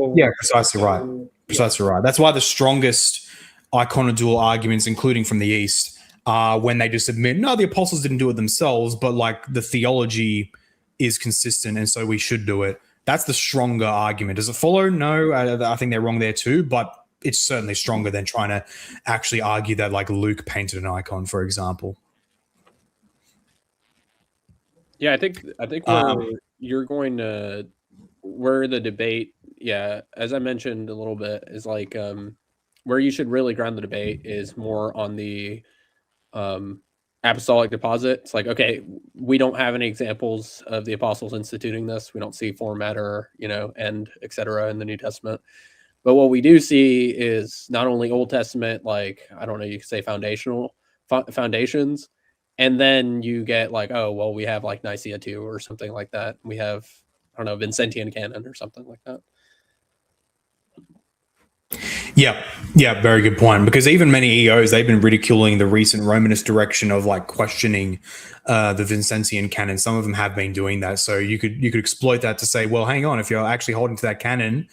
Yeah, precisely right. Precisely right. That's why the strongest Iconodual arguments, including from the East, are when they just admit, no, the apostles didn't do it themselves, but like the theology is consistent, and so we should do it. That's the stronger argument. Does it follow? No, I think they're wrong there too, but it's certainly stronger than trying to actually argue that like Luke painted an icon, for example. Yeah, I think you're going to where the debate, yeah, as I mentioned a little bit, is like where you should really ground the debate is more on the apostolic deposit. It's like, okay, we don't have any examples of the apostles instituting this. We don't see format or, and et cetera in the New Testament. But what we do see is not only Old Testament, like, I don't know, you could say foundations. And then you get like, oh, well, we have like Nicaea 2 or something like that. We have, I don't know, Vincentian canon or something like that. Yeah, very good point. Because even many EOs, they've been ridiculing the recent Romanist direction of like questioning the Vincentian canon. Some of them have been doing that. So you could exploit that to say, well, hang on, if you're actually holding to that canon,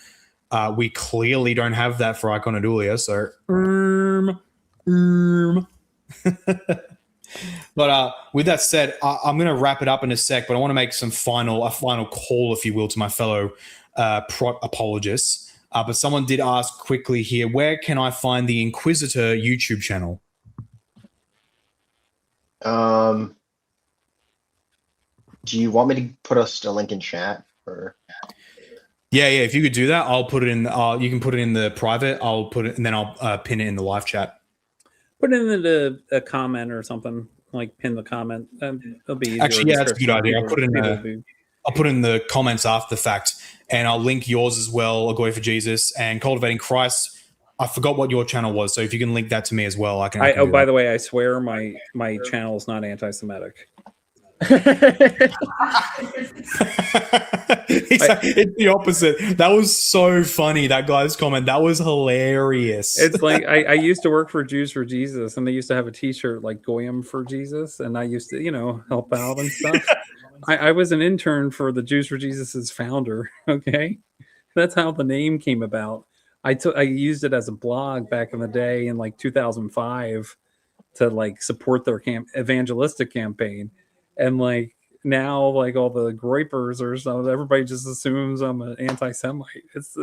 we clearly don't have that for Iconodulia. So, But with that said, I'm going to wrap it up in a sec. But I want to make a final call, if you will, to my fellow prot apologists. But someone did ask quickly here, where can I find the Inquisitor YouTube channel? Do you want me to put a link in chat? Or Yeah. If you could do that, I'll put it in. You can put it in the private. I'll put it, and then I'll pin it in the live chat. Put it in a comment or something. Like pin the comment. It'll be easier. Actually, yeah, that's a good idea. I'll put it in. I'll put in the comments after the fact, and I'll link yours as well, A Glory for Jesus and Cultivating Christ. I forgot what your channel was, so if you can link that to me as well, I can. Oh, by the way, I swear my channel is not anti-Semitic. It's the opposite. That was so funny. That guy's comment. That was hilarious. It's like I used to work for Jews for Jesus, and they used to have a T-shirt like Goyim for Jesus, and I used to, help out and stuff. I was an intern for the Jews for Jesus's founder. Okay, that's how the name came about. I used it as a blog back in the day in like 2005 to like support their evangelistic campaign, and like now like all the groypers or something, everybody just assumes I'm an anti-Semite. It's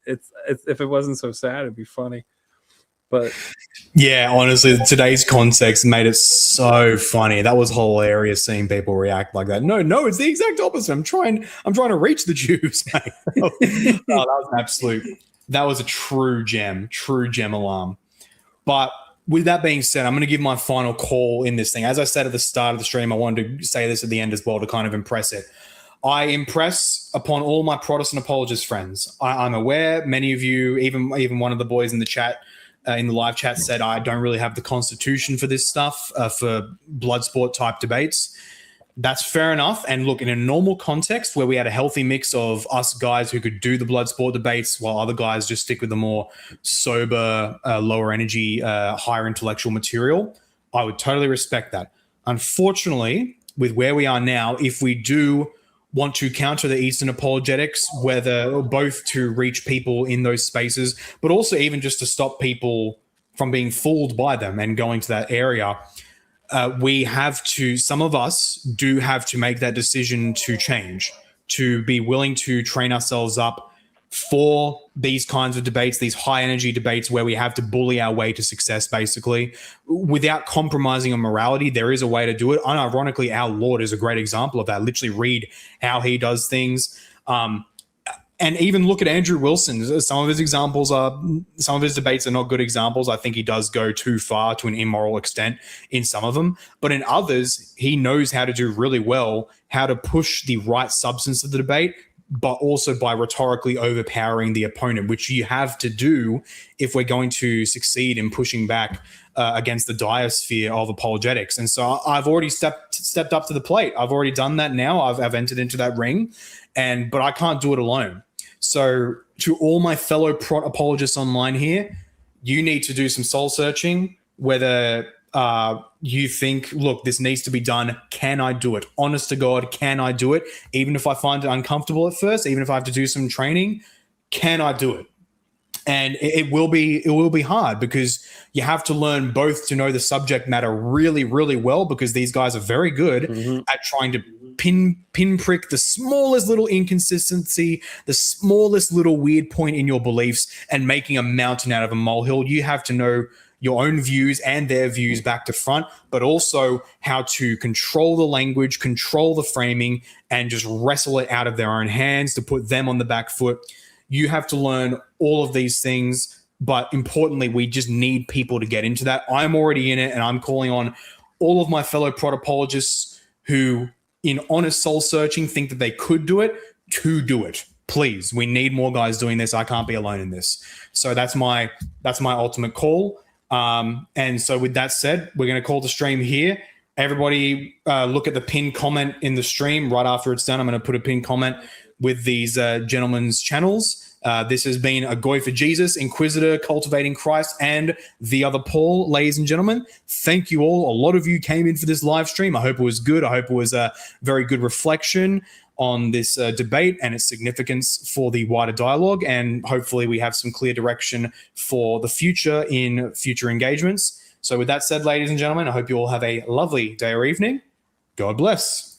if it wasn't so sad, it'd be funny. But yeah, honestly, today's context made it so funny. That was hilarious seeing people react like that. No, it's the exact opposite. I'm trying to reach the Jews, mate. That was an absolute. That was a true gem alarm. But with that being said, I'm going to give my final call in this thing. As I said at the start of the stream, I wanted to say this at the end as well to kind of impress it. I impress upon all my Protestant apologist friends. I'm aware many of you, even one of the boys in the chat, in the live chat, said I don't really have the constitution for this stuff, for blood sport type debates. That's fair enough. And look, in a normal context where we had a healthy mix of us guys who could do the blood sport debates while other guys just stick with the more sober, lower energy, higher intellectual material, I would totally respect that. Unfortunately, with where we are now, if we do want to counter the Eastern apologetics, whether both to reach people in those spaces, but also even just to stop people from being fooled by them and going to that area, some of us do have to make that decision to change, to be willing to train ourselves up for these kinds of debates, these high energy debates where we have to bully our way to success, basically, without compromising on morality. There is a way to do it. Unironically, our Lord is a great example of that. Literally read how he does things. And even look at Andrew Wilson. Some of his debates are not good examples. I think he does go too far to an immoral extent in some of them. But in others, he knows how to do really well, how to push the right substance of the debate, but also by rhetorically overpowering the opponent, which you have to do if we're going to succeed in pushing back against the diosphere of apologetics. And so I've already stepped up to the plate. I've already done that now. I've entered into that ring, but I can't do it alone. So to all my fellow prot apologists online here, you need to do some soul searching, whether you think, look, this needs to be done. Can I do it? Honest to God, can I do it? Even if I find it uncomfortable at first, even if I have to do some training, can I do it? And it will be hard because you have to learn both to know the subject matter really, really well, because these guys are very good at trying to pinprick the smallest little inconsistency, the smallest little weird point in your beliefs, and making a mountain out of a molehill. You have to know your own views and their views back to front, but also how to control the language, control the framing, and just wrestle it out of their own hands to put them on the back foot. You have to learn all of these things, but importantly, we just need people to get into that. I'm already in it, and I'm calling on all of my fellow prot apologists who, in honest soul searching, think that they could do it, to do it. Please, we need more guys doing this. I can't be alone in this. So that's my ultimate call. And so with that said, we're going to call the stream here. Everybody look at the pinned comment in the stream. Right after it's done, I'm going to put a pinned comment with these gentlemen's channels. This has been a Goy for Jesus, Inquisitor, Cultivating Christ, and the other Paul, ladies and gentlemen. Thank you all. A lot of you came in for this live stream. I hope it was good. I hope it was a very good reflection on this debate and its significance for the wider dialogue. And hopefully we have some clear direction for the future in future engagements. So with that said, ladies and gentlemen, I hope you all have a lovely day or evening. God bless.